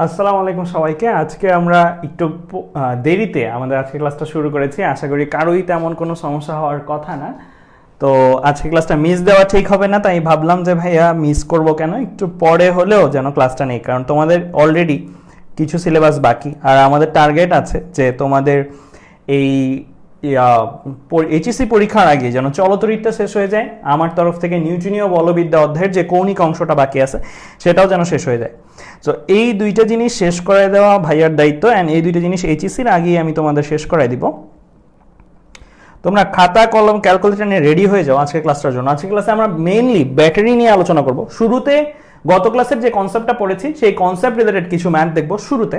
আসসালামু আলাইকুম সবাইকে। আজকে আমরা একটু দেরিতে আমাদের আজকে ক্লাসটা শুরু করেছি। আশা করি কারোই তেমন কোনো সমস্যা হওয়ার কথা না। তো আজকে ক্লাসটা মিস দেওয়া ঠিক হবে না, তাই ভাবলাম যে ভাইয়া মিস করব কেন, একটু পরে হলেও যেন ক্লাসটা নেই, কারণ তোমাদের অলরেডি কিছু সিলেবাস বাকি আর আমাদের টার্গেট আছে যে তোমাদের এই এইচএসসি পরীক্ষার আগে যেন চলতরিতটা শেষ হয়ে যায়। আমার তরফ থেকে নিউটনীয় বলবিদ্যা অধ্যায়ের যে কৌণিক অংশটা বাকি আছে সেটাও যেন শেষ হয়ে যায়। তো এই দুইটা জিনিস শেষ করে দেওয়া ভাইয়ার দায়িত্ব, অ্যান্ড এই দুইটা জিনিস এইচএসসির আগেই আমি তোমাদের শেষ করাই দিব। তোমরা খাতা কলম ক্যালকুলেটর নিয়ে রেডি হয়ে যাও আজকের ক্লাসটার জন্য। আজকের ক্লাসে আমরা মেইনলি ব্যাটারি নিয়ে আলোচনা করব। শুরুতে গত ক্লাসের যে কনসেপ্টটা পড়েছি সেই কনসেপ্ট রিলেটেড কিছু ম্যাথ দেখব শুরুতে।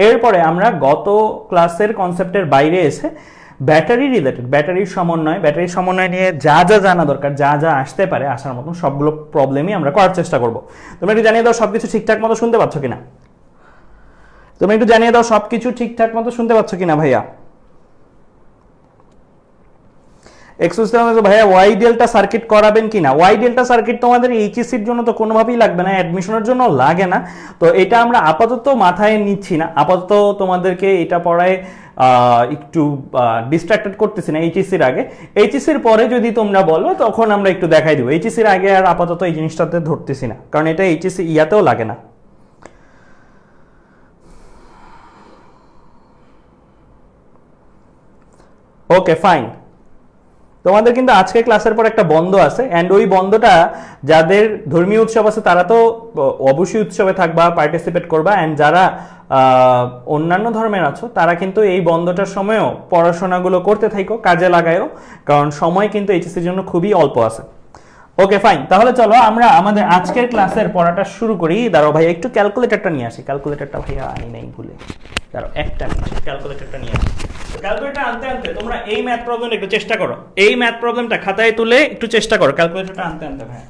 এরপরে আমরা গত ক্লাসের কনসেপ্টের বাইরে এসে ব্যাটারি রিলেটেড, ব্যাটারির সমন্বয় নিয়ে যা যা জানা দরকার, যা যা আসতে পারে আসার মতন সবগুলো প্রবলেমই আমরা করার চেষ্টা করব। তোমরা একটু জানিয়ে দাও সবকিছু ঠিকঠাক মতো শুনতে পাচ্ছ কিনা? তুমি একটু জানিয়ে দাও সবকিছু ঠিকঠাক মতো শুনতে পাচ্ছ কিনা ভাইয়া? ভাইয়া ওয়াই ডেল্টা সার্কিট করাবেন কিনা? ওয়াই ডেল্টা সার্কিট তোমাদের এইচএসসির জন্য তো কোনোভাবেই লাগবে না, অ্যাডমিশনের জন্য লাগে না। তো এটা আমরা আপাতত মাথায় নিচ্ছি না, আপাতত তোমাদেরকে এটা পড়ায় একটু ডিস্ট্রাক্টেড করতেছি না এইচএসসির আগে। এইচএসসির পরে যদি তোমরা বলো তখন আমরা একটু দেখাই দেবো। এইচএসসির আগে আর আপাতত এই জিনিসটাতে ধরতেছি না, কারণ এটা এইচএসসি ইয়াতেও লাগে না। Okay fine. তোমাদের কিন্তু আজকে ক্লাসের পর একটা বন্ধ আছে, অ্যান্ড ওই বন্ধটা যাদের ধর্মীয় উৎসব আছে তারা তো অবশ্যই উৎসবে থাকবা, পার্টিসিপেট করবা, অ্যান্ড যারা অন্যান্য ধর্মের আছো তারা কিন্তু এই বন্ধটার সময়ও পড়াশোনাগুলো করতে থাকো, কাজে লাগায়ও, কারণ সময় কিন্তু এইচএসসির জন্য খুবই অল্প আছে। ওকে ফাইন, তাহলে চলো আমরা আমাদের আজকের ক্লাসের পড়াটা শুরু করি। দাঁড়াও ভাইয়া একটু ক্যালকুলেটরটা নিয়ে আসি। ক্যালকুলেটরটা ভাইয়া আনি নাই ভুলে, দাঁড়াও একটা মিনিট ক্যালকুলেটরটা নিয়ে আসি। ক্যালকুলেটর আনতে আনতে তোমরা এই ম্যাথ প্রবলেমটা একটু চেষ্টা করো, এই ম্যাথ প্রবলেমটা খাতায় তুলে একটু চেষ্টা করো ক্যালকুলেটরটা আনতে আনতে ভাইয়া।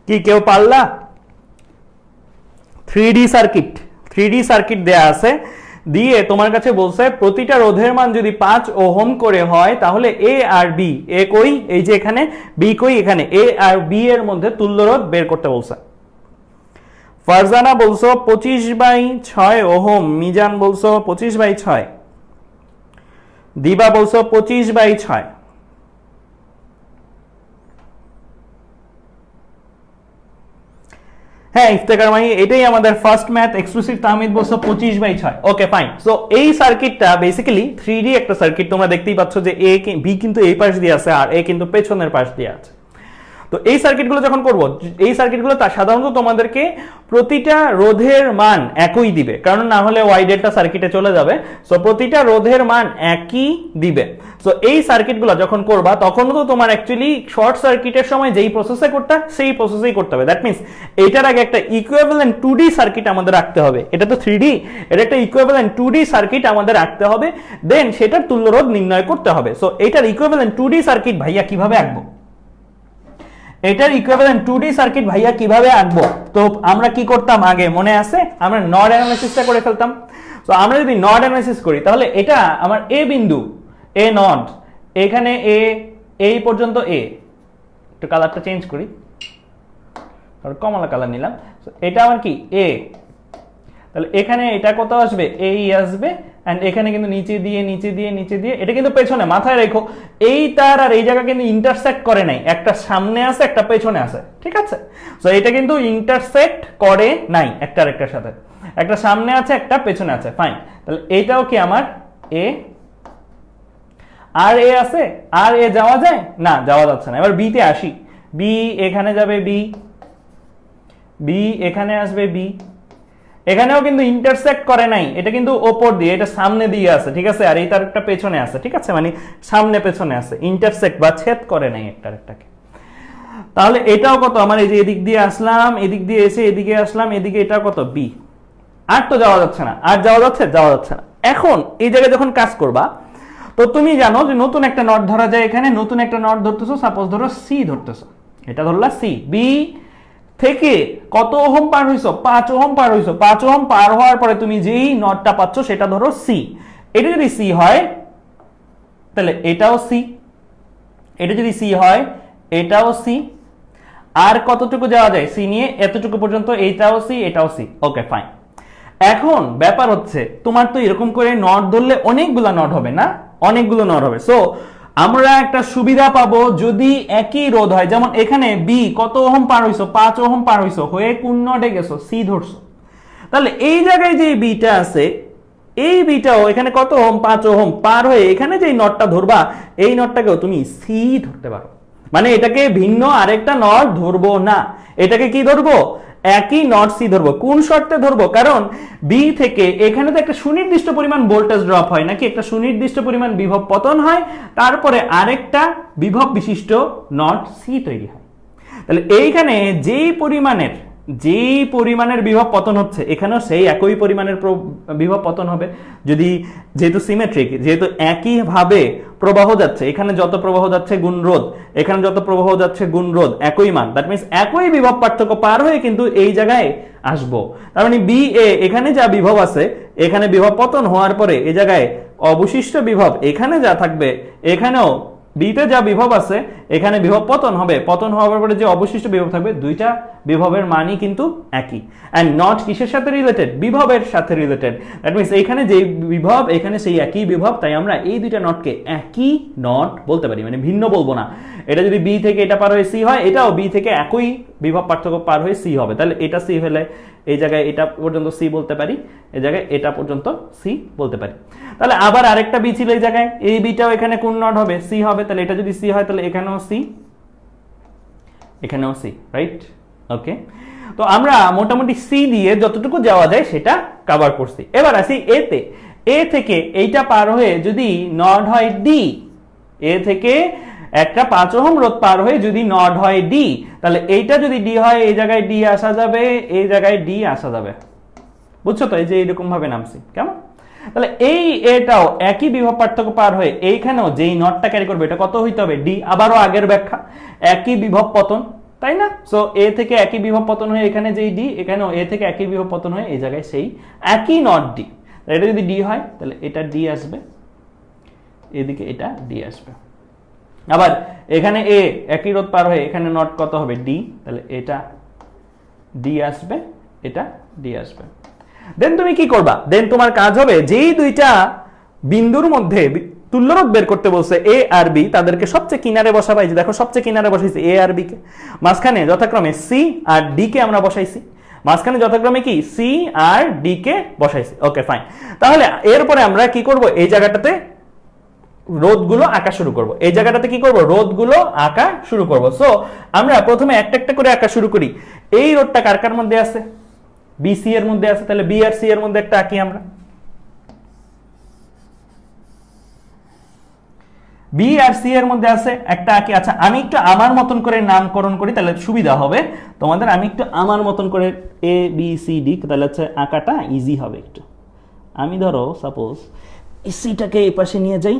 কি কেউ পারলা? 3D সার্কিট দেয়া আছে, দিয়ে তোমার কাছে বলছে প্রতিটা রোধের মান যদি 5 ওহম করে হয় তাহলে এ আর বি, এ কই এই যে এখানে, বি কই এখানে, এ আর বি এর মধ্যে তুল্য রোধ বের করতে বলছে। ফারজানা বলছো 25/6 ওহম, মিজান বলছো 25/6, দিবা বলছো 25/6। হ্যাঁ ইফতেখার মাহি, এটাই আমাদের ফার্স্ট ম্যাথ। এক্সক্লুসিভ তাহমিদ বলছো 25/6। Okay fine. সো এই সার্কিটটা বেসিক্যালি 3D একটা সার্কিট। তোমরা দেখতেই পাচ্ছ যে এ বি কিন্তু এই পাশ দিয়ে আছে আর এ কিন্তু পেছনের পাশ দিয়ে আছে। তো এই সার্কিটগুলো যখন করব, এই সার্কিটগুলো সাধারণত তোমাদেরকে প্রতিটা রোধের মান একই দিবে, কারণ না হলে ওয়াই ডেল্টা সার্কিটে চলে যাবে। সো প্রতিটা রোধের মান একই দিবে। সো এই সার্কিটগুলো যখন করবা তখন তো তোমার অ্যাকচুয়ালি শর্ট সার্কিটের সময় যেই প্রসেসে করতে সেই প্রসেসেই করতে হবে। দ্যাট মিনস এইটার আগে একটা ইকুইভ্যালেন্ট 2D সার্কিট আমাদের রাখতে হবে। এটা তো 3D, এটা একটা ইকুইভ্যালেন্ট 2D সার্কিট আমাদের রাখতে হবে, দেন সেটার তুল্য রোধ নির্ণয় করতে হবে। সো এটার ইকুইভ্যালেন্ট 2D সার্কিট ভাইয়া কিভাবে আঁকবো? এটার ইকুইভ্যালেন্ট 2D সার্কিট ভাইয়া কিভাবে আঁকবো? তো আমরা কি করতাম আগে মনে আছে? আমরা নড অ্যানালাইসিসটা করে ফেলতাম। তো আমরা যদি নড অ্যানালাইসিস করি তাহলে এটা আমার এ বিন্দু, এ নড, এখানে এ, এই পর্যন্ত এ। একটু কালারটা চেঞ্জ করি, কমলা কালার নিলাম। এটা আমার কি এ, তাহলে এখানে এটা কত আসবে? এই আসবে, এন্ড এখানে কিন্তু নিচে দিয়ে এটা কিন্তু পেছনে, মাথায় রেখো এই তার আর এই জায়গা কিন্তু ইন্টারসেক্ট করে নাই, একটা সামনে আছে একটা পেছনে আছে, ঠিক আছে? সো এটা কিন্তু ইন্টারসেক্ট করে নাই একটা আরেকটার সাথে, একটা সামনে আছে একটা পেছনে আছে, ফাইন। তাহলে এইটাও কি আমার এ, আর এ আছে, আর এ যাওয়া যায় না, যাওয়া যাচ্ছে না। এবার বি তে আসি, বি এখানে যাবে, বি বি এখানে আসবে, বি এখানেও কিন্তু ইন্টারসেক্ট করে নাই, এটা কিন্তু ওপর দিয়ে, এটা সামনে দিয়ে আছে, ঠিক আছে, আর এই তার একটা পেছনে আছে, ঠিক আছে, মানে সামনে পেছনে আছে, ইন্টারসেক্ট বা ছেদ করে নাই একটার একটাকে। তাহলে এটাও কত আমার, এই যে এদিক দিয়ে আসলাম, এদিক দিয়ে এসে এদিকে আসলাম, এদিকে এটাও কত বি। আর তো যাওয়া যাচ্ছে না, আর যাওয়া যাচ্ছে, যাওয়া যাচ্ছে না। এখন এই জায়গায় যখন কাজ করবা, তো তুমি জানো যে নতুন একটা নট ধরা যায়, এখানে নতুন একটা নট ধরতেছো, সাপোজ ধরো সি ধরতেছো, এটা ধরলা সি, বি থেকে কত ওহম পার হইছো, 5 ওহম পার হইছো, 5 ওহম পার হওয়ার পরে তুমি যেই নটটা পাচ্ছ সেটা ধরো সি। এটা যদি সি হয় তাহলে এটাও সি, এটা যদি সি হয় এটাও সি। আর কতটুকু যাওয়া যায় সি নিয়ে, এতটুকু পর্যন্ত, এইটাও সি, এটাও সি। Okay fine. এখন ব্যাপার হচ্ছে তোমার তো এরকম করে নট ধরলে অনেকগুলো নট হবে না, অনেকগুলো নট হবে। সো আমরা একটা সুবিধা পাবো যদি একই রোধ হয়, যেমন এখানে বি কত ওহম পার হইছো, 5 ওহম পার হইছো, হয়ে কোন নটে গেছো, সি ধরছো, তাহলে এই জায়গায় যে বিটা আছে, এই বিটাও এখানে কত ওহম, 5 ওহম পার হয়ে এখানে যে নটটা ধরবা, এই নটটাকেও তুমি সি ধরতে পারো। মানে এটাকে ভিন্ন আরেকটা নট ধরবো না, এটাকে কি ধরবো, একই নট সি ধরবো। কোন শর্তে ধরবো, কারণ বি থেকে এখানে তো একটা সুনির্দিষ্ট পরিমাণ ভোল্টেজ ড্রপ হয় নাকি, একটা সুনির্দিষ্ট পরিমাণ বিভব পতন হয়, তারপরে আরেকটা বিভব বিশিষ্ট নট সি তৈরি হয়। তাহলে এইখানে যেই পরিমাণের বিভব পতন হচ্ছে, এখানেও সেই একই পরিমাণের বিভব পতন হবে। যদি যেহেতু সিমেট্রিক, যেহেতু একই ভাবে প্রবাহ যাচ্ছে, এখানে যত প্রবাহ যাচ্ছে গুণ রোধ, এখানে যত প্রবাহ যাচ্ছে গুণ রোধ, একই মান, দ্যাট মিন্স একই বিভব পার্থক্য পার হয়ে কিন্তু এই জায়গায় আসবো। তার মানে বি এ এখানে যা বিভব আছে, এখানে বিভব পতন হওয়ার পরে এই জায়গায় অবশিষ্ট বিভব এখানে যা থাকবে, এখানেও বিতে যা বিভব আছে এখানে বিভব পতন হবে, পতন হওয়ার পরে যে অবশিষ্ট বিভব থাকবে, দুইটা বিভবের মানই কিন্তু একই। এন্ড নট কিসের সাথে রিলেটেড, বিভবের সাথে রিলেটেড। দ্যাট মিন্স এইখানে যে বিভব এখানে সেই একই বিভব, তাই আমরা এই দুইটা নটকে একই নট বলতে পারি, মানে ভিন্ন বলবো না। এটা যদি বি থেকে এটা পার হয়ে সি হয়, এটাও বি থেকে একই বিভব পার্থক্য পার হয়ে সি হবে। তাহলে এটা সি হলে এই জায়গায় এটা পর্যন্ত সি বলতে পারি, এই জায়গায় এটা পর্যন্ত সি বলতে পারি। তাহলে আবার আরেকটা বি ছিল এই জায়গায়, এই বিটাও এখানে কোন নট হবে, সি হবে। তাহলে এটা যদি সি হয় তাহলে এখানেও সি, এখানেও সি, রাইট? ওকে, তো আমরা মোটামুটি সি দিয়ে যতটুকু যাওয়া যায় সেটা কভার করছি। এবার আসি এ তে, এ থেকে এইটা পার হয়ে যদি নট হয় ডি, এ থেকে একটা 5 ওহম রোধ পার হয়ে যদি নট হয় ডি, তাহলে এইটা যদি ডি হয় এই জায়গায় ডি আসা যাবে, এই জায়গায় ডি আসা যাবে। বুঝছো তো, এই যে এইরকম ভাবে নামছি, কেমন? তাহলে এই এটাও একই বিভব পার্থক্য পার হয়ে এইখানেও যেই নটটা ক্যারি করবে এটা কত হইতে হবে, ডি। আবারও আগের ব্যাখ্যা, একই বিভব পতন, তাই না? সো এ থেকে একই বিভব পতন হয়ে এখানে যেই ডি, এখানেও এ থেকে একই বিভব পতন হয়ে এই জায়গায় সেই একই নট ডি। এটা যদি ডি হয় তাহলে এটা ডি আসবে, এদিকে এটা ডি আসবে। আবার এখানে এ একই রোধ পার হয়ে এখানে নট কত হবে, ডি, তাহলে এটা ডি আসবে, এটা ডি আসবে। দেন তুমি কি করবা, দেন তোমার কাজ হবে যেই দুইটা বিন্দুর মধ্যে তুল্যরোধ বের করতে বলছে এ আর বি, তাদেরকে সবচেয়ে কিনারে বসাবাই। যে দেখো সবচেয়ে কিনারে বসাইছি এ আর বি কে, মাঝখানে যথাক্রমে সি আর ডি কে আমরা বসাইছি, মাঝখানে যথাক্রমে কি সি আর ডি কে বসাইছি। Okay fine. তাহলে এরপরে আমরা কি করব, এই জায়গাটাতে রোধগুলো আঁকা শুরু করব, এই জায়গাটাতে কি করব, রোধগুলো আঁকা শুরু করব। সো আমরা প্রথমে একটা একটা করে আঁকা শুরু করি। এই রোধটা কার কার মধ্যে আছে, বি সি এর মধ্যে আছে, তাহলে বি আর সি এর মধ্যে একটা আঁকি আমরা। বি আর সি এর মধ্যে আছে একটা আঁকি। আচ্ছা, আমি একটু আমার মতন করে নামকরণ করি তাহলে সুবিধা হবে তোমাদের। আমি একটু আমার মতন করে এ বি সি ডি, তাহলে হচ্ছে আঁকাটা ইজি হবে একটু। আমি ধরো সাপোজ সিটাকে এই পাশে নিয়ে যাই,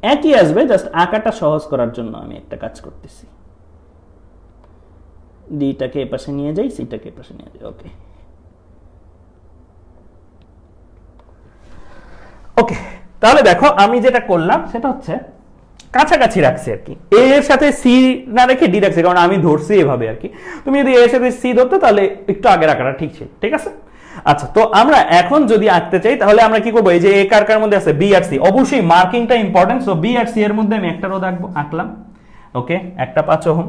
একই আসবে, জাস্ট আঁকাটা সহজ করার জন্য আমি একটা কাজ করতেছি। ডিটাকে এই পাশে নিয়ে যাই, সিটাকে এই পাশে নিয়ে যাই। ওকে ওকে, তাহলে দেখো আমি যেটা করলাম সেটা হচ্ছে কাছাকাছি রাখছি আর কি, এ এর সাথে সি না রেখে ডি রাখছি, কারণ আমি ধরছি এভাবে আর কি। তুমি যদি এ এর সাথে সি ধরতে তাহলে একটু আগে রাখাটা ঠিক ছিল, ঠিক আছে? আচ্ছা, তো আমরা এখন যদি আঁকতে চাই তাহলে আমরা কি করবো, এই যে এ কার কার মধ্যে আছে, বি আর সি, অবশ্যই মার্কিংটা ইম্পর্টেন্ট। সো বি আর সি এর মধ্যে আমি একটা রোধ আঁকলাম, ওকে, একটা 5 ওহম।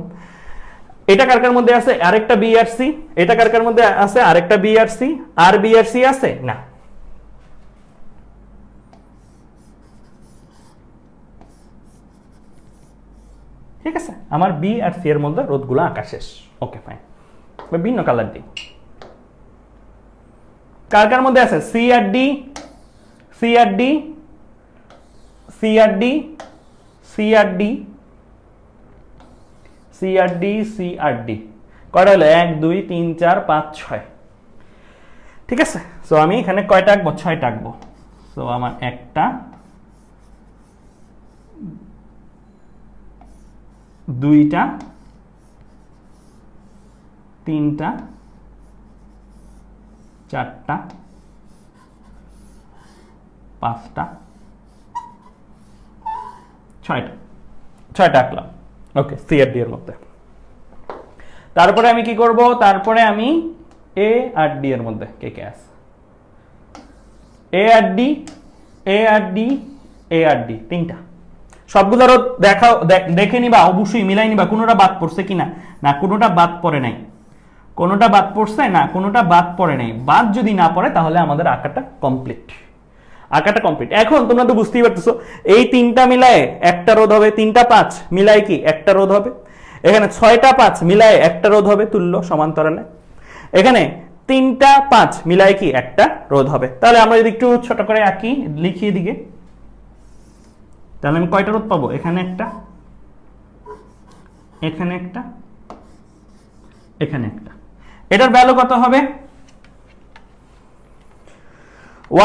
এটা কার কার মধ্যে আছে, আরেকটা বি আর সি। এটা কার কার মধ্যে আছে, আরেকটা বি আর সি। আর বি আর সি আছে না, ঠিক আছে, আমার বি আর সি এর মধ্যে রোধগুলো আঁকা শেষ। ওকে ফাইন, ভিন্ন কালার দিই। কার কার মধ্যে আছে সি আর ডি, সি আর ডি, সি আর ডি, সি আর ডি, সি আর ডি, সি আর ডি, কয়টা হলো 1 2 3 4 5 6। ঠিক আছে, সো আমি এখানে কয়টা আঁকবো, 6টা আঁকবো। সো আমার 1টা 2টা 3টা 4টা 5টা 6টা আঁকলাম। ওকে, সি আর ডি এর মধ্যে। তারপরে আমি কি করব, তারপরে আমি এ আর ডি এর মধ্যে কে কে আছে, এ আর ডি, এ আর ডি, এ আর ডি, 3টা। সবগুলোর দেখাও, দেখে নিবা, অবশ্যই মিলাই নিবা কোনোটা বাদ পড়ছে কিনা। না, কোনোটা বাদ পড়ে নাই। কোনোটা বাদ পড়ছে না, কোনোটা বাদ পড়ে নাই। বাদ যদি না পড়ে তাহলে আমাদের আঁকাটা কমপ্লিট, আঁকাটা কমপ্লিট। এখন তোমরা তো বুঝতেই পারতেছো, এই 3টা মিলায়ে একটা রোধ হবে, 3টা 5 মিলায়ে কি একটা রোধ হবে। এখানে 6টা 5 মিলায়ে একটা রোধ হবে তুল্য সমান্তরালে। এখানে 3টা 5 মিলায়ে কি একটা রোধ হবে। তাহলে আমরা যদি একটু ছোট করে আঁকি, লিখি দিকে, তাহলে আমি কয়টা রোধ পাবো, এখানে একটা, এখানে একটা, এখানে একটা। এটার ভ্যালু কত হবে,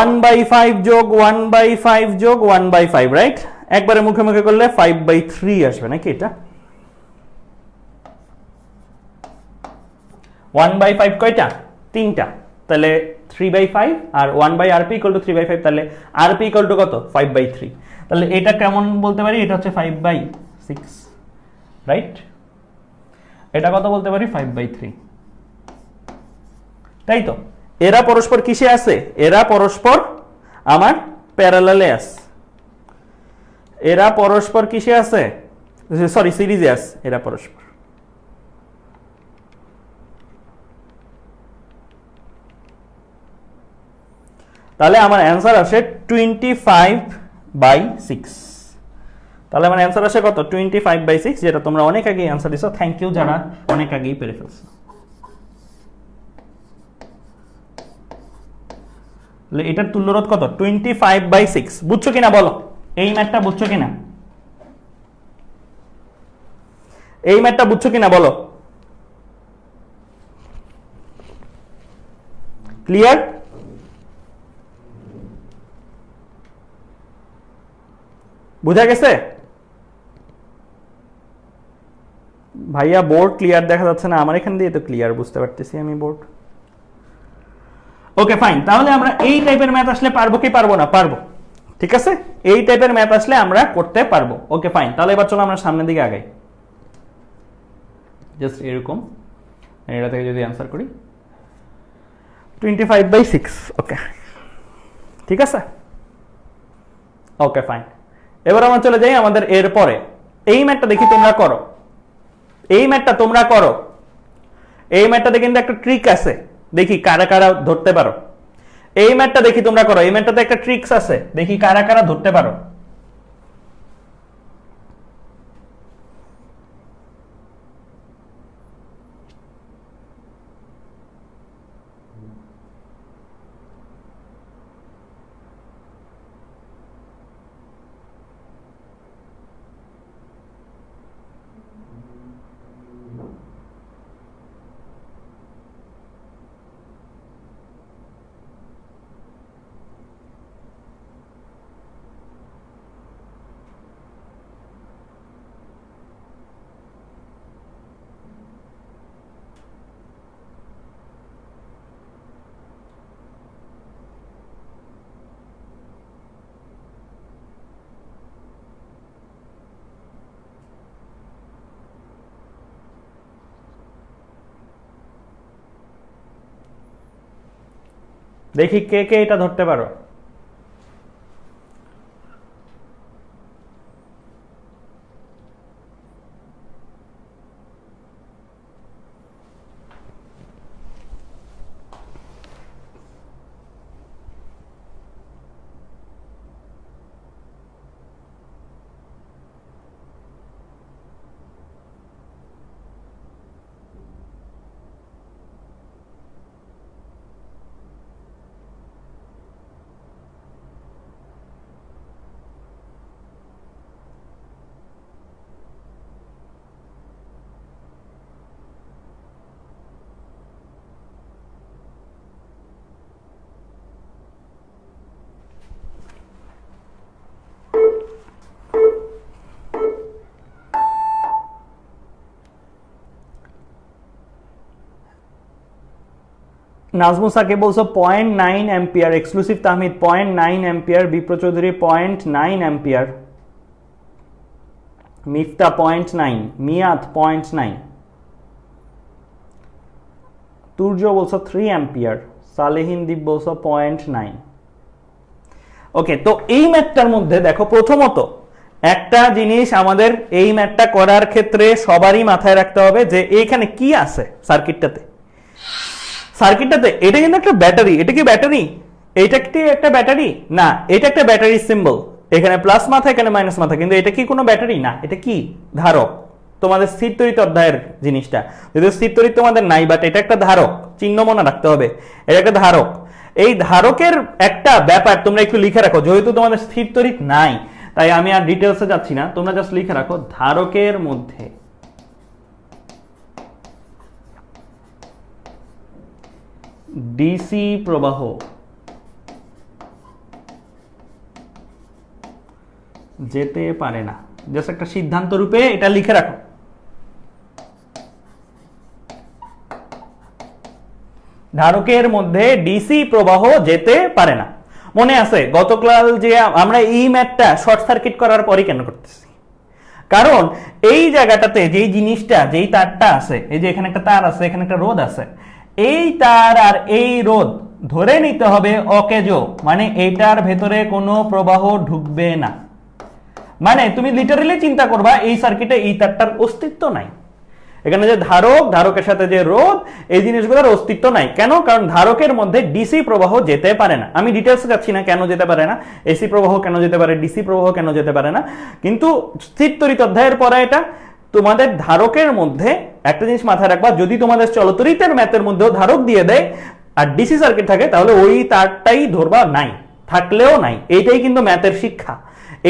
1/5 যোগ 1/5 যোগ 1/5, রাইট। একবারে মুখে মুখে করলে 5/3 আসবে নাকি, এটা 1/5 কয়টা, 3টা, তাহলে 3/5 আর 1/rp = 3/5, তাহলে rp = কত, 5/3। তাহলে এটা কেমন বলতে পারি, এটা হচ্ছে 5/6, রাইট। এটা কত বলতে পারি, 5/3, তাই তো। এরা পরস্পর কিসে আছে, এরা পরস্পর আমার প্যারালালে আছে, এরা পরস্পর কিসে আছে, সরি সিরিজে আছে এরা পরস্পর। তাহলে আমার অ্যান্সার আসে 25/6। তাহলে আমার অ্যান্সার আসে কত, 25/6, যেটা তোমরা অনেক আগেই অ্যান্সার দিছো। থ্যাংক ইউ যারা অনেক আগেই পেরে ফেলছো। এটার তুল্যরোধ কত, 25/6। বুঝছো কিনা বলো, এই ম্যাথটা বুঝছো কিনা, এই ম্যাথটা বুঝছো কিনা বলো, ক্লিয়ার। বুঝা গেছে ভাইয়া? বোর্ড ক্লিয়ার দেখা যাচ্ছে না আমার এখান দিয়ে, তো ক্লিয়ার বুঝতে পারতেছি আমি বোর্ড। ওকে ফাইন, তাহলে আমরা এই টাইপের ম্যাথ আসলে পারবো কি পারবো না, পারবো। ঠিক আছে, এই টাইপের ম্যাথ আসলে আমরা করতে পারবো। ওকে ফাইন, তাহলে এবার চলো আমরা সামনের দিকে আগাই। জাস্ট এরকম, এটা থেকে যদি অ্যান্সার করি 25/6। ওকে ঠিক আছে, ওকে ফাইন। এবার আমরা চলে যাই আমাদের এর পরে। এই ম্যাথটা দেখি তোমরা করো, এই ম্যাথটা তোমরা করো। এই ম্যাথটাতে কিন্তু একটা ট্রিক আছে, দেখি কারা কারা ধরতে পারো। এই ম্যাথটা দেখি তোমরা করো, এই ম্যাথটাতে একটা ট্রিক্স আছে, দেখি কারা কারা ধরতে পারো। দেখি কে কে এটা ধরতে পারো। নাজমুল সাকিব বলছো 0.9 ampere, exclusive Tahmid 0.9 ampere, Bipro Chowdhury 0.9 ampere, Mifta 0.9, Miyad 0.9, Turjo বলছো 3 অ্যাম্পিয়ার, সালেহিন দীপ বলছো 0.9। ওকে, তো এই ম্যাথটার মধ্যে দেখো প্রথমত একটা জিনিস আমাদের এই ম্যাথটা করার ক্ষেত্রে সবারই মাথায় রাখতে হবে যে এইখানে কি আছে সার্কিটটাতে। এটা কিন্তু একটা ব্যাটারি, এটা কি ব্যাটারি? এটা কি একটা ব্যাটারি? না, এটা একটা ব্যাটারি সিম্বল, এখানে প্লাস মাথা এখানে মাইনাস মাথা, কিন্তু এটা কি কোনো ব্যাটারি না, এটা কি ধারক। তোমাদের স্থির তড়িৎ অধ্যায়ের জিনিসটা, যদিও স্থির তড়িৎ তোমাদের নাই, বাট এটা একটা ধারক, চিহ্ন মনে রাখতে হবে, এটা একটা ধারক। এই ধারকের একটা ব্যাপার তোমরা একটু লিখে রাখো, যেহেতু তোমাদের স্থির তড়িৎ নাই তাই আমি আর ডিটেলসে যাচ্ছি না, তোমরা জাস্ট লিখে রাখো ধারকের মধ্যে ডিসি প্রবাহ যেতে পারে না, জাস্ট একটা সিদ্ধান্ত রূপে এটা লিখে রাখো। ধারকের মধ্যে ডিসি প্রবাহ যেতে পারে না। মনে আছে গতকাল যে আমরা এই ম্যাথটা শর্ট সার্কিট করার পরই কেন করতেছি? কারণ এই জায়গাটাতে যেই জিনিসটা, যেই তারটা আছে, এই যে এখানে একটা তার আছে, এখানে একটা রোধ আছে, এই তার আর এই রোধ ধরে নিতে হবে অকেজো, মানে এইটার ভেতরে কোনো প্রবাহ ঢুকবে না। মানে তুমি লিটারালি চিন্তা করবা এই সার্কিটে এই তারটার অস্তিত্ব নাই, এখানে যে ধারক, ধারকের সাথে যে রোধ, এই জিনিসগুলোর অস্তিত্ব নাই। কেন? কারণ ধারকের মধ্যে ডিসি প্রবাহ যেতে পারে না। আমি ডিটেলসে যাচ্ছি না কেন যেতে পারে না, এসি প্রবাহ কেন যেতে পারে, ডিসি প্রবাহ কেন যেতে পারে না, কিন্তু স্থির তড়িৎ অধ্যায়ের পরে এটা তোমাদের ধারকের মধ্যে একটা জিনিস মাথায় রাখবা, যদি তোমাদের চলতড়িতের ম্যাথের মধ্যেও ধারক দিয়ে দেয় আর ডিসি সার্কিট থাকে তাহলে ওই তারটাই ধরবা, নাই থাকলেও নাই। এইটাই কিন্তু ম্যাথের শিক্ষা।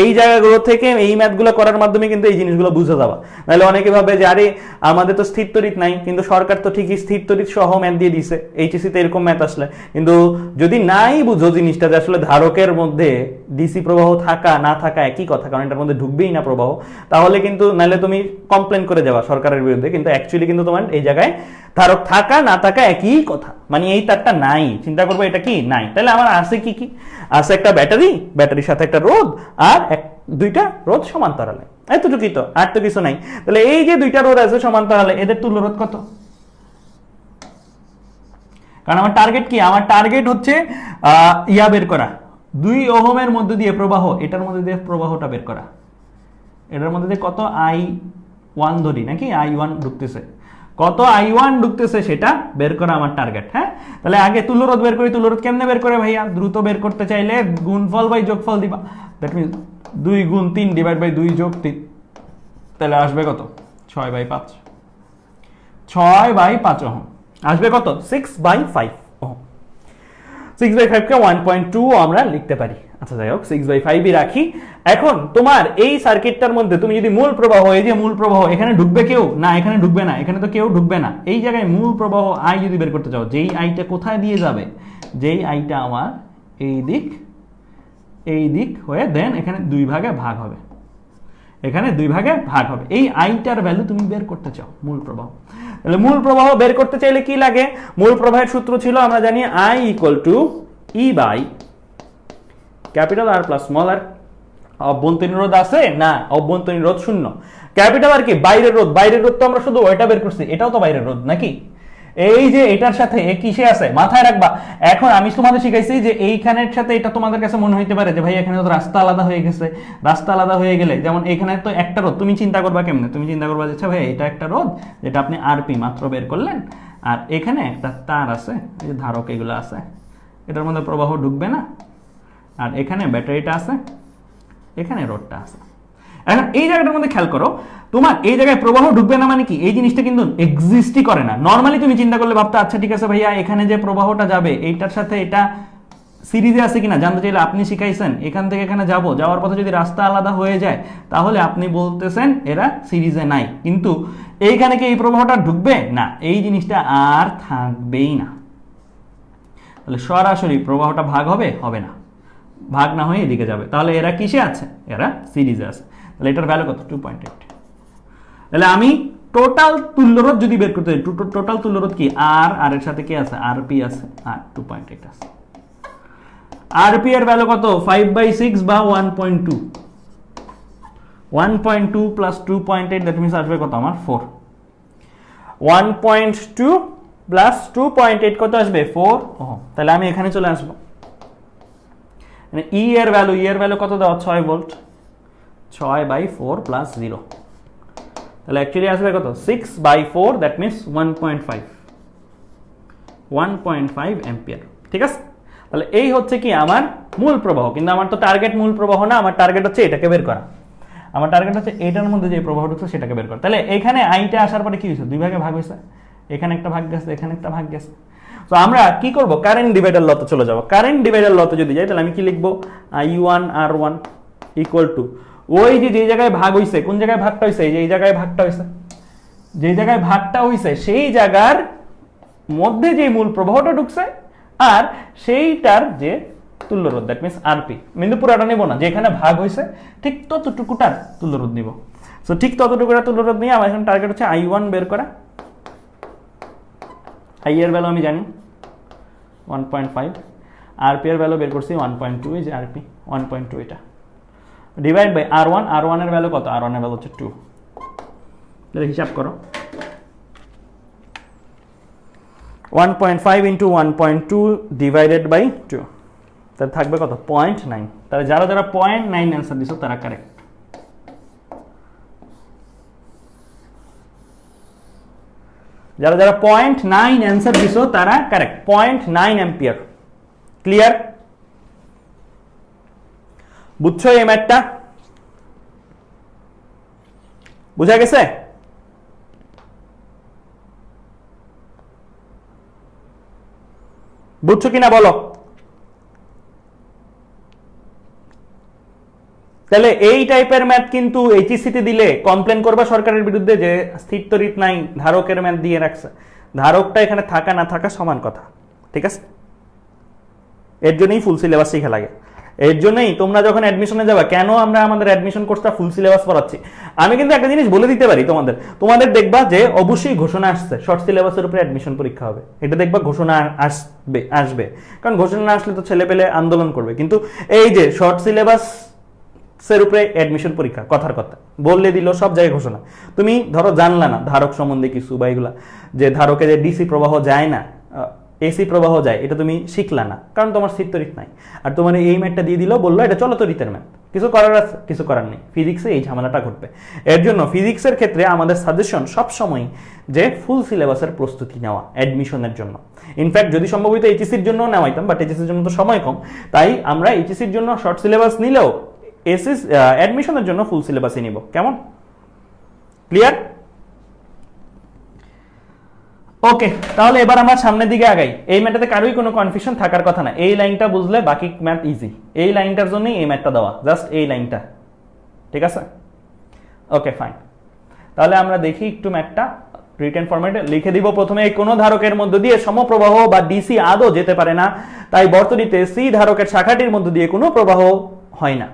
এই জায়গাগুলো থেকে এই ম্যাথগুলো করার মাধ্যমে কিন্তু এই জিনিসগুলো বুঝে যাওয়া। নাহলে অনেকে ভাবে যে আরে আমাদের তো স্থির তড়িৎ নাই, কিন্তু সরকার তো ঠিকই স্থির তড়িৎ সহ ম্যাথ দিয়ে দিছে এইচএসসি তে এরকম ম্যাথ আসলে। কিন্তু যদি নাই বুঝো জিনিসটা যে আসলে ধারকের মধ্যে ডিসি প্রবাহ থাকা না থাকা একই কথা, কারণ এটার মধ্যে ঢুকবেই না প্রবাহ, তাহলে কিন্তু নাহলে তুমি কমপ্লেন করে যাওয়া সরকারের বিরুদ্ধে, কিন্তু অ্যাকচুয়ালি কিন্তু তোমার এই জায়গায় ধারক থাকা না থাকা একই কথা, মানে এই তারটা নাই, চিন্তা করবো এটা কি নাই। তাহলে আমার আছে কি কি আছে? একটা ব্যাটারি, ব্যাটারির সাথে একটা রোধ, আর দুইটা রোধ সমান্তরালে, এতটুকুই তো, আর তো কিছু নাই। তাহলে এই যে দুইটা রোধ আছে সমান্তরালে, এদের তুল্য রোধ কত? কারণ আমার টার্গেট কি? আমার টার্গেট হচ্ছে ইয়া বের করা, 2 ওহমের মধ্যে দিয়ে প্রবাহ, এটার মধ্যে দিয়ে প্রবাহটা বের করা। এটার মধ্যে দিয়ে কত I1 ধরি নাকি, I1 ঢুকতেছে, কত I1 ঢুকতেছে সেটা বের করা আমার টার্গেট। হ্যাঁ, তাহলে আগে তুল্যরোধ বের করি। তুল্যরোধ কেমনে বের করে ভাইয়া? দ্রুত বের করতে চাইলে গুণফল বাই যোগফল দিবা, দ্যাট মিন্স 2 গুণ 3 ডিভাইড বাই 2 যোগ 3, তাহলে আসবে কত? 6/5, 6/5 ওহম আসবে কত? 6/5 ওহম। 6/5 কে 1.2 আমরা লিখতে পারি। আচ্ছা যাই হোক, 6/5ই রাখি। এখন তোমার এই সার্কিটটার মধ্যে তুমি যদি মূল প্রবাহ, এই যে মূল প্রবাহ, এখানে ঢুকবে কেউ? না, এখানে ঢুকবে না, এখানে তো কেউ ঢুকবে না। এই জায়গায় মূল প্রবাহ আই যদি বের করতে চাও, যেই আইটা কোথায় দিয়ে যাবে, যেই আইটা আমার এই দিক হয়ে দেন এখানে 2 ভাগে ভাগ হবে, এখানে 2 ভাগে ভাগ হবে। এই আইটার ভ্যালু তুমি বের করতে চাও, মূল প্রবাহ। তাহলে মূল প্রবাহ বের করতে চাইলে কি লাগে? মূল প্রবাহের সূত্র ছিল আমরা জানি I = E by capital R plus small R. অভ্যন্তরীণ রোধ আছে না, অভ্যন্তরীণ রোধ 0। ক্যাপিটাল আর কি? বাইরের রোধ। বাইরের রোধ তো আমরা শুধু ওইটা বের করছি, এটাও তো বাইরের রোধ নাকি? এই যে এটার সাথে কিসে আছে মাথায় রাখবা। এখন আমি তোমাদের শিখাইছি যে এইখানের সাথে এটা তোমাদের কাছে মনে হইতে পারে যে ভাই এখানে তো রাস্তা আলাদা হয়ে গেছে। রাস্তা আলাদা হয়ে গেলে যেমন এখানে তো একটা রোধ, তুমি চিন্তা করবা কেমনে? তুমি চিন্তা করবা যে ভাই এটা একটা রোধ যেটা আপনি আরপি মাত্র বের করলেন, আর এখানে একটা তার আছে, এই যে ধারক এগুলো আছে, এটার মধ্যে প্রবাহ ঢুকবে না, আর এখানে ব্যাটারিটা আছে, এখানে রোডটা আছে। এখন এই জায়গাটার মধ্যে খেয়াল করো, তোমার এই জায়গায় প্রবাহ ঢুকবে না মানে কি? এই জিনিসটা কিন্তু এক্সিস্টই করে না। নর্মালি তুমি চিন্তা করলে ভাবতে আচ্ছা ঠিক আছে ভাইয়া এখানে যে প্রবাহটা যাবে এইটার সাথে এটা সিরিজে আছে কিনা জানতে চাইলে আপনি শিখাইছেন এখান থেকে এখানে যাওয়ার পথে যদি রাস্তা আলাদা হয়ে যায় তাহলে আপনি বলতেছেন এরা সিরিজে নাই, কিন্তু এইখানে কি এই প্রবাহটা ঢুকবে না? এই জিনিসটা আর থাকবেই না। তাহলে সরাসরি প্রবাহটা ভাগ হবে? হবে না, ভাগ না হয়ে এদিকে যাবে। তাহলে এরা কিসে আছে? এরা সিরিজে আছে। তাহলে এটার ভ্যালু কত? 2.8। তাহলে আমি টোটাল তুল্যরোধ যদি বের করতে হয়, টোটাল তুল্যরোধ কি আর এর সাথে কি আছে আরপি আছে আর 2.8 আছে। আরপি এর ভ্যালু কত 5/6 বা 1.2, 1.2 প্লাস 2.8 দ্যাট মিন্স আসবে কত আমার 4, 1.2 প্লাস 2.8 কত আসবে 4 ওহম। তাহলে আমি এখানে চলে আসবো, মানে ই এর ভ্যালু কত দেওয়া 6 ভোল্ট, 6/4 প্লাস 0, তাহলে অ্যাকচুয়ালি আসবে কত 6/4 দ্যাট মিন্স 1.5 অ্যাম্পিয়ার। ঠিক আছে, তাহলে এই হচ্ছে কি আমার মূল প্রবাহ, কিন্তু আমার তো টার্গেট মূল প্রবাহ না, আমার টার্গেট হচ্ছে এটাকে বের করা, আমার টার্গেট হচ্ছে এটার মধ্যে যে প্রবাহ ঢুকছে সেটাকে বের করা। তাহলে এখানে আইটা আসার পরে কি হয়েছে, দুই ভাগে ভাগ হয়েছে, এখানে একটা ভাগ গেছে, এখানে একটা ভাগ গেছে। তো আমরা কি করব, কারেন্ট ডিভাইডার লতে চলে যাব। কারেন্ট ডিভাইডার লতে যদি যাই তাহলে আমি কি লিখবো, I1 R1 ইকুয়াল টু ওই যে জায়গায় ভাগ হইছে, কোন জায়গায় ভাগটা হইছে, এই জায়গায় ভাগটা হইছে, যে জায়গায় ভাগটা হইছে সেই জায়গার মধ্যে যে মূল প্রবাহটা ঢুকছে আর সেইটার যে তুল্যরোধ দ্যাট মিন্স আরপি, কিন্তু পুরোটা নিব না, যেখানে ভাগ হইছে ঠিক ততটুকুটার তুল্যরোধ নিব। সো ঠিক ততটুকুটার তুল্যরোধ নিয়ে আমার এখন টার্গেট হচ্ছে I1 বের করা। আই এর ভ্যালু আমি জানি 1.5, আরপি এর ভ্যালু বের করছি 1.2, এই যে আরপি 1.2, এটা ডিভাইড বাই R1 এর ভ্যালু কত, R1 এর ভ্যালু হচ্ছে 2, তাহলে হিসাব করো 1.5 ইন্টু 1.2 ডিভাইডেড বাই 2, তাহলে থাকবে কত 0.9। তাহলে যারা 0.9 অ্যান্সার দিছো তারা কারেক্ট। যারা 0.9 অ্যান্সার দিছো তারা কারেক্ট, 0.9 অ্যাম্পিয়ার। ক্লিয়ার, বুঝছো এই ম্যাথটা, বুঝা গেছে? বুঝছো কিনা বলো। তাহলে এই টাইপের ম্যাথ কিন্তু এইচএসসিতে দিলে কমপ্লেন করবা সরকারের বিরুদ্ধে যে স্থির তড়িৎ নাই, ধারকের ম্যাথ দিয়ে রাখছে। ধারকটা এখানে থাকা না থাকা সমান কথা, ঠিক আছে? এর জন্যই ফুল সিলেবাস শিখা লাগে। এর জন্যই তোমরা যখন অ্যাডমিশনে যাবা, কেন আমরা আমাদের অ্যাডমিশন কোর্সটা ফুল সিলেবাস পড়াচ্ছি, আমি কিন্তু একটা জিনিস বলে দিতে পারি তোমাদের দেখবা যে অবশ্যই ঘোষণা আসছে শর্ট সিলেবাসের উপরে অ্যাডমিশন পরীক্ষা হবে, এটা দেখবা ঘোষণা আসবে, কারণ ঘোষণা না আসলে তো ছেলে পেলে আন্দোলন করবে। কিন্তু এই যে শর্ট সিলেবাস এর উপরে অ্যাডমিশন পরীক্ষা, কথার কথা বললে দিল সব জায়গায় ঘোষণা, তুমি ধরো জানলা না ধারক সম্বন্ধে কিছু বা এগুলা, যে ধারকে যে ডিসি প্রবাহ যায় না এসি প্রবাহ যায়, এটা তুমি শিখলা না, কারণ তোমার স্থির তড়িৎ নাই। আর তোমার এই ম্যাথটা দিয়ে দিল, বললো এটা চলো তড়িতের ম্যাথ, কিছু করার আছে, কিছু করার নেই। ফিজিক্সে এই ঝামেলাটা ঘটবে। এর জন্য ফিজিক্সের ক্ষেত্রে আমাদের সাজেশন সবসময় যে ফুল সিলেবাসের প্রস্তুতি নেওয়া অ্যাডমিশনের জন্য। ইনফ্যাক্ট যদি সম্ভব হইতো এইচএসসির জন্য নেওয়াইতাম, বাট এইচএসসির জন্য তো সময় কম, তাই আমরা এইচএসসির জন্য শর্ট সিলেবাস নিলেও এসএস অ্যাডমিশনের জন্য ফুল সিলেবাসই নিব। কেমন? ক্লিয়ার? ওকে, তাহলে এবার আমরা সামনের দিকে আগাই। এই ম্যাথটাতে কারোই কোনো কনফিউশন থাকার কথা না, এই লাইনটা বুঝলে বাকি ম্যাথ ইজি। এই লাইনটার জন্যই এই ম্যাথটা দেওয়া, জাস্ট এই লাইনটা, ঠিক আছে? ওকে ফাইন, তাহলে আমরা দেখি একটু ম্যাথটা রিটেন ফরম্যাটে লিখে দিব। প্রথমে কোনো ধারকের মধ্য দিয়ে সমপ্রবাহ বা ডিসি আদৌ যেতে পারে না, তাই বর্তনীতে সি ধারকের শাখাটির মধ্য দিয়ে কোনো প্রবাহ হয় না।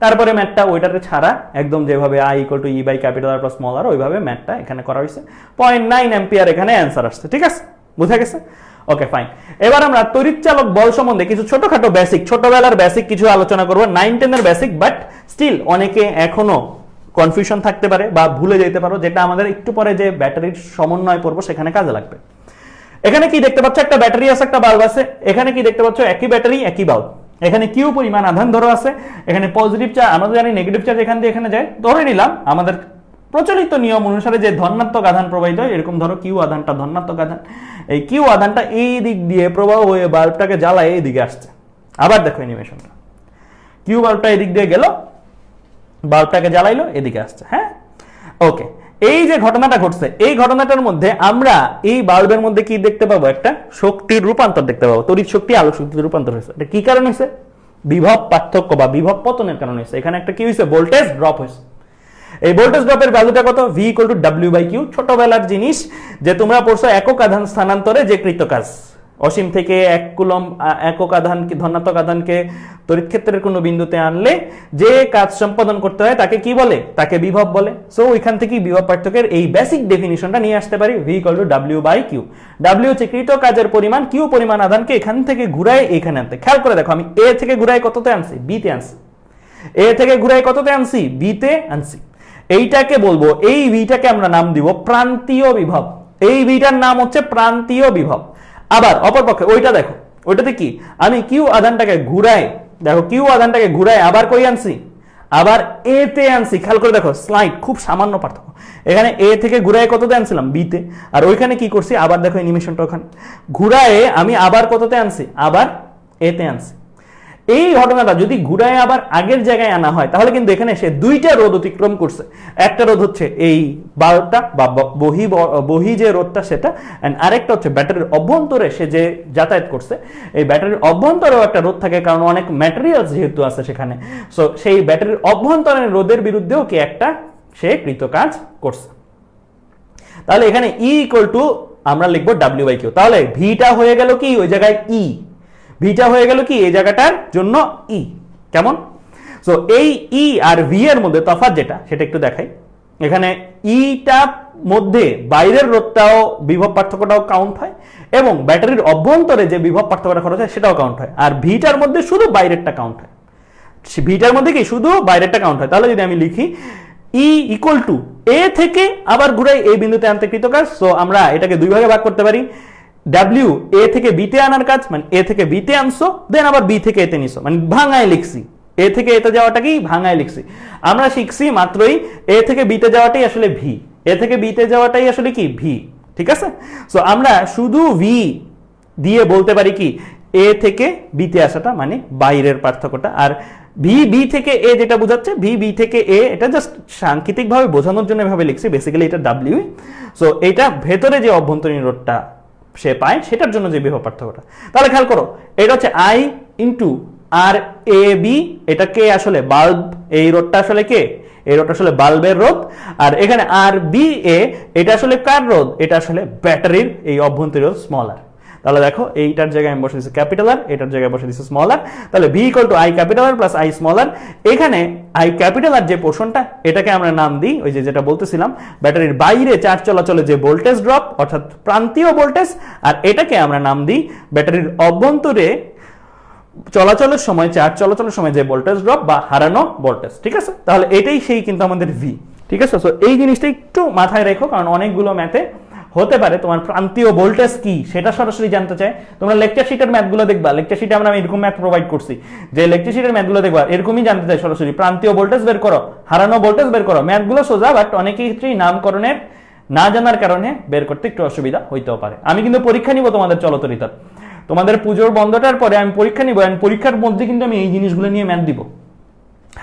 তারপরে ম্যাথটা ওইটাতে ছাড়া একদম যেভাবে I = E / R + small r ওইভাবে ম্যাথটা এখানে করা হয়েছে। 0.9 অ্যাম্পিয়ার এখানে অ্যান্সার আসছে, ঠিক আছে? বুঝা গেছে? Okay fine. এবার আমরা তড়িৎচালক বল সম্বন্ধে কিছু ছোটখাটো বেসিক, ছোটবেলার বেসিক কিছু আলোচনা করব, 9-10 এর বেসিক, বাট স্টিল অনেকে এখনো কনফিউশন থাকতে পারে বা ভুলে যেতে পারো, যেটা আমাদের একটু পরে যে ব্যাটারির সমন্বয় পড়বো সেখানে কাজে লাগবে। এখানে কি দেখতে পাচ্ছ, একটা ব্যাটারি আছে, একটা বাল্ব আছে। এখানে কি দেখতে পাচ্ছ, একই ব্যাটারি একই বাল্ব। এখানে কিউ পরিমাণ আধান ধরো আছে, এখানে পজিটিভ চার্জ, আমরা জানি নেগেটিভ চার্জ এখান দিয়ে এখানে যায়, ধরে নিলাম আমাদের প্রচলিত নিয়ম অনুসারে যে ধনাত্মক আধান প্রবাহিত হয়, এরকম ধরো কিউ আধানটা ধনাত্মক আধান, এই কিউ আধানটা এই দিক দিয়ে প্রবাহ হয়ে বাল্বটাকে জ্বালায় এই দিকে আসছে। আবার দেখো অ্যানিমেশনটা, কিউ বাল্বটা এদিক দিয়ে গেল, বাল্বটাকে জ্বালাইলো, এদিকে আসছে। হ্যাঁ, ওকে। এই যে ঘটনাটা ঘটছে, এই ঘটনাটার মধ্যে আমরা এই বাল্বের মধ্যে কি দেখতে পাবো, একটা শক্তির রূপান্তর দেখতে পাবো, তড়িৎ শক্তি আলোক শক্তিতে রূপান্তর হয়েছে। এটা কি কারণ হয়েছে? বিভব পার্থক্য বা বিভব পতনের কারণে হয়েছে। এখানে একটা কি হয়েছে, ভোল্টেজ ড্রপ হয়েছে। এই ভোল্টেজ ড্রপের ভ্যালুটা কত? V = W/Q। ছোটবেলার জিনিস যে তোমরা পড়ছো একক আধান স্থানান্তরে যে কৃত কাজ, অসীম থেকে 1 কুলম্ব একক আধানকে ধনাত্মক আধানকে তড়িৎ ক্ষেত্রের কোনো বিন্দুতে আনলে যে কাজ সম্পাদন করতে হয় তাকে কি বলে, তাকে বিভব বলে। সো ওইখান থেকে বিভব পার্থক্যের এই বেসিক ডেফিনিশনটা নিয়ে আসতে পারি, v = w/q। w হচ্ছে কৃত কাজের পরিমাণ, q পরিমাণ আধানকে এখান থেকে ঘুরায় এখানে আনতে। খেয়াল করে দেখো আমি a থেকে ঘুরায় কততে আনছি, b তে আনছি। a থেকে ঘুরায় কততে আনছি, b তে আনছি। এইটাকে বলবো, এই ভিটাকে আমরা নাম দিব প্রান্তীয় বিভব। এই ভিটার নাম হচ্ছে প্রান্তীয় বিভব। আবার অপরপক্ষে ওইটা দেখো, ওইটাতে কি আমি কিউ আধানটাকে ঘুরাই, দেখো কিউ আধানটাকে ঘুরাই আবার কই আনছি, আবার এ তে আনছি। খেয়াল করে দেখো স্লাইড, খুব সামান্য পার্থক্য। এখানে এ থেকে ঘুরাই কততে আনছিলাম, বি তে, আর ওইখানে কি করছি আবার দেখো অ্যানিমেশনটা, ওখানে ঘুরায়ে আমি আবার কততে আনছি, আবার এ তে আনছি। এই ঘটনাটা যদি ঘুরায় আবার আগের জায়গায় আনা হয় তাহলে কিন্তু এখানে সে দুইটা রোধ অতিক্রম করছে। একটা রোধ হচ্ছে এই বাল্বটা বা বহি যে রোধটা সেটা, এন্ড আরেকটা হচ্ছে ব্যাটারির অভ্যন্তরে সে যে যাতায়াত করছে, এই ব্যাটারির অভ্যন্তরেও একটা রোধ থাকে, কারণ অনেক ম্যাটেরিয়াল যেহেতু আছে সেখানে। সো সেই ব্যাটারির অভ্যন্তরের রোধের বিরুদ্ধেও কি একটা সে কৃতকাজ করছে। তাহলে এখানে E = আমরা লিখবো w/q। তাহলে ভিটা হয়ে গেল কি ওই জায়গায় E, ভিটা হয়ে গেল কি এই জায়গাটার জন্য ই। কেমন? সো এই ই আর ভি এর মধ্যে তফাৎ যেটা সেটা একটু দেখাই। এখানে ইটা মধ্যে বাইরের রোধটাও বিভব পার্থক্যটাও কাউন্ট হয়, এবং ব্যাটারির অভ্যন্তরে যে বিভব পার্থক্যটা খরচ হয় সেটাও কাউন্ট হয়, আর ভিটার মধ্যে শুধু বাইরেরটা কাউন্ট হয়। ভিটার মধ্যে কি শুধু বাইরেরটা কাউন্ট হয়। তাহলে যদি আমি লিখি E = এ থেকে আবার ঘুরাই এই বিন্দুতে আনতে কৃতকাজ। সো আমরা এটাকে দুই ভাগে ভাগ করতে পারি। W এ থেকে বি তে আনার কাজ, মানে এ থেকে বি তে আনছো, দেন আবার বি থেকে এতে নিছো, মানে ভাঙায় লিখছি। এ থেকে এতে যাওয়াটা কি ভাঙায় লিখছি। আমরা শিখছি মাত্রই এ থেকে বি তে যাওয়াটাই আসলে ভি, এ থেকে বি তে যাওয়াটাই আসলে কি ভি, ঠিক আছে। সো আমরা শুধু ভি দিয়ে বলতে পারি কি এ থেকে বি তে আসাটা মানে বাইরের পার্থক্যটা, আর ভি বি থেকে এ যেটা বোঝাচ্ছে, ভি বি থেকে এ এটা জাস্ট সাংকেতিকভাবে বোঝানোর জন্য এভাবে লিখছি, বেসিক্যালি এটা ডাব্লিউ। সো এটা ভেতরে যে অভ্যন্তরীণ রোধটা সে পায় সেটার জন্য যে বিভব পার্থক্যটা। তাহলে খেয়াল করো এটা হচ্ছে I * RAB, এটা কে আসলে বাল্ব, এই রোধটা আসলে কে, এই রোধটা আসলে বাল্বের রোধ, আর এখানে RBA এটা আসলে কার রোধ, এটা আসলে ব্যাটারির এই অভ্যন্তরীণ রোধ স্মল আর। তাহলে দেখো এইটার জায়গায় আমি বসে দিচ্ছি ক্যাপিটাল আর, এটার জায়গায় বসে দিচ্ছি স্মল আর। তাহলে V = I capital R plus I small R. এখানে I ক্যাপিটাল আর যে পোর্শনটা এটাকে আমরা নাম দিই ওই যে যেটা বলতেছিলাম ব্যাটারির বাইরে চার্জ চলাচলে যে ভোল্টেজ ড্রপ অর্থাৎ প্রান্তীয় ভোল্টেজ, আর এটাকে আমরা নাম দিই ব্যাটারির অভ্যন্তরে চলাচলের সময় চার্জ চলাচলের সময় যে ভোল্টেজ ড্রপ বা হারানো ভোল্টেজ, ঠিক আছে। তাহলে এটাই সেই কিন্তু আমাদের V, ঠিক আছে। সো এই জিনিসটা একটু মাথায় রেখো, কারণ অনেকগুলো ম্যাথে হতে পারে তোমার প্রান্তীয় ভোল্টেজ কি সেটা সরাসরি জানতে চায়। তোমরা লেকচার শিটের ম্যাথগুলো দেখবা, লেকচার শিটে আমরা এরকম ম্যাথ প্রোভাইড করছি, যে লেকচার শিটের ম্যাথগুলো দেখবা এরকমই জানতে চায় সরাসরি প্রান্তীয় ভোল্টেজ বের করো, হারানো ভোল্টেজ বের করো। ম্যাথগুলো সোজা, বাট অনেক ক্ষেত্রেই নামকরণের না জানার কারণে বের করতে একটু অসুবিধা হইতেও পারে। আমি কিন্তু পরীক্ষা নিব তোমাদের চলতরিতার, তোমাদের পুজোর বন্ধটার পরে আমি পরীক্ষা নিব, পরীক্ষার মধ্যে কিন্তু আমি এই জিনিসগুলো নিয়ে ম্যাথ দিব,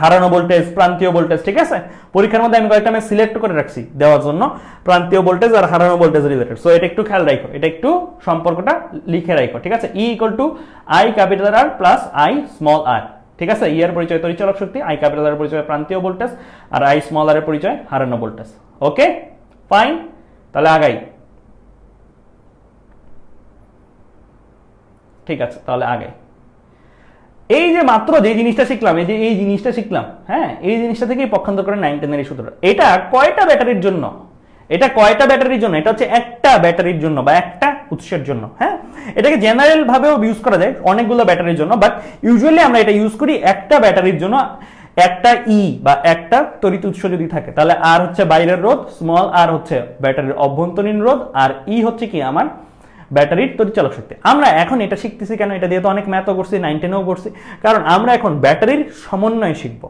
হারানো ভোল্টেজ, প্রান্তীয় ভোল্টেজ, ঠিক আছে। পরীক্ষার মধ্যে আমি কয়েকটা ম্যাথ সিলেক্ট করে রাখছি দেওয়ার জন্য প্রান্তীয় ভোল্টেজ আর হারানো ভোল্টেজ রিলেটেড। সো এটা একটু খেয়াল রাখো, এটা একটু সম্পর্কটা লিখে রাখো, ঠিক আছে। E = I capital R plus I small R, ঠিক আছে। E এর পরিচয় তড়িৎচালক শক্তি, I ক্যাপিটাল আর পরিচয় প্রান্তীয় voltage, R I small R এর পরিচয় হারানো ভোল্টেজ। ওকে ফাইন, তাহলে আগাই, ঠিক আছে। তাহলে আগে এই যে মাত্র যে জিনিসটা শিখলাম, এই যে এই জিনিসটা শিখলাম, হ্যাঁ, এই জিনিসটা থেকেই পক্ষান্তর করে 9, 10 এর সূত্রটা। এটা কয়টা ব্যাটারির জন্য, এটা কয়টা ব্যাটারির জন্য, এটা হচ্ছে একটা ব্যাটারির জন্য বা একটা উৎসের জন্য, হ্যাঁ। এটাকে জেনারেল ভাবেও ইউজ করা যায় অনেকগুলো ব্যাটারির জন্য, বাট ইউজুয়ালি আমরা এটা ইউজ করি একটা ব্যাটারির জন্য। একটা ই বা একটা তড়িৎ উৎস যদি থাকে তাহলে আর হচ্ছে বাইরের রোধ, স্মল আর হচ্ছে ব্যাটারির অভ্যন্তরীণ রোধ, আর ই হচ্ছে কি আমার ব্যাটারির তড়িৎচালক শক্তি। আমরা এখন এটা শিখতেছি কেন, এটা দিয়ে তো অনেক ম্যাথও করছি, 9, 10-ও করছি, কারণ আমরা এখন ব্যাটারির সমন্বয় শিখব।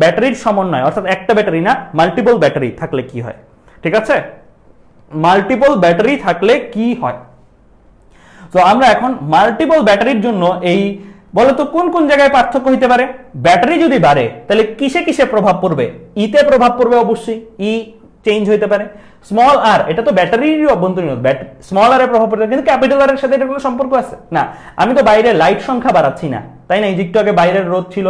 ব্যাটারির সমন্বয় অর্থাৎ একটা ব্যাটারি না, মাল্টিপল ব্যাটারি থাকলে কি হয়, ঠিক আছে। মাল্টিপল ব্যাটারি থাকলে কি হয়, তো আমরা এখন মাল্টিপল ব্যাটারির জন্য এই বলতো কোন কোন জায়গায় পার্থক্য হইতে পারে। ব্যাটারি যদি বাড়ে তাহলে কিসে কিসে প্রভাব পড়বে, ইতে প্রভাব পড়বে, অবশ্যই ই চেঞ্জ হইতে পারে। স্মল আর এটা তো ব্যাটারির অভ্যন্তরীণ, স্মল আর এর প্রভাব পড়বে, কিন্তু ক্যাপিটাল আর এর সাথে এটা কোনো সম্পর্ক আছে না। আমি তো বাইরে লাইট সংখ্যা বাড়াচ্ছি না, তাই না। এই যে একটু আগে বাইরের রোধ ছিল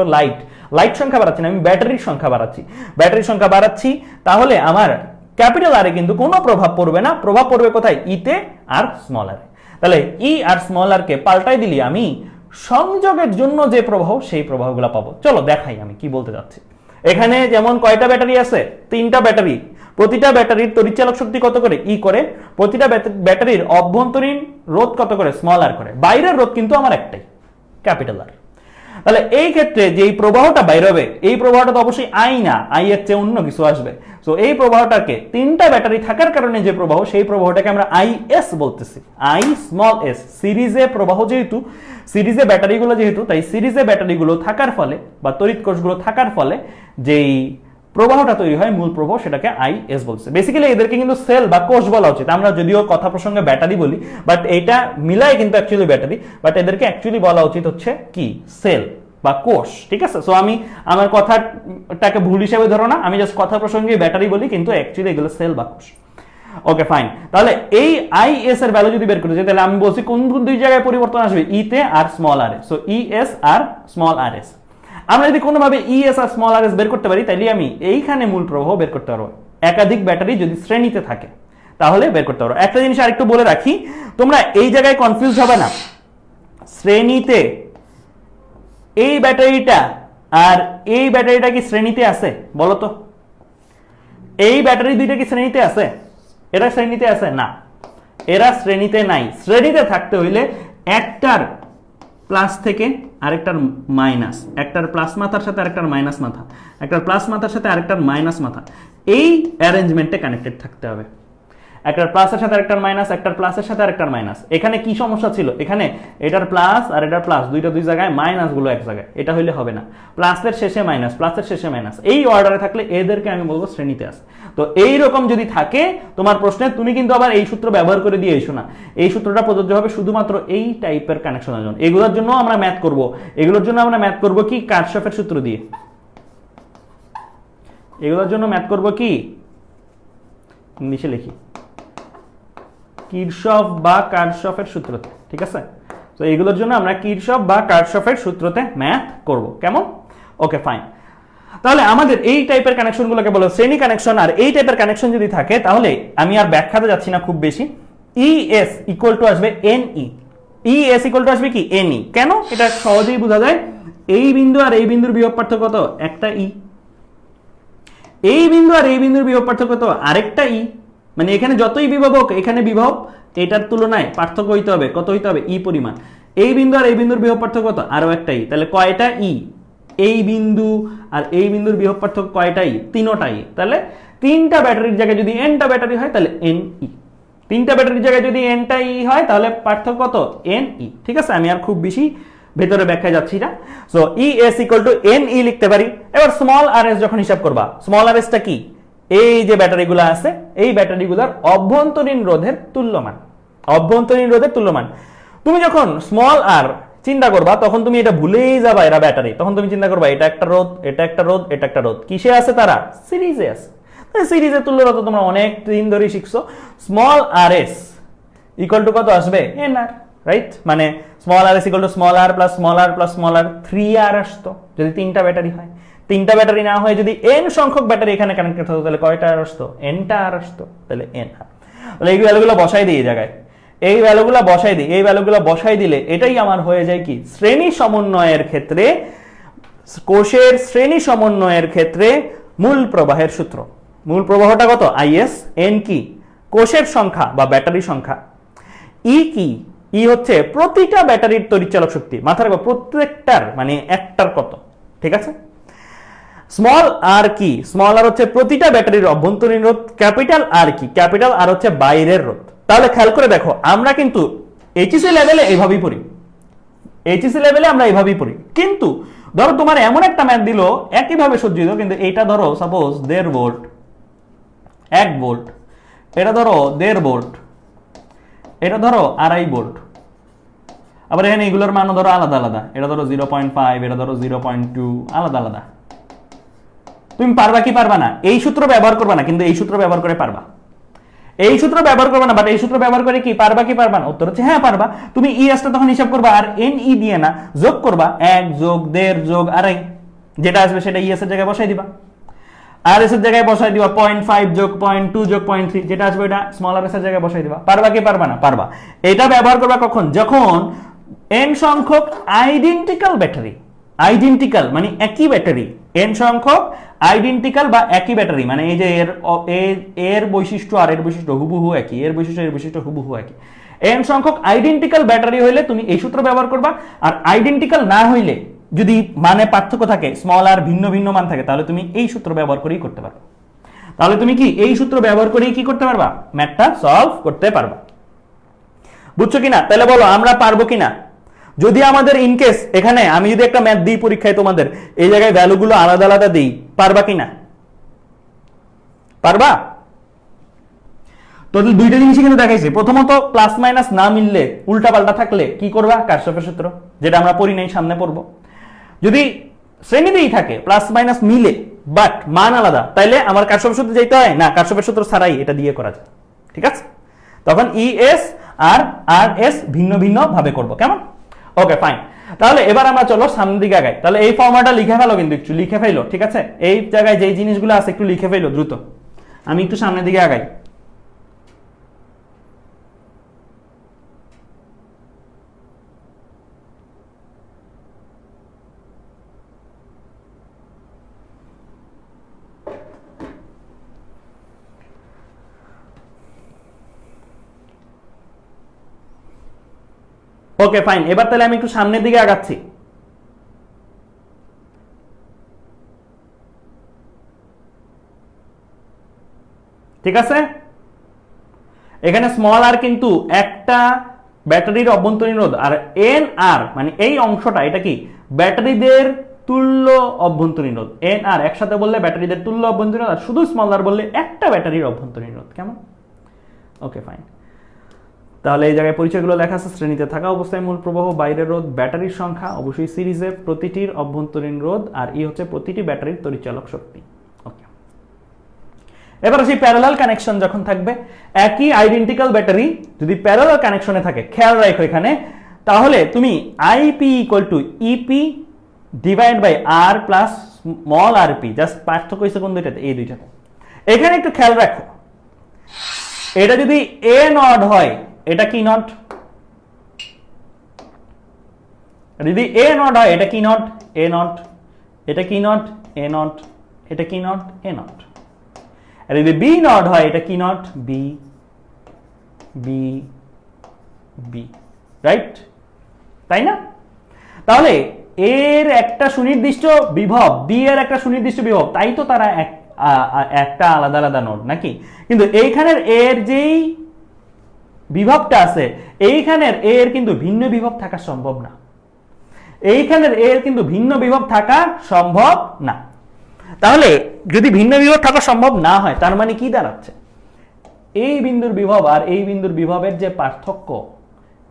লাইট সংখ্যা বাড়াচ্ছি না, আমি ব্যাটারির সংখ্যা বাড়াচ্ছি, ব্যাটারির সংখ্যা বাড়াচ্ছি। তাহলে আমার ক্যাপিটাল আরে কিন্তু কোনো প্রভাব পড়বে না, প্রভাব পড়বে কোথায়, ইতে আর স্মল আরে। তাহলে ই আর স্মল আর কে পাল্টাই দিলি আমি সংযোগের জন্য যে প্রবাহ সেই প্রবাহগুলো পাবো। চলো দেখাই আমি কি বলতে যাচ্ছি। এখানে যেমন কয়টা ব্যাটারি আছে, 3টা ব্যাটারি, প্রতিটা ব্যাটারির তড়িৎচালক শক্তি কত করে, ই করে, প্রতিটা ব্যাটারির অভ্যন্তরীণ রোধ কত করে, স্মল আর করে, বাইরের রোধ কিন্তু আমার একটাই, ক্যাপিটাল আর। তাহলে এই ক্ষেত্রে যে প্রবাহটা বাইরে হবে এই প্রবাহটা তো অবশ্যই আই না, আই এর চেয়ে অন্য কিছু আসবে। সো এই প্রবাহটাকে 3টা ব্যাটারি থাকার কারণে যে প্রবাহ সেই প্রবাহটাকে আমরা আই এস বলতেছি, আই স্মল এস। সিরিজে প্রবাহ যেহেতু, সিরিজে ব্যাটারিগুলো যেহেতু, তাই সিরিজে ব্যাটারিগুলো থাকার ফলে বা তড়িৎ কোষগুলো থাকার ফলে যেই প্রবাহটা তৈরি হয় মূল প্রবাহ সেটাকে আই এস বলছে। বেসিক্যালি এদেরকে কিন্তু সেল বা কোষ বলা উচিত, আমরা যদিও কথা প্রসঙ্গে ব্যাটারি বলি বাট এটা মিলাই কিন্তু অ্যাকচুয়ালি ব্যাটারি, বাট এদেরকে অ্যাকচুয়ালি বলা উচিত হচ্ছে কি, সেল বা কোষ। ঠিক আছে, সো আমি আমার কথাটাকে ভুল হিসেবে ধরো না, আমি জাস্ট কথা প্রসঙ্গে ব্যাটারি বলি কিন্তু অ্যাকচুয়ালি এগুলো সেল বা কোষ। ওকে ফাইন, তাহলে এই আই এস এর ভ্যালু যদি বের করতে চাই তাহলে আমি বলছি কোন কোন দুই জায়গায় পরিবর্তন আসবে, ই তে আর স্মল আর এ। সো ই এস আর স্মল আর এস। আমরা যদি কোনোভাবে ই এস আর স্মল আর এস বের করতে পারি তাহলে আমি এইখানে মূল প্রবাহ বের করতে পারবো। একাধিক ব্যাটারি যদি শ্রেণীতে থাকে তাহলে বের করতে পারবো। একটা জিনিস আরেকটু বলে রাখি, তোমরা এই জায়গায় কনফিউজ হবে না, শ্রেণীতে এই ব্যাটারিটা আর এই ব্যাটারিটা কি শ্রেণীতে আছে বলো তো? এই ব্যাটারি দুইটা কি শ্রেণীতে আছে? এরা শ্রেণীতে আছে না, এরা শ্রেণীতে নাই। শ্রেণীতে থাকতে হইলে একটার প্লাস থেকে আরেকটার মাইনাস, একটার প্লাস মাথার সাথে আরেকটার মাইনাস মাথা, একটার প্লাস মাথার সাথে আরেকটার মাইনাস মাথা, এই অ্যারেঞ্জমেন্টে কানেক্টেড থাকতে হবে। একটার প্লাসের সাথে আরেকটার মাইনাস, একটার প্লাসের সাথে আরেকটার মাইনাস। এখানে কি সমস্যা ছিল, এখানে এটার প্লাস আর এটার প্লাস দুইটা দুই জায়গায়, মাইনাস গুলো এক জায়গায়, এটা হইলে হবে না। প্লাসের শেষে মাইনাস, প্লাসের শেষে মাইনাস, এই অর্ডারে থাকলে এদেরকে আমি বলবো শ্রেণীতে আছে। তো এই রকম যদি থাকে তোমার প্রশ্নে, তুমি কিন্তু আবার এই সূত্র ব্যবহার করে দিয়ে এসো না, এই সূত্রটা প্রযোজ্য হবে শুধুমাত্র এই টাইপের কানেকশনের জন্য। এগুলোর জন্য আমরা ম্যাথ করব, এগুলোর জন্য আমরা ম্যাথ করব কি, কারশফের সূত্র দিয়ে। এগুলোর জন্য ম্যাথ করব কি, ইংলিশে লিখি, কিরশফ বা কারশফের সূত্রতে। ঠিক আছে, তো এগুলোর জন্য আমরা কিরশফ বা কারশফের সূত্রতে ম্যাথ করব, কেমন? Okay fine. তাহলে আমাদের এই টাইপের কানেকশনগুলোকে বলো শ্রেণী কানেকশন। আর এই টাইপের কানেকশন যদি থাকে তাহলে আমি আর ব্যাখ্যাতে যাচ্ছি না খুব বেশি, ই এস ইকুয়াল টু আসবে N E. E S equal two আসবে কি, এন ই। কেন? এটা সহজেই বোঝা যায়, এই বিন্দু আর এই বিন্দুর বিভব পার্থক্য কত, একটা ই। এই বিন্দু আর এই বিন্দুর বিভব পার্থক্য কত, আরেকটা ই। মানে এখানে যতই বিভব হোক এখানে বিভব এটার তুলনায় পার্থক্য হইতে হবে, কত হইতে হবে, ই পরিমাণ। এই বিন্দু আর এই বিন্দুর বিভব পার্থক্য কত, আরো একটা ই। তাহলে কয়টা ই, এই বিন্দু আর এই বিন্দুর বিভব পার্থক্য কয়টা ই, তিনটা ই। তাহলে 3টা ব্যাটারির জায়গায় যদি এনটা ব্যাটারি হয় তাহলে এন ই, 3টা ব্যাটারির জায়গায় যদি এনটা ই হয় তাহলে পার্থক্য কত, এন ই। ঠিক আছে, আমি আর খুব বেশি ভেতরে ব্যাখ্যায় যাচ্ছি না। So E S equal to N E লিখতে পারি। এবার স্মল আর এস যখন হিসাব করবা, স্মল আর এসটা কি, এই যে ব্যাটারিগুলো আছে এই ব্যাটারিগুলোর অভ্যন্তরীণ রোধের তুল্যমান, অভ্যন্তরীণ রোধের তুল্যমান। তুমি যখন স্মল আর চিন্তা করবা তখন তুমি এটা ভুলেই যাবা এরা ব্যাটারি, তখন তুমি চিন্তা করবা এটা একটা রোধ, এটা একটা রোধ, এটা একটা রোধ। কিসে আছে তারা, সিরিজে আছে। সিরিজের তুল্যরোধ তোমরা অনেক দিন ধরে শিখছো। Small R S equal to কত আসবে, এন আর, রাইট? মানে small R S equal to small R plus small R plus small R, 3R আসতো যদি 3টা ব্যাটারি হয়। 3টা ব্যাটারি না হয় যদি এন সংখ্যক ব্যাটারি এখানে কানেক্টেড হতো তাহলে কয়টা আর আসতো, এনটা আর আসতো, তাহলে এন আর। তাহলে এই ভ্যালুগুলো বসাই দিই এই জায়গায়, এই ভ্যালুগুলো বসাই দিই, এই ভ্যালুগুলো বসাই দিলে এটাই আমার হয়ে যায় কি, শ্রেণী সমন্বয়ের ক্ষেত্রে, কোষের শ্রেণী সমন্বয়ের ক্ষেত্রে মূল প্রবাহের সূত্র। মূল প্রবাহটা কত, আইএস। এন কি, কোষের সংখ্যা বা ব্যাটারি সংখ্যা। ই কি, ই হচ্ছে প্রতিটা ব্যাটারির তড়িৎচালক শক্তি। মাথায় রাখবো প্রত্যেকটার মানে একটার কত। ঠিক আছে। স্মল আর কি, স্মল আর হচ্ছে প্রতিটা ব্যাটারির অভ্যন্তরীণ রোধ। ক্যাপিটাল আর কি, ক্যাপিটাল আর হচ্ছে বাইরের রোধ। তাহলে খেয়াল করে দেখো আমরা কিন্তু এইচএসসি লেভেলে এইভাবেই পড়ি, এইচএসসি লেভেলে আমরা এইভাবেই পড়ি। কিন্তু ধরো তোমার এমন একটা ম্যাথ দিল একইভাবে সজ্জিত, কিন্তু এইটা ধরো সাপোজ 1.5 ভোল্ট, 1 ভোল্ট, এটা ধরো 1.5 ভোল্ট, এটা ধরো 2.5 ভোল্ট। আবার এখানে এগুলোর মানও ধরো আলাদা আলাদা, এটা ধরো 0.5, এটা ধরো 0.2, আলাদা আলাদা। তুমি পারবা কি পারবা না, এই সূত্র ব্যবহার করবা না, কিন্তু এই সূত্র ব্যবহার করে পারবা। এই সূত্র ব্যবহার করবা না, বাট এই সূত্র ব্যবহার করে কি পারবা কি পারবা না? উত্তর হচ্ছে হ্যাঁ পারবা। তুমি ইএসটা তখন হিসাব করবা আর এন ই দিয়ে না, যোগ করবা, 1 যোগ 1.5 যোগ 2.5, যেটা আসবে সেটা ইএস এর জায়গায় বসাই দিবা। আর এস এর জায়গায় বসাই দিবা 0.5 যোগ 0.2 যোগ 0.3 যেটা আসবে এটা স্মল আর এস এর জায়গায় বসাই দিবা। পারবা কি পারবা না? পারবা। এটা ব্যবহার করবা কখন? যখন n সংখ্যক আইডেন্টিক্যাল ব্যাটারি, আইডেন্টিক্যাল মানে একই ব্যাটারি, n সংখ্যক আইডেন্টিক্যাল বা একই ব্যাটারি মানে এই যে এর বৈশিষ্ট্য আর এর বৈশিষ্ট্য হুবহু একই, এর বৈশিষ্ট্য এর বৈশিষ্ট্য হুবহু একই। n সংখ্যক আইডেন্টিক্যাল ব্যাটারি হইলে তুমি এই সূত্র ব্যবহার করবা, আর আইডেন্টিক্যাল না হইলে যদি মানে পার্থক্য থাকে, স্মল আর ভিন্ন ভিন্ন মান থাকে, তাহলে তুমি এই সূত্র ব্যবহার করেই করতে পারবে। তাহলে তুমি কি এই সূত্র ব্যবহার করেই কি করতে পারবা? ম্যাথটা সলভ করতে পারবা। বুঝছো কিনা? তাহলে বলো আমরা পারবো কিনা? যদি আমাদের ইনকেস এখানে আমি যদি একটা ম্যাথ দিই পরীক্ষায় তোমাদের, এই জায়গায় ভ্যালুগুলো আলাদা আলাদা দিই, পারবা কিনা? পারবা? তো দুইটা জিনিসই কিন্তু দেখাইছি। প্রথমত প্লাস মাইনাস না মিললে, উল্টা পাল্টা থাকলে কি করবা? কারশফের সূত্র, যেটা আমরা পড়ি নাই, সামনে পড়বো। যদি শ্রেণীতেই থাকে প্লাস মাইনাস মিলে বাট মান আলাদা, তাইলে আমার কারশফের সূত্রে যেতে হয় না, কারশফের সূত্র ছাড়াই এটা দিয়ে করা যায়। ঠিক আছে? তখন ইএস আর আর এস ভিন্ন ভিন্ন ভাবে করবো। কেমন? Okay fine. তাহলে এবার আমরা চলো সামনের দিকে আগাই। তাহলে এই ফর্মুলাটা লিখে ফেলো, কিন্তু একটু লিখে ফেলো। ঠিক আছে? এই জায়গায় যে জিনিসগুলো আছে একটু লিখে ফেলো দ্রুত। আমি একটু সামনের দিকে আগাই। Okay fine. এবার তাহলে আমি একটু সামনের দিকে আগাচ্ছি। ঠিক আছে? এখানে স্মল আর কিন্তু একটা ব্যাটারির অভ্যন্তরীণ রোধ, আর এন আর মানে এই অংশটা এটা কি? ব্যাটারিদের তুল্য অভ্যন্তরীণ রোধ। এন আর একসাথে বললে ব্যাটারিদের তুল্য অভ্যন্তরীণ রোধ, আর শুধু স্মল আর বললে একটা ব্যাটারির অভ্যন্তরীণ রোধ। কেমন? Okay fine. তাহলে এই জায়গায় পরিচয়গুলো লেখা আছে। শ্রেণীতে থাকা অবস্থায় মূল প্রবাহ, বাইরের রোধ, ব্যাটারির সংখ্যা, অবশ্যই সিরিজে প্রতিটির অভ্যন্তরীণ রোধ, আর ই হচ্ছে প্রতিটি ব্যাটারির তড়িৎচালক শক্তি। ওকে, এবার আসি প্যারালাল কানেকশন যখন থাকবে, একই আইডেন্টিক্যাল ব্যাটারি যদি প্যারালাল কানেকশনে থাকে, খেয়াল রাখো এখানে, তাহলে তুমি IP equal to EP divide by R plus small RP, just পার্থক্য হয়েছে কোন দুইটাতে? এই দুইটাতে। এখানে একটু খেয়াল রাখো, এটা যদি এ নট হয়, এটা কি নট? যদি এ নট হয়, এটা কি নট? A not. এটা কি নট? A not. এটা কি নট? A not. আর যদি বি নট হয়, এটা কি not? B B B. Right? তাই না? তাহলে এর একটা সুনির্দিষ্ট বিভব, বি এর একটা সুনির্দিষ্ট বিভব, তাই তো তারা একটা আলাদা আলাদা নোড নাকি? কিন্তু এইখানের এর যেই বিভবটা আছে, এইখানের এর কিন্তু ভিন্ন বিভব থাকা সম্ভব না। এইখানের এর কিন্তু ভিন্ন বিভব থাকা সম্ভব না। তাহলে যদি ভিন্ন বিভব থাকা সম্ভব না হয়, তার মানে কি দাঁড়াচ্ছে? এই বিন্দুর বিভব আর এই বিন্দুর বিভবের যে পার্থক্য,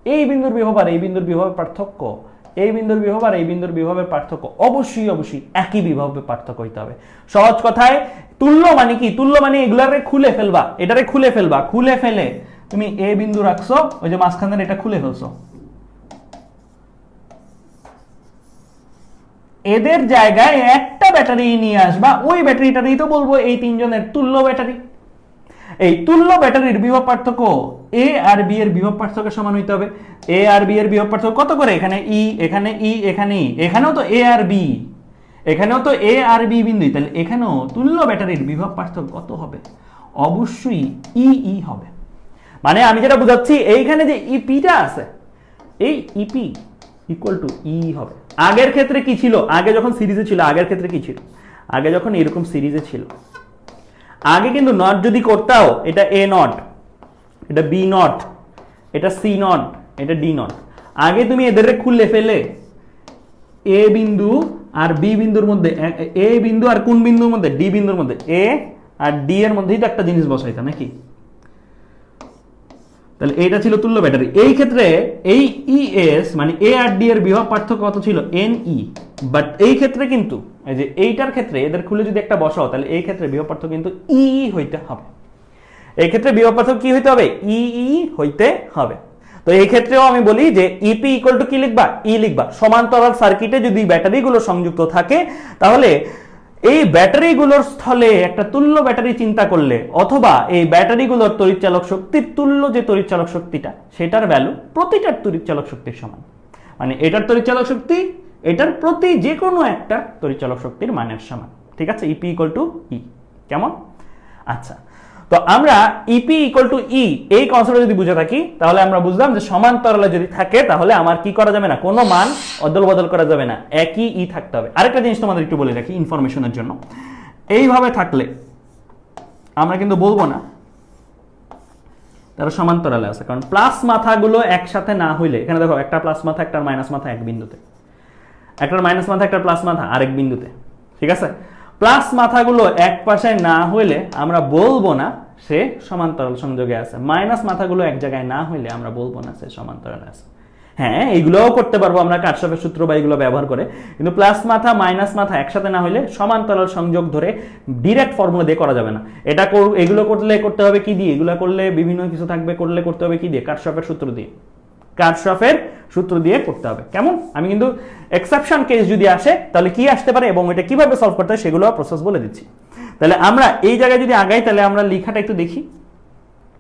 এই বিন্দুর বিভব আর এই বিন্দুর বিভবের পার্থক্য, এই বিন্দুর বিভব আর এই বিন্দুর বিভবের পার্থক্য অবশ্যই অবশ্যই একই বিভবের পার্থক্য হইতে হবে। সহজ কথায় তুল্য মানে কি? তুল্য মানে এগুলারে খুলে ফেলবা, এটারে খুলে ফেলবা, খুলে ফেলে তুমি এ বিন্দু রাখছো, ওই যে মাঝখানে এটা খুলে ফেলছো, এদের জায়গায় একটা ব্যাটারি নিয়ে আসবা, ওই ব্যাটারিটারই তো বলবো এই তিনজনের তুল্য ব্যাটারি। এই তুল্য ব্যাটারির বিভব পার্থক্য এ আর বি এর বিভব পার্থক্য সমান হইতে হবে। এ আর বি এর বিভব পার্থক্য কত করে? এখানে ই, এখানে ই, এখানে ই, এখানেও তো এ আর বি, এখানেও তো এ আর বি বিন্দু, তাহলে এখানেও তুল্য ব্যাটারির বিভব পার্থক্য কত হবে? অবশ্যই ই ই হবে। মানে আমি যেটা বুঝাচ্ছি, এইখানে যে ইপিটা আছে, এই ইপি ইকুয়াল টু ই হবে। আগের ক্ষেত্রে কি ছিল? আগে যখন সিরিজে ছিল, আগের ক্ষেত্রে কি ছিল? আগে যখন এরকম সিরিজে ছিল, আগে কিন্তু নট যদি করতাও, এটা এ নট, এটা বি নট, এটা সি নট, এটা ডি নট, আগে তুমি এদের খুলে ফেলে এ বিন্দু আর বি বিন্দুর মধ্যে, এ বিন্দু আর কোন বিন্দুর মধ্যে? ডি বিন্দুর মধ্যে, এ আর ডি এর মধ্যেই তো একটা জিনিস বসাইতা নাকি? তাহলে এটা ছিল তুল্য ব্যাটারি। এই ক্ষেত্রে এই ইএস মানে এ আর ডি এর বিভব পার্থক্য কত ছিল? N E. বাট এই ক্ষেত্রে কিন্তু এই যে এইটার ক্ষেত্রে এদের খুলে যদি একটা বসাও, তাহলে এই ক্ষেত্রে বিভব পার্থক্য কিন্তু ই হইতে হবে। এই ক্ষেত্রে বিভব পার্থক্য কি হইতে হবে? ই হইতে হবে। তো এই ক্ষেত্রেও আমি বলি যে ইপি ইকুয়াল টু কি লিখবা? ই লিখবা। সমান্তরাল সার্কিটে যদি ব্যাটারিগুলো সংযুক্ত থাকে, তাহলে এই ব্যাটারিগুলোর স্থলে একটা তুল্য ব্যাটারি চিন্তা করলে, অথবা এই ব্যাটারিগুলোর তড়িৎচালক শক্তির তুল্য যে তড়িৎচালক শক্তিটা, সেটার ভ্যালু প্রতিটার তড়িৎচালক শক্তির সমান। মানে এটার তড়িৎচালক শক্তি এটার প্রতি যে কোনো একটা তড়িৎচালক শক্তির মানের সমান। ঠিক আছে, ইপি ইকুয়াল টু ই। কেমন? আচ্ছা, তো আমরা ইপি ইকুয়াল টু ই এই কনসেপ্টটা যদি বুঝে থাকি, তাহলে আমরা বুঝলাম যে সমান্তরালে যদি থাকে তাহলে আমার কি করা যাবে না, কোনো মান অদল বদল করা যাবে না, একই ই থাকতে হবে। আরেকটা জিনিস তোমাদের একটু বলে রাখি ইনফরমেশনের জন্য, এইভাবে থাকলে আমরা কিন্তু বলবো না তারা সমান্তরালে আছে, কারণ প্লাস মাথাগুলো একসাথে না হইলে, এখানে দেখো একটা প্লাস মাথা একটা মাইনাস মাথা এক বিন্দুতে, একটা মাইনাস মাথা একটা প্লাস মাথা আরেক বিন্দুতে। ঠিক আছে, প্লাস মাথাগুলো এক পাশে না হইলে আমরা বলবো না সে সমান্তরাল সংযোগে আছে, মাইনাস মাথাগুলো এক জায়গায় না হইলে আমরা বলবো না সে সমান্তরালে আছে। হ্যাঁ, এইগুলোও করতে পারবো আমরা কারশফের সূত্র বা এগুলো ব্যবহার করে, কিন্তু প্লাস মাথা মাইনাস মাথা একসাথে না হইলে সমান্তরাল সংযোগ ধরে ডিরেক্ট ফর্মুলা দিয়ে করা যাবে না। এটা এগুলো করলে করতে হবে কি দিয়ে, এগুলো করলে বিভিন্ন কিছু থাকবে, করলে করতে হবে কি দিয়ে, কারশফের সূত্র দিয়ে, কারশফের সূত্র দিয়ে করতে হবে। কেমন? আমি কিন্তু এক্সেপশন কেস যদি আসে তাহলে কি আসতে পারে এবং এটা কিভাবে সলভ করতে হয় সেগুলো প্রসেস বলে দিচ্ছি। তাহলে আমরা এই জায়গায় যদি আগাই, তাহলে আমরা লেখাটা একটু দেখি।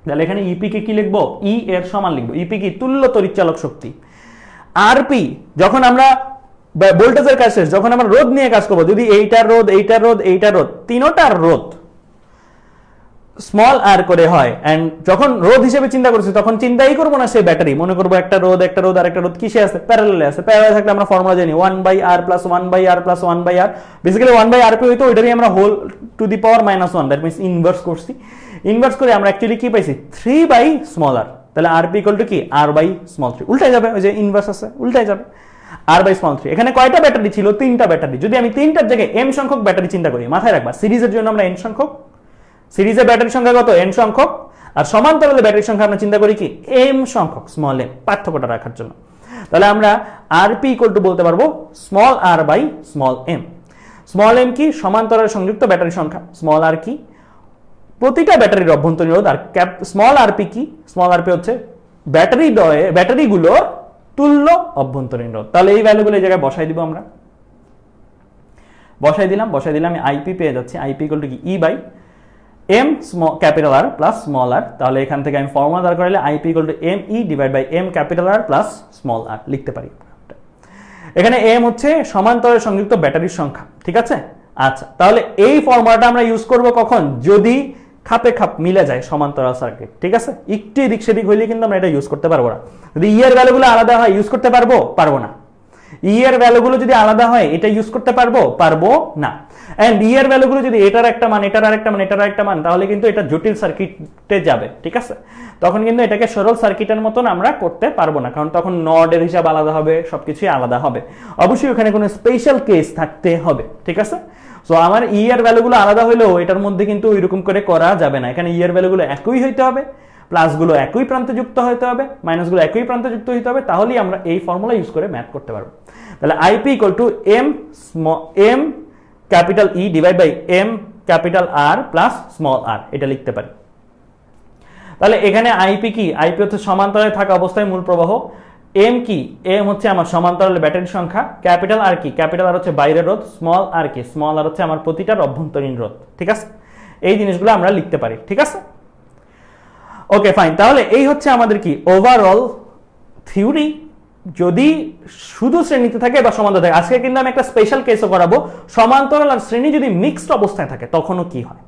তাহলে এখানে ইপি কে কি লিখবো, ই এর সমান লিখবো। ইপি কি? তুল্য তড়িৎচালক শক্তি। আরপি যখন আমরা ভোল্টেজের কাজ শেষ, যখন আমরা রোধ নিয়ে কাজ করবো, যদি এইটার রোধ এইটার রোধ এইটার রোধ তিনোটার রোধ স্মল আর করে হয়, এন্ড যখন রোধ হিসেবে চিন্তা করছি তখন চিন্তাই করবো না সেই ব্যাটারি, মনে করবো একটা রোধ আর একটা রোধ কিসে আছে, প্যারালালে আছে। প্যারালালে থাকলে আমরা ফর্মুলা জানি 1/r + 1/r + 1/r, basically 1/r P হইতো, ওইটারই আমরা whole to the power -1, that means inverse করছি। ইনভার্স করে আমরা অ্যাকচুয়ালি কি পাইছি, 3/r। তাহলে rp ইকুয়াল টু কি, r/3। উল্টাই যাবে, ওই যে ইনভার্স আছে উল্টাই যাবে, r/3। এখানে কয়টা ব্যাটারি ছিল? 3টা ব্যাটারি। যদি আমি 3টার জায়গায় m সংখ্যক ব্যাটারি চিন্তা করি, মাথায় রাখবা সিরিজের জন্য আমরা n সংখ্যক, সিরিজের ব্যাটারি সংখ্যা কত, n সংখ্যক, আর সমান্তরালে ব্যাটারি সংখ্যা আমরা চিন্তা করি কি, m সংখ্যক, স্মল m, পার্থক্যটা রাখার জন্য। তাহলে আমরা rp ইকুয়াল টু বলতে পারবো স্মল r/m। স্মল m কি, সমান্তরালে সংযুক্ত ব্যাটারি সংখ্যা, স্মল r কি, প্রতিটা ব্যাটারির অভ্যন্তরীণ রোধ, আর স্মল rp কি, স্মল rp হচ্ছে ব্যাটারিগুলোর তুল্য অভ্যন্তরীণ রোধ। তাহলে এই ভ্যালুগুলো এই জায়গায় বসাই দিব, আমরা বসাই দিলাম, আমি আইপি পেয়ে যাচ্ছি, আইপি ইকুয়াল টু কি, E/m capital R plus small r। তাহলে এখান থেকে আমি ফর্মুলা দাঁড় করাইলে IP equal to ME divide by m capital R plus small r লিখতে পারি। এখানে m হচ্ছে সমান্তরালে সংযুক্ত ব্যাটারির সংখ্যা। ঠিক আছে, আচ্ছা, তাহলে এই ফর্মুলাটা আমরা ইউজ করব কখন, যদি খাপে খাপ মিলে যায় সমান্তরাল সার্কিট। ঠিক আছে, একটু এদিক সেদিক হইলে কিন্তু আমরা এটা ইউজ করতে পারবো না। যদি ই এর ভ্যালুগুলো আলাদা হয় ইউজ করতে পারবো না। ই এর ভ্যালুগুলো যদি আলাদা হয় এটা ইউজ করতে পারবো না। এন্ড ই এর ভ্যালুগুলো যদি এটার একটা মান, এটার আরেকটা মান, এটার আরেকটা মান, তাহলে কিন্তু এটা জটিল সার্কিটে যাবে। ঠিক আছে, তখন কিন্তু এটাকে সরল সার্কিটের মতন আমরা করতে পারবো না, কারণ তখন নডের হিসাব আলাদা হবে, সবকিছুই আলাদা হবে। অবশ্যই ওখানে কোনো স্পেশাল কেস থাকতে হবে। ঠিক আছে, সো আমার ই এর ভ্যালুগুলো আলাদা হলেও এটার মধ্যে কিন্তু ওইরকম করে করা যাবে না। এখানে ই এর ভ্যালুগুলো একই হইতে হবে, প্লাসগুলো একই প্রান্তে যুক্ত হতে হবে, মাইনাসগুলো একই প্রান্তে যুক্ত হতে হবে, তাহলেই আমরা এই ফর্মুলা ইউজ করে ম্যাথ করতে পারবো। তাহলে IP equal to m capital E divide by m capital R plus small r, এটা লিখতে পারি। তাহলে এখানে আইপি কি, আইপি হচ্ছে সমান্তরালে থাকা অবস্থায় মূল প্রবাহ, m কি, m হচ্ছে আমার সমান্তরালে ব্যাটারির সংখ্যা, ক্যাপিটাল R কি, ক্যাপিটাল R হচ্ছে বাইরের রোধ, স্মল r কি, স্মল r হচ্ছে আমার প্রতিটার অভ্যন্তরীণ রোধ। ঠিক আছে, এই জিনিসগুলো আমরা লিখতে পারি। ঠিক আছে, ওকে ফাইন। তাহলে এই হচ্ছে আমাদের কি ওভারঅল থিওরি। যদি শুধু শ্রেণীতে থাকে বা সমান্তরাল থাকে, আজকে কিন্তু আমি একটা স্পেশাল কেসও করাবো, সমান্তরাল আর শ্রেণী যদি মিক্সড অবস্থায় থাকে তখনও কি হয়।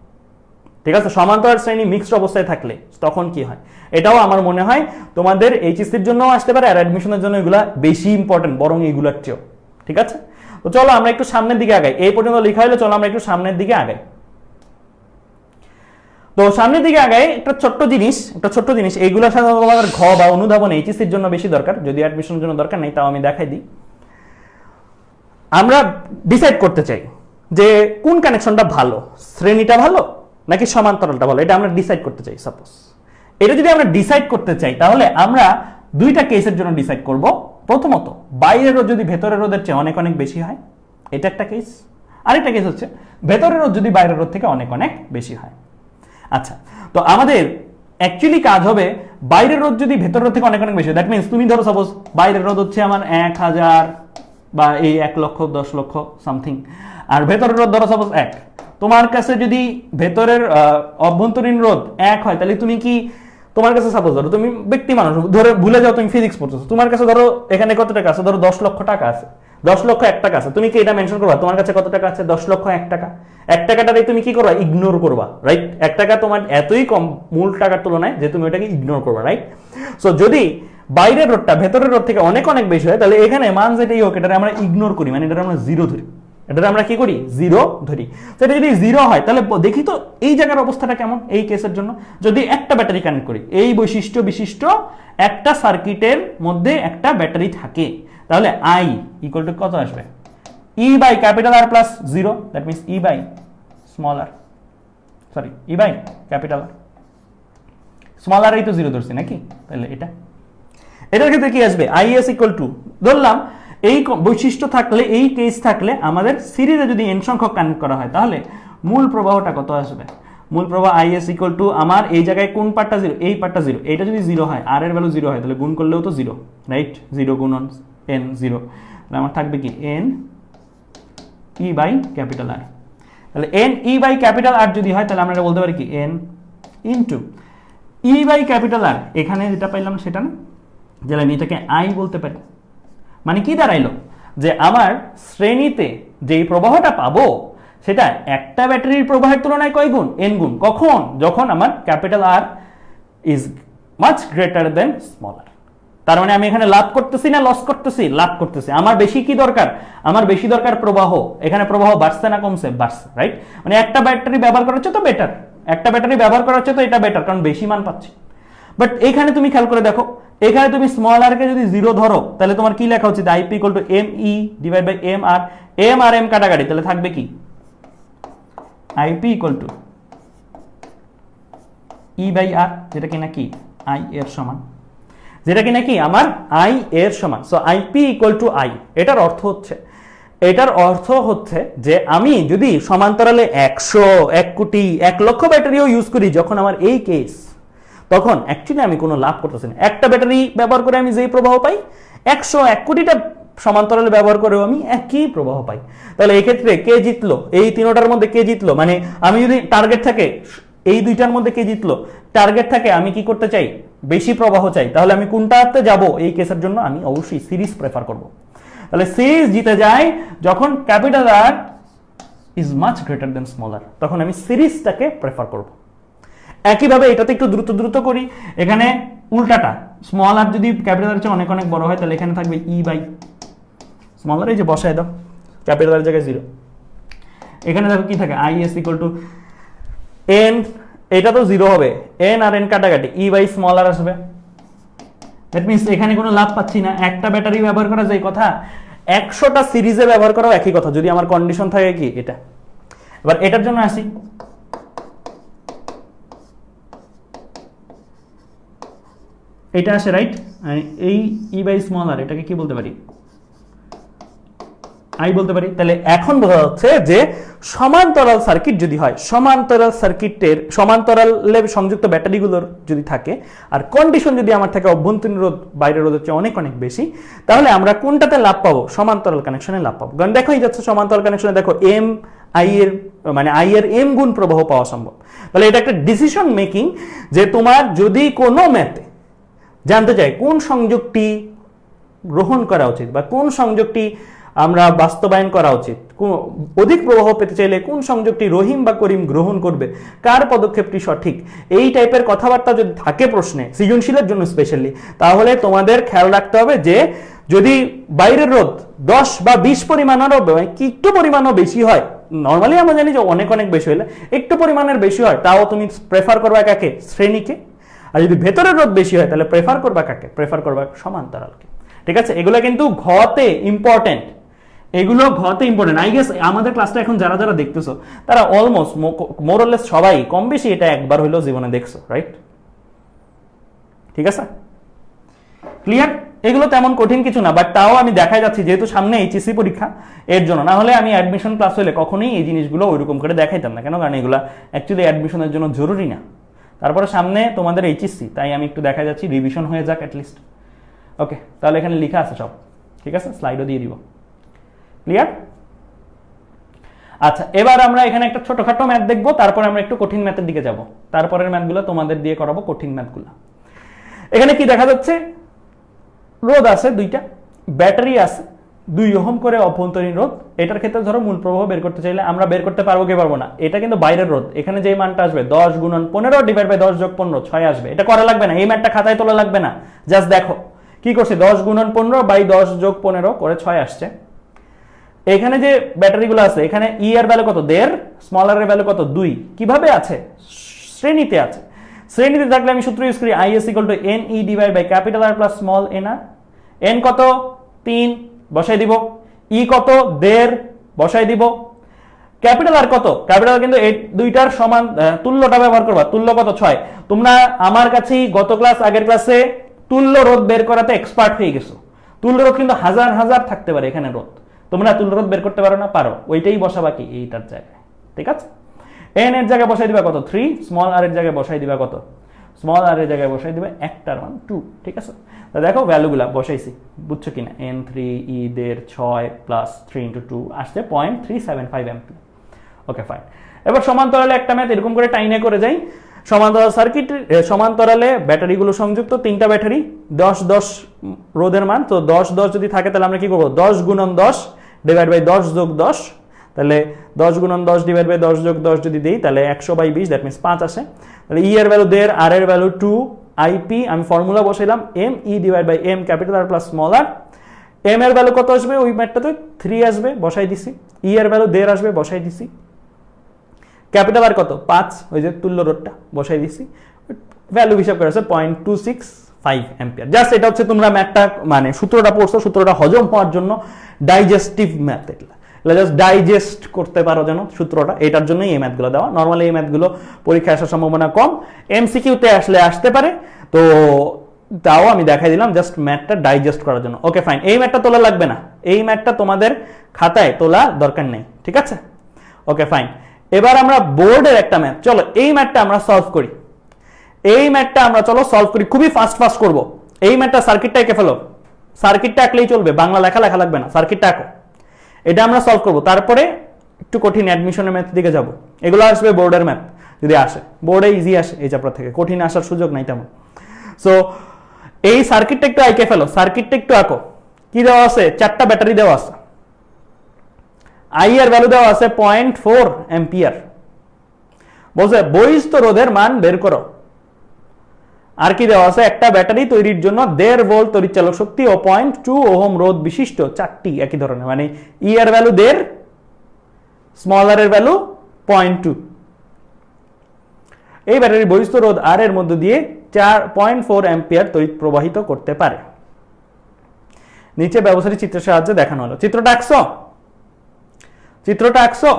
ঠিক আছে, সমান্তরাল শ্রেণী মিক্সড অবস্থায় থাকলে তখন কি হয়, এটাও আমার মনে হয় তোমাদের এইচএসসির জন্য আসতে পারে, আর অ্যাডমিশনের জন্য এগুলা বেশি ইম্পর্টেন্ট বরং এগুলার চেয়েও। ঠিক আছে, তো চলো আমরা একটু সামনের দিকে আগাই। এই পর্যন্ত লেখা হলো, চলো আমরা একটু সামনের দিকে আগাই। তো সামনের দিকে আগাই, একটা ছোট্ট জিনিস, এইগুলোর সাথে তোমাদের ঘ বা অনুধাবন এইচএসসির জন্য বেশি দরকার, যদি অ্যাডমিশনের জন্য দরকার নেই, তাও আমি দেখাই দিই। আমরা ডিসাইড করতে চাই যে কোন কানেকশনটা ভালো, শ্রেণীটা ভালো নাকি সমান্তরালটা ভালো, এটা আমরা ডিসাইড করতে চাই। সাপোজ এটা যদি আমরা ডিসাইড করতে চাই, তাহলে আমরা দুইটা কেসের জন্য ডিসাইড করব। প্রথমত, বাইরের রোধ যদি ভেতরের রোধের চেয়ে অনেক অনেক বেশি হয়, এটা একটা কেস। আরেকটা কেস হচ্ছে ভেতরের রোধ যদি বাইরের রোধ থেকে অনেক অনেক বেশি হয়। আচ্ছা, তো আমাদের অ্যাকচুয়ালি কাজ হবে বাইরের রোধ যদি ভেতরের রোধ থেকে অনেক অনেক বেশি, দ্যাট মিন্স তুমি ধরো সাপোজ বাইরের রোধ হচ্ছে আমার 1000 বা এই 1 লক্ষ 10 লক্ষ সামথিং, আর ভেতরের রোধ ধরো সাপোজ 1, তোমার কাছে যদি ভেতরের অভ্যন্তরীণ রোধ 1 হয় তাহলে তুমি কি, তোমার কাছে সাপোজ ধরো তুমি ব্যক্তি মানুষ, ধরে ভুলে যাও তুমি ফিজিক্স পড়তেছো, তোমার কাছে ধরো এখানে কত টাকা আছে, ধরো 10 লক্ষ টাকা আছে, 10 লক্ষ 1 টাকা আছে, তুমি কি এটা মেনশন করবা তোমার কাছে কত টাকা আছে, 10 লক্ষ 1 টাকা, 1 টাকাটারে তুমি কি করবা, ইগনোর করবা, রাইট? 1 টাকা তোমার এতই কম মূল টাকার তুলনায় যে তুমি ওটাকে ইগনোর করবা, রাইট? সো যদি বাইরের রোধটা ভেতরের রোধ থেকে অনেক অনেক বেশি হয় তাহলে এখানে মান যেটাই হোক এটা আমরা ইগনোর করি, মানে এটা আমরা জিরো ধরি, এটা আমরা কি করি, জিরো ধরি। তো এটা যদি জিরো হয় তাহলে দেখি তো এই জায়গার অবস্থাটা কেমন এই কেসের জন্য। যদি একটা ব্যাটারি কানেক্ট করি, এই বৈশিষ্ট্য বিশিষ্ট একটা সার্কিটের মধ্যে একটা ব্যাটারি থাকে, তাহলে আই ইকুয়াল টু কত আসবে, E by capital R plus zero, that means E by small R, sorry E by capital R, small R এই তো জিরো ধরছি নাকি, তাহলে এটার ক্ষেত্রে কি আসবে, আইএস ইকুয়াল টু, ধরলাম এই বৈশিষ্ট্য থাকলে, এই কেস থাকলে আমাদের সিরিজে যদি এন সংখ্যক কানেক্ট করা হয় তাহলে মূল প্রবাহটা কত আসবে, মূল প্রবাহ আইএস ইকুয়াল টু, আমার এই জায়গায় কোন পার্টটা জিরো, এই পার্টটা জিরো, এটা যদি জিরো হয় আর এর ভ্যালু জিরো হয় তাহলে গুণ করলেও তো জিরো, রাইট? জিরো গুণন এন জিরো, তাহলে আমার থাকবে কি N E by capital R, তাহলে N E by capital R যদি হয় তাহলে আমরা এটা বলতে পারি কি N into E by capital R, এখানে যেটা পাইলাম সেটা না, যে আমি এটাকে আই বলতে পারি, মানে কি দাঁড়াইলো যে আমার শ্রেণীতে যেই প্রবাহটা পাবো সেটা একটা ব্যাটারির প্রবাহের তুলনায় কয় গুণ, এন গুণ, কখন, যখন আমার capital R is much greater than small R. তার মানে আমি এখানে লাভ করতেছি না লস করতেছি, লাভ করতেছি। আমার বেশি কি দরকার, আমার বেশি দরকার প্রবাহ, এখানে প্রবাহ বাড়ছে না কমছে, বাড়ছে, রাইট? মানে একটা ব্যাটারি ব্যবহার করা হচ্ছে তো বেটার, একটা ব্যাটারি ব্যবহার করা হচ্ছে তো এটা বেটার, কারণ বেশি মান পাচ্ছি। বাট এখানে তুমি খেয়াল করে দেখো, এখানে তুমি স্মল আর কে যদি জিরো ধরো তাহলে তোমার কি লেখা উচিত, IP equal to M E divide by M R, M R M কাটাকাটি, তাহলে থাকবে কি IP equal to E by R, যেটা কি নাকি আই এর সমান, যেটা কি নাকি আমার আই এর সমান। So IP equal two I, এটার অর্থ হচ্ছে যে আমি যদি সমান্তরালে 100, 1 কোটি, 1 লক্ষ ব্যাটারিও ইউজ করি, যখন আমার এই কেস, তখন অ্যাকচুয়ালি আমি কোনো লাভ করতেছি না। একটা ব্যাটারি ব্যবহার করে আমি যেই প্রবাহ পাই, 100, 1 কোটিটা সমান্তরালে ব্যবহার করেও আমি একই প্রবাহ পাই। তাহলে এই ক্ষেত্রে কে জিতলো, এই তিনটার মধ্যে কে জিতলো, মানে আমি যদি টার্গেট থাকে এই দুইটার মধ্যে কে জিতলো, টার্গেট থাকে আমি কি করতে চাই, বেশি প্রবাহ চাই, তাহলে আমি কোনটাতে যাব, এই কেসের জন্য আমি অবশ্যই সিরিজ প্রেফার করব। তাহলে সিরিজ জিতে যায় যখন capital R is much greater than small R, তখন আমি সিরিজটাকে প্রেফার করব। একইভাবে এটাতে একটু দ্রুত করি, এখানে উল্টাটা, স্মল আর যদি ক্যাপিটাল আর চেয়ে অনেক অনেক বড় হয় তাহলে এখানে থাকবে ই বাই স্মল আর, এই যে বসায় দাও ক্যাপিটাল আর জায়গায় জিরো, এখানে দেখো কি থাকে আইএস ইকুয়াল টু এন, এটা তো জিরো হবে, এন আর এন কাটাকাটি, ই বাই স্মল আর আসবে। দ্যাট মিনস এখানে কোনো লাভ পাচ্ছি না, একটা ব্যাটারি ব্যবহার করা যায় কথা, 100টা সিরিজে ব্যবহার করাও একই কথা, যদি আমার কন্ডিশন থাকে কি এটা। এবার এটার জন্য আসি, এটা আসে, রাইট? এই ই বাই স্মল আর এটাকে কি বলতে পারি, আই বলতে পারি। তাহলে এখন বোঝা যাচ্ছে যে সমান্তরাল সার্কিট যদি হয়, সমান্তরাল সার্কিটের সমান্তরালে সংযুক্ত ব্যাটারিগুলোর যদি থাকে আর কন্ডিশন যদি আমার থাকে অভ্যন্তরীণ রোধ বাইরের রোধের চেয়ে অনেক অনেক বেশি, তাহলে আমরা কোনটাতে লাভ পাবো, সমান্তরাল কানেকশনে লাভ পাবো। কারণ দেখাই যাচ্ছে সমান্তরাল কানেকশনে দেখো এম আই এর, মানে আই এর এম গুণ প্রবাহ পাওয়া সম্ভব। তাহলে এটা একটা ডিসিশন মেকিং, যে তোমার যদি কোনো ম্যাথে জানতে চাই কোন সংযোগটি গ্রহণ করা উচিত বা কোন সংযোগটি আমরা বাস্তবায়ন করা উচিত, অধিক প্রবাহ পেতে চাইলে কোন সংযোগটি রহিম বা করিম গ্রহণ করবে, কার পদক্ষেপটি সঠিক, এই টাইপের কথাবার্তা যদি থাকে প্রশ্নে, সৃজনশীলের জন্য স্পেশালি, তাহলে তোমাদের খেয়াল রাখতে হবে যে যদি বাইরের রোধ 10 বা 20 পরিমাণেরও একটু পরিমাণও বেশি হয়, নর্মালি আমরা জানি যে অনেক অনেক বেশি হলে একটু পরিমাণের বেশি হয়, তাও তুমি প্রেফার করবা কাকে, শ্রেণীকে। আর যদি ভেতরের রোধ বেশি হয় তাহলে প্রেফার করবা কাকে, প্রেফার করবা সমান্তরালকে। ঠিক আছে, এগুলো কিন্তু ঘতে ইম্পর্টেন্ট, এগুলো ঘতে ইম্পর্টেন্ট। আই গেস আমাদের ক্লাসটা এখন যারা যারা দেখতেছো তারা অলমোস্ট মোরলেস সবাই কম বেশি এটা একবার হইলেও জীবনে দেখছো, রাইট? ঠিক আছে, ক্লিয়ার? এগুলো তেমন কঠিন কিছু না, বাট তাও আমি দেখাই যাচ্ছি যেহেতু সামনে এইচএসসি পরীক্ষা, এর জন্য। না হলে আমি অ্যাডমিশন ক্লাস হলে কখনোই এই জিনিসগুলো ওইরকম করে দেখাইতাম না। কেন? কারণ এগুলো অ্যাকচুয়ালি অ্যাডমিশনের জন্য জরুরি না। তারপরে সামনে তোমাদের এইচএসসি, তাই আমি একটু দেখা যাচ্ছি রিভিশন হয়ে যাক অ্যাটলিস্ট। ওকে, তাহলে এখানে লেখা আছে সব, ঠিক আছে, স্লাইডও দিয়ে দিব। ক্লিয়ার? আচ্ছা, এবার আমরা এখানে একটা ছোটখাটো ম্যাথ দেখবো, তারপর আমরা একটু কঠিন ম্যাথের দিকে যাব। তারপরের ম্যাথগুলো তোমাদের দিয়ে করাবো, কঠিন ম্যাথগুলো। এখানে কি দেখা যাচ্ছে, রোধ আছে দুইটা, ব্যাটারি আছে 2 ওহম করে অভ্যন্তরীণ রোধ। এটার ক্ষেত্রে ধরো মূল প্রবাহ বের করতে চাইলে আমরা বের করতে পারবো কি পারবো না, এটা কিন্তু বাইরের রোধ। এখানে যে মানটা আসবে 10 গুণন 15 ডিভাইড বাই 10 যোগ 15 6 আসবে। এটা করা লাগবে না, এই ম্যাথটা খাতায় তোলা লাগবে না, জাস্ট দেখো কি করছে, 10 গুণন 15 বাই 10 যোগ 15 করে 6 আসছে। এখানে যে ব্যাটারিগুলো আছে, এখানে ই এর ভ্যালু কত 1.5, স্মল আর এর ভ্যালু কত 2। কিভাবে আছে, শ্রেণীতে আছে। শ্রেণীতে থাকলে আমি সূত্র ইউজ করি IS = NE divide by capital R plus small nr। n কত 3 বসাই দিব, ই কত 1.5 বসাই দিব, ক্যাপিটাল আর কত, ক্যাপিটাল কিন্তু এই দুইটার সমান তুল্যটা ব্যবহার করবা। তুল্য কত 6। তোমরা আমার কাছে গত ক্লাস আগের ক্লাসে তুল্য রোধ বের করাতে এক্সপার্ট হয়ে গেছো। তুল্য রোধ কিন্তু হাজার হাজার থাকতে পারে এখানে রোধ, তোমরা তুল্য রোধ বের করতে পারো না, পারো, ওইটাই বসাবা কি এইটার জায়গায়, ঠিক আছে। n এর জায়গায় বসাই দিবা কত 3, স্মল আর এর জায়গায় বসাই দিবা কত, স্মল আর এর জায়গায় বসাই দিবা একটার মান 2, ঠিক আছে। তো দেখো ভ্যালুগুলা বসাইছি, বুঝছো কিনা, n3 e 6 প্লাস 3 × 2 আসছে 0.375 অ্যাম্পিয়ার। Okay fine. এবার সমান্তরালে একটা ম্যাথ এরকম করে টাইনে করে যাই। সমান্তরাল সার্কিট, সমান্তরালে ব্যাটারিগুলো সংযুক্ত, 3টা ব্যাটারি, 10 10 রোধের মান। তো 10 10 যদি থাকে তাহলে আমরা কি করবো, 10 গুণন 10 ডিভাইড বাই 10 যোগ 10, তাহলে 10 গুণন 10 ডিভাইড বাই 10 যোগ 10 যদি দিই তাহলে 100/20, দ্যাট মিনস 5 আসে। তাহলে ই এর ভ্যালু 1.5, আর এর ভ্যালু 2, আইপি আমি ফর্মুলা বসাইলাম ME divide by M capital R plus small r। M এর ভ্যালু কত আসবে, ওই ম্যাথটাতে 3 আসবে, বসাই দিছি। ই এর ভ্যালু 1.5 আসবে, বসাই দিছি। ক্যাপিটাল আর কত 5, ওই যে তুল্য রোধটা বসাই দিছি। ভ্যালু হিসাব করে আছে 0.265 অ্যাম্পিয়ার। জাস্ট এটা হচ্ছে তোমরা ম্যাথটা মানে সূত্রটা পড়ছো, সূত্রটা হজম হওয়ার জন্য ডাইজেস্টিভ ম্যাথ, এগুলা জাস্ট ডাইজেস্ট করতে পারো যেন সূত্রটা, এটার জন্যই এই ম্যাথগুলো দেওয়া। নর্মালি এই ম্যাথগুলো পরীক্ষায় আসার সম্ভাবনা কম, এমসিকিউতে আসলে আসতে পারে, তো তাও আমি দেখাই দিলাম জাস্ট ম্যাথটা ডাইজেস্ট করার জন্য। ওকে ফাইন, এই ম্যাথটা তোলা লাগবে না, এই ম্যাথটা তোমাদের খাতায় তোলা দরকার নেই, ঠিক আছে। Okay fine. এবার আমরা বোর্ডের একটা ম্যাথ, চলো এই ম্যাথটা আমরা সলভ করি। এই ম্যাথটা আমরা চলো সলভ করি, খুবই ফাস্ট ফাস্ট করব। এই ম্যাথটা সার্কিটটা এঁকে ফেলো, সার্কিটটা আঁকলেই চলবে, বাংলা লেখা লেখা লাগবে না, সার্কিটটা আঁকো। এটা আমরা সলভ করব, তারপরে একটু কঠিন অ্যাডমিশনের ম্যাথ দিকে যাব। এগুলো আসবে বোর্ডের ম্যাথ, যদি আসে বোর্ডে ইজি আসে, এই চ্যাপ্টার থেকে কঠিন আসার সুযোগ নাই তেমন। সো এই সার্কিটটা একটু আঁকে ফেলো, সার্কিটটা একটু আঁকো। কি দেওয়া আছে, 4টা ব্যাটারি দেওয়া আছে, আই এর ভ্যালু দেওয়া আছে 0.4 অ্যাম্পিয়ার। বলছে বহিস্থ রোধের মান বের করো। আর কি দেওয়া আছে, একটা ব্যাটারি তৈরির জন্য 1.5 ভোল্ট তড়িৎচালক শক্তি ও 0.2 ওহম রোধ বিশিষ্ট 4টি একই ধরনের, মানে ই এর ভ্যালু 1.5, স্মল আর এর ভ্যালু 0.2। এই ব্যাটারি বহিস্থ রোধ আর এর মধ্য দিয়ে 0.4 অ্যাম্পিয়ার তড়িৎ প্রবাহিত করতে পারে। নিচে ব্যবহারিক চিত্রের সাহায্যে দেখানো হলো। চিত্রটা আঁকছো, চিত্রটা আঁকছো।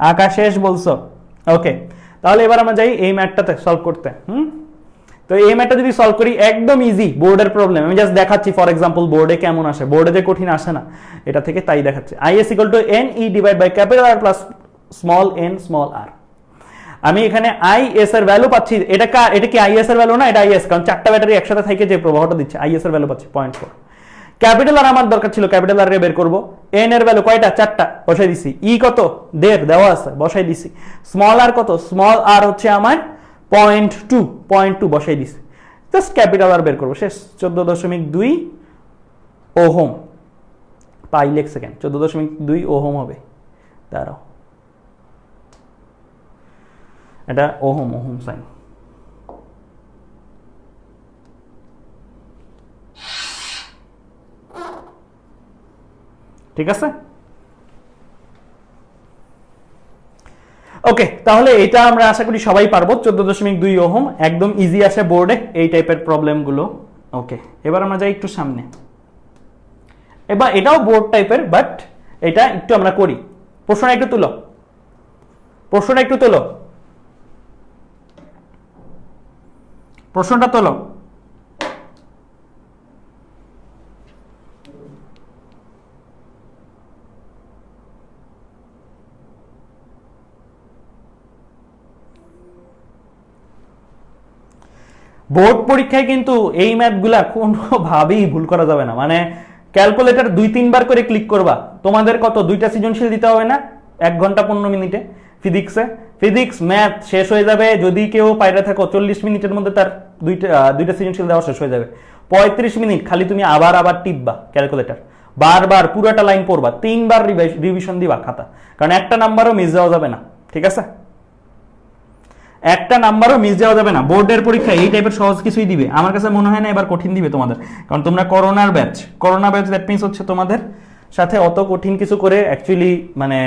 আঁকা শেষ বলছো, ওকে। তাহলে এবার আমরা যাই এই ম্যাথটাতে সলভ করতে। তো এই ম্যাথটা যদি সলভ করি একদম ইজি, বোর্ডের প্রবলেম আমি জাস্ট দেখাচ্ছি। ফর এক্সাম্পল বোর্ডে কেমন আসে, বোর্ডে যে কঠিন আসে না এটা থেকে, তাই দেখাচ্ছি। IS = NE divide by capital R plus small n small r। আমি এখানে IS এর ভ্যালু পাচ্ছি, এটা কি IS এর ভ্যালু না, এটা IS, কারণ 4টা ব্যাটারি একসাথে থেকে যে প্রবাহটা দিচ্ছে, IS এর ভ্যালু পাচ্ছি 0.4। ক্যাপিটাল আর আমার দরকার ছিল, ক্যাপিটাল আর বের করব। n এর ভ্যালু কয়টা, 4টা, বসাই দিছি। ই কত 1.5 দেওয়া আছে, বসাই দিছি। স্মল আর কত, স্মল আর হচ্ছে আমার 0.2 বসাই দিছি। জাস্ট ক্যাপিটাল আর বের করব, শেষ। 14.2 ওহম পাই লেখ সেকেন্ড, 14.2 ওহম হবে। দাঁড়াও, এটা ওহম, ওহম সাইন। ঠিক আছে, ওকে। তাহলে এটা আমরা আশা করি সবাই পারবো। 14.2 ওহম একদম ইজি আসে বোর্ডে এই টাইপের প্রবলেম গুলো। ওকে, এবার আমরা যাই একটু সামনে। এবার এটাও বোর্ড টাইপের, বাট এটা একটু আমরা করি। প্রশ্নটা একটু তুলো, প্রশ্নটা একটু তোলো, প্রশ্নটা তোলো। বোর্ড পরীক্ষায় কিন্তু এই ম্যাথগুলা কোনোভাবেই ভুল করা যাবে না, মানে ক্যালকুলেটর 2-3 বার করে ক্লিক করবা, তোমাদের কত 2টা সৃজনশীল দিতে হবে না 1 ঘন্টা 15 মিনিটে ফিজিক্স ম্যাথ শেষ হয়ে যাবে, যদি কেউ পাইরা থাকো 40 মিনিটের মধ্যে তার দুইটা সৃজনশীল দেওয়া শেষ হয়ে যাবে। 35 মিনিট খালি তুমি আবার টিপবা ক্যালকুলেটর, বারবার পুরোটা লাইন পড়বা, 3 বার রিভিশন দিবা খাতা, কারণ একটা নাম্বারও মিস যাওয়া যাবে না, ঠিক আছে? একটা নাম্বারও মিস যাওয়া যাবে না। বোর্ডের পরীক্ষায় এই টাইপের সহজ কিছুই দিবে, আমার কাছে মনে হয় না এবার কঠিন দিবে তোমাদের, কারণ তোমরা করোনা ব্যাচ দ্যাট মিন্স হচ্ছে তোমাদের সাথে অত কঠিন কিছু করে অ্যাকচুয়ালি মানে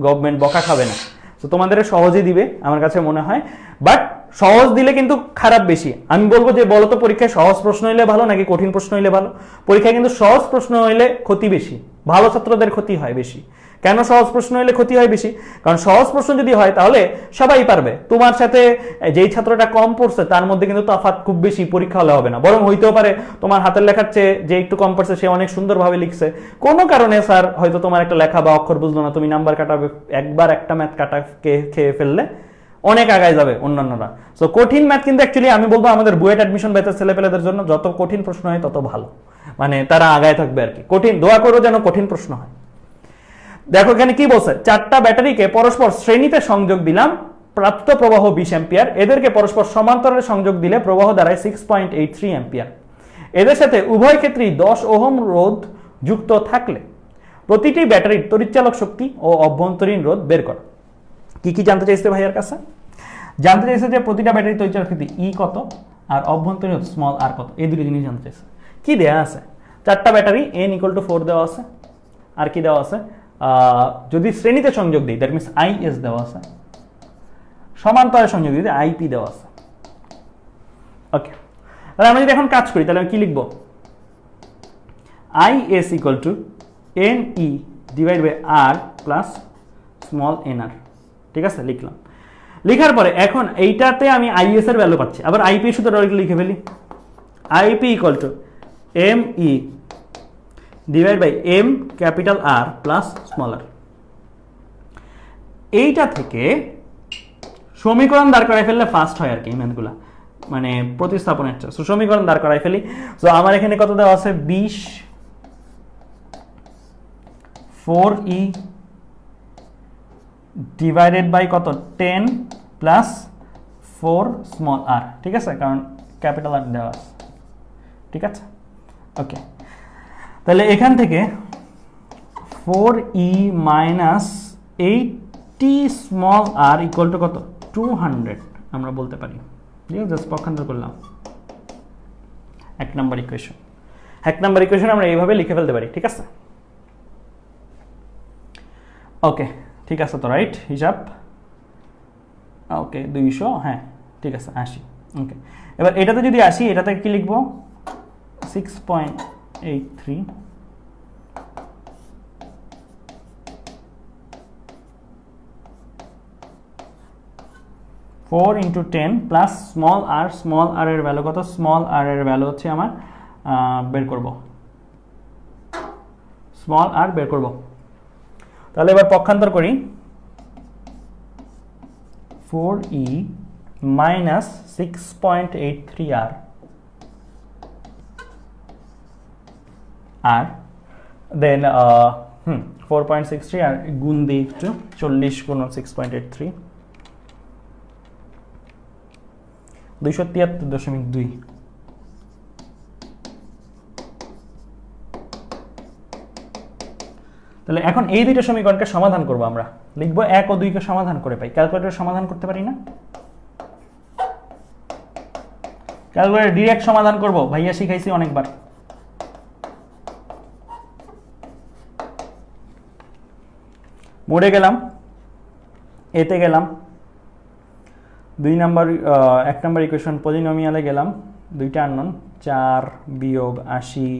গভর্নমেন্ট বকা খাবে না, তো তোমাদের সহজই দিবে আমার কাছে মনে হয়। বাট সহজ দিলে কিন্তু খারাপ বেশি। আমি বলবো যে বলো তো পরীক্ষায় সহজ প্রশ্ন হইলে ভালো নাকি কঠিন প্রশ্ন হইলে ভালো? পরীক্ষায় কিন্তু সহজ প্রশ্ন হইলে ক্ষতি বেশি, ভালো ছাত্রদের ক্ষতি হয় বেশি। কেন সহজ প্রশ্ন হইলে ক্ষতি হয় বেশি? কারণ সহজ প্রশ্ন যদি হয় তাহলে সবাই পারবে, তোমার সাথে যেই ছাত্রটা কম পড়ছে তার মধ্যে কিন্তু তফাৎ খুব বেশি পরীক্ষা হলে হবে না, বরং হইতেও পারে তোমার হাতের লেখার চেয়ে যে একটু কম পড়ছে সে অনেক সুন্দরভাবে লিখছে, কোনো কারণে স্যার হয়তো তোমার একটা লেখা বা অক্ষর বুঝলো না, তুমি নাম্বার কাটাবে, একবার একটা ম্যাথ কাটা খেয়ে ফেললে অনেক আগায় যাবে অন্যান্যরা। সো কঠিন ম্যাথ কিন্তু অ্যাকচুয়ালি আমি বলবো আমাদের বুয়েট অ্যাডমিশন ব্যাচের ছেলেপেলেদের জন্য যত কঠিন প্রশ্ন হয় তত ভালো, মানে তারা আগায় থাকবে আর কি। কঠিন দোয়া করো যেন কঠিন প্রশ্ন হয়। দেখো এখানে কি বলছে, 4টা ব্যাটারিকে পরস্পর শ্রেণীতে সংযোগ দিলাম, প্রাপ্ত প্রবাহ 20 অ্যাম্পিয়ার, এদেরকে পরস্পর সমান্তরালে সংযোগ দিলে প্রবাহ দাঁড়ায় 6.83 অ্যাম্পিয়ার। এদের সাথে উভয় ক্ষেত্রেই 10 ওহম রোধ যুক্ত থাকলে প্রতিটি ব্যাটারির তড়িৎচালক শক্তি ও অভ্যন্তরীণ রোধ বের করো। কি কি জানতে চাইছে ভাইয়ার কাছে? জানতে চাইছে যে প্রতিটা ব্যাটারির তড়িৎচালক শক্তি ই কত আর অভ্যন্তরীণ রোধ স্মল আর কত, এই দুটো জিনিস জানতে চাইছে। কি দেয়া আছে? 4টা ব্যাটারি n = 4 দেওয়া আছে, আর কি দেওয়া আছে, যদি শ্রেণীতে সংযোগ দিই দ্যাট মিন্স IS দেওয়া আছে, সমান্তরালে সংযোগ দিই IP দেওয়া আছে। ওকে, তাহলে আমরা যদি এখন কাজ করি তাহলে আমি কি লিখব? IS = NE / R plus small nr, ঠিক আছে? লিখলাম। লেখার পরে এখন এইটাতে আমি IS এর ভ্যালু পাচ্ছি, আবার IP এর সূত্র ডাইরেক্টলি লিখে ফেলি। IP = ME / M capital R plus small r। এইটা থেকে সমীকরণ দাঁড় করাই ফেললে ফাস্ট হয় আর কি ম্যাথগুলা, মানে প্রতিস্থাপনের চেয়ে। সো সমীকরণ দাঁড় করাই ফেলি। সো আমার এখানে কত দেওয়া আছে? 20 4E ডিভাইডেড বাই কত 10 প্লাস 4 স্মল r, ঠিক আছে? কারণ ক্যাপিটাল R দেওয়া আছে, ঠিক আছে? ওকে, তাহলে এখান থেকে 4E minus 80 small r equal to কত? 200 আমরা বলতে পারি। জাস্ট পক্ষান্তর করলাম 1 নম্বর ইকুয়েশন। 1 নম্বর ইকুয়েশন আমরা এইভাবে লিখে ফেলতে পারি, ঠিক আছে? ওকে, ঠিক আছে তো, রাইট হিসাব। ওকে 200, হ্যাঁ ঠিক আছে 80। ওকে, এবার এটাতে যদি আসি, এটাতে কি লিখবো? 6.83 4 × 10 প্লাস স্মল r এর ভ্যালু কত? স্মল r এর ভ্যালু হচ্ছে আমার বের করব, স্মল r বের করব। তাহলে এবার পক্ষান্তর করি, 4E মাইনাস 6.83 r দেন 4.63 আর গুণ দিই একটু, 40 গুণ 6.83 273.2। তাহলে এখন এই দুইটা সমীকরণকে সমাধান করব আমরা, লিখবো 1 ও 2 কে সমাধান করে পাই। ক্যালকুলেটর সমাধান করতে পারি না? ক্যালকুলেটর ডাইরেক্ট সমাধান করব, ভাইয়া শিখাইছি অনেকবার। মোড়ে গেলাম, এতে গেলাম, 2 নম্বর 1 নম্বর ইকুয়েশন পলিনোমিয়ালে গেলাম, দুইটা আননোন 4 - 80,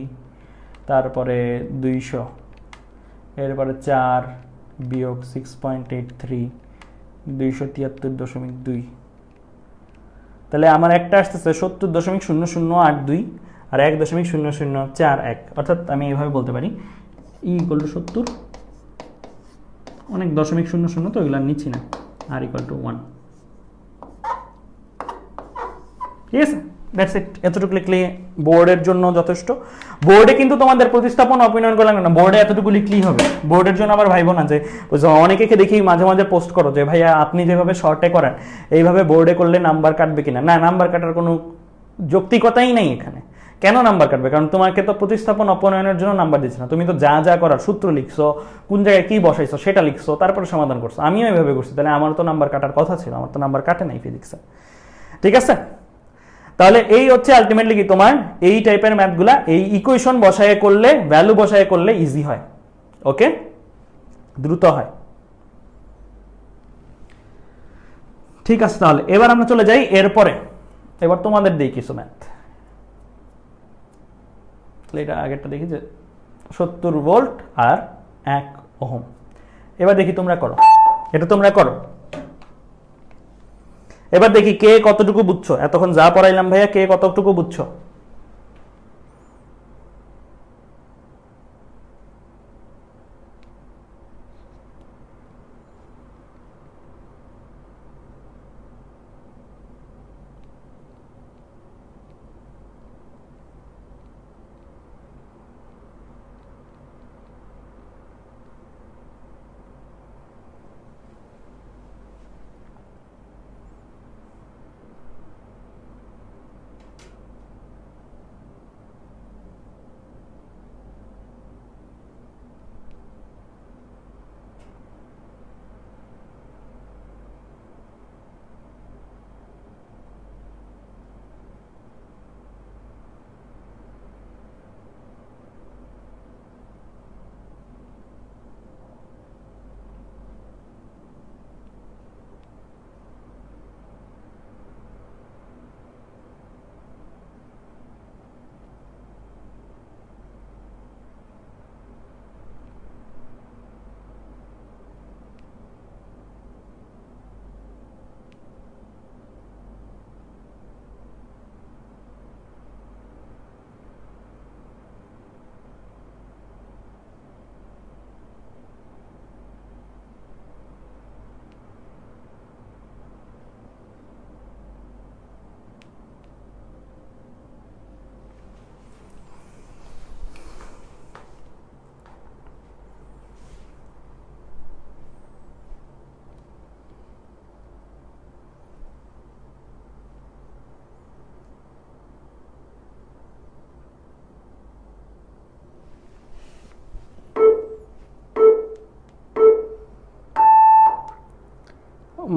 তারপরে 200, এরপরে 4 - 6.83 273.2। তাহলে আমার একটা আসতেছে 70.0082 আর 1.0041, অর্থাৎ আমি এইভাবে বলতে পারি E = 70, অনেক 0.00 তো এগুলো নিচ্ছি না, R = 1, ঠিক আছে? দ্যাটস ইট, এতটুকু লিখলে বোর্ডের জন্য যথেষ্ট। বোর্ডে কিন্তু তোমাদের প্রতিস্থাপন অপিনিয়ন করে লাগবে না, বোর্ডে এতটুকু লিখলেই হবে। বোর্ডের জন্য আবার ভাইবো না যে অনেকে দেখি মাঝে মাঝে পোস্ট করো যে ভাইয়া আপনি যেভাবে শর্টে করেন এইভাবে বোর্ডে করলে নাম্বার কাটবে কিনা। না, নাম্বার কাটার কোনো যৌক্তিকতাই নেই এখানে। কেন নাম্বার কাটবে? কারণ তোমাকে তো প্রতিস্থাপন অপনয়নের জন্য নাম্বার দিচ্ছে না, তুমি তো যা যা করার সূত্র লিখছো, কোন জায়গায় কি বসাইছো সেটা লিখছো, তারপরে সমাধান করছো। আমিও এইভাবে করছি, তাহলে আমার তো নাম্বার কাটার কথা ছিল, আমার তো নাম্বার কাটে নাই ফিজিক্সে। ঠিক আছে, তাহলে এই হচ্ছে আলটিমেটলি কি তোমার এই টাইপের ম্যাথগুলা এই ইকুয়েশন বসায় করলে, ভ্যালু বসায় করলে ইজি হয়, ওকে, দ্রুত হয়। ঠিক আছে, তাহলে এবার আমরা চলে যাই এরপরে। এবার তোমাদের দিই কিছু ম্যাথ। এটা আগেরটা দেখি যে 70 ভোল্ট আর 1 ওহম। এবার দেখি তোমরা করো, এটা তোমরা করো। এবার দেখি কে কতটুকু বুঝছো, এতক্ষণ যা পড়াইলাম ভাইয়া কে কতটুকু বুঝছো।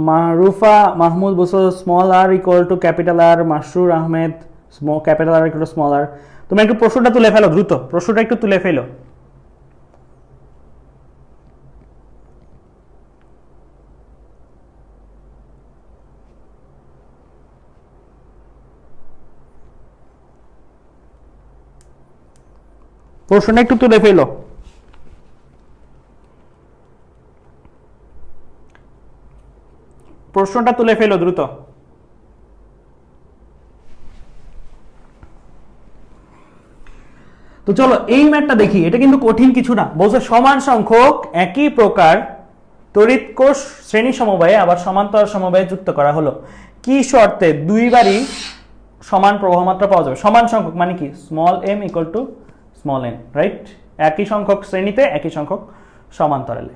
মারুফা মাহমুদ বলছো small R equal to capital R. Masrur Ahmed capital R equal to small R. তুমি একটু প্রশ্নটা তুলে ফেলো, দ্রুত প্রশ্নটা একটু তুলে ফেলো। প্রশ্নটা একটু তুলে ফেলো। প্রশ্নটা তুলে ফেলো দ্রুত। তো চলো এই ম্যাথটা দেখি, এটা কিন্তু কঠিন কিছু না। বলছে সমান সংখ্যক একই প্রকার তড়িৎ কোষ শ্রেণী সমবায়ে আবার সমান্তরাল সমবায়ে যুক্ত করা হলো, কি শর্তে দুইবারই সমান প্রবাহ মাত্রা পাওয়া যাবে। সমান সংখ্যক মানে কি, small M equal to small N, right? একই সংখ্যক শ্রেণীতে একই সংখ্যক সমান্তরালে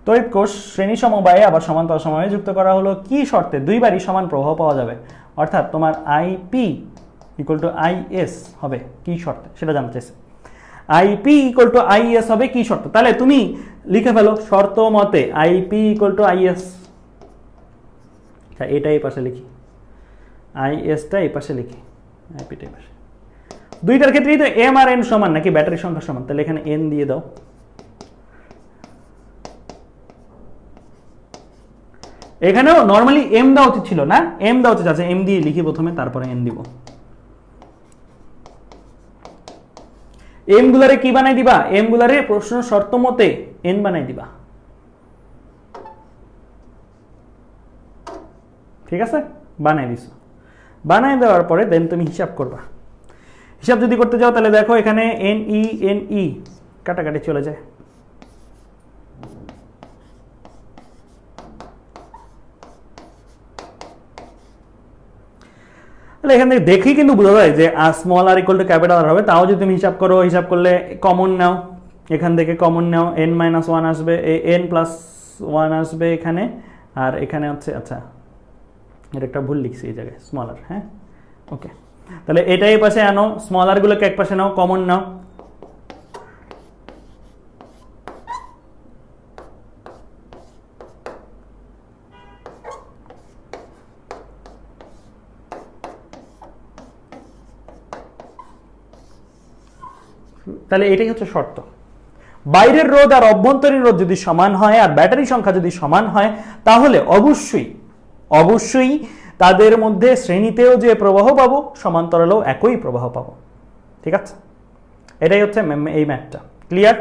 তড়িৎ কোষ শ্রেণী সমবায়ে আবার সমান্তরাল সমবায়ে যুক্ত করা হলো, কি শর্তে দুইবারই সমান প্রবাহ পাওয়া যাবে। অর্থাৎ তোমার আইপি ইকুয়াল টু আইএস হবে কি শর্তে সেটা জানতে চাইছে। আইপি ইকুয়াল টু আইএস হবে কি শর্ত, তাহলে তুমি লিখে ফেলো শর্ত মতে আইপি ইকুয়াল টু আইএস। এটা এই পাশে লিখি, আইএসটা এই পাশে লিখি, আইপিটা এই পাশে। দুইটার ক্ষেত্রেই তো এম আর এন সমান নাকি ব্যাটারির সংখ্যা সমান, তাহলে এখানে এন দিয়ে দাও। এখানেও নরমালি এম দেওয়া উচিত ছিল না, এম দেওয়া উচিত আছে, এম দিয়ে লিখি প্রথমে তারপরে এন দিব। এম গুলারে কি বানাই দিবা, এম গুলারে প্রশ্ন শর্ত মতে এন বানাই দিবা। ঠিক আছে, বানাই দিছো। বানাই দেওয়ার পরে দেন তুমি হিসাব করবা। হিসাব যদি করতে যাও তাহলে দেখো এখানে এন ই কাটাকাটি চলে যায়। তাহলে এখান থেকে দেখেই কিন্তু বোঝা যায় যে small R equal to capital R হবে। তাও যদি তুমি হিসাব করো, হিসাব করলে কমন নাও, এখান থেকে কমন নাও, n-1 আসবে, n+1 আসবে এখানে, আর এখানে হচ্ছে, আচ্ছা এটা একটা ভুল লিখছি এই জায়গায়, স্মলার, হ্যাঁ ওকে। তাহলে এটা এই পাশে আনো, স্মলার গুলোকে এক পাশে নাও, কমন নাও, তাহলে এটাই হচ্ছে শর্ত। বাইরের রোধ আর অভ্যন্তরীণ রোধ যদি সমান হয় আর ব্যাটারি সংখ্যা যদি সমান হয়, তাহলে অবশ্যই অবশ্যই তাদের মধ্যে শ্রেণীতেও যে প্রবাহ পাবো, সমান্তরালেও একই প্রবাহ পাবো। ঠিক আছে, এটাই হচ্ছে এই ম্যাথটা। ক্লিয়ার?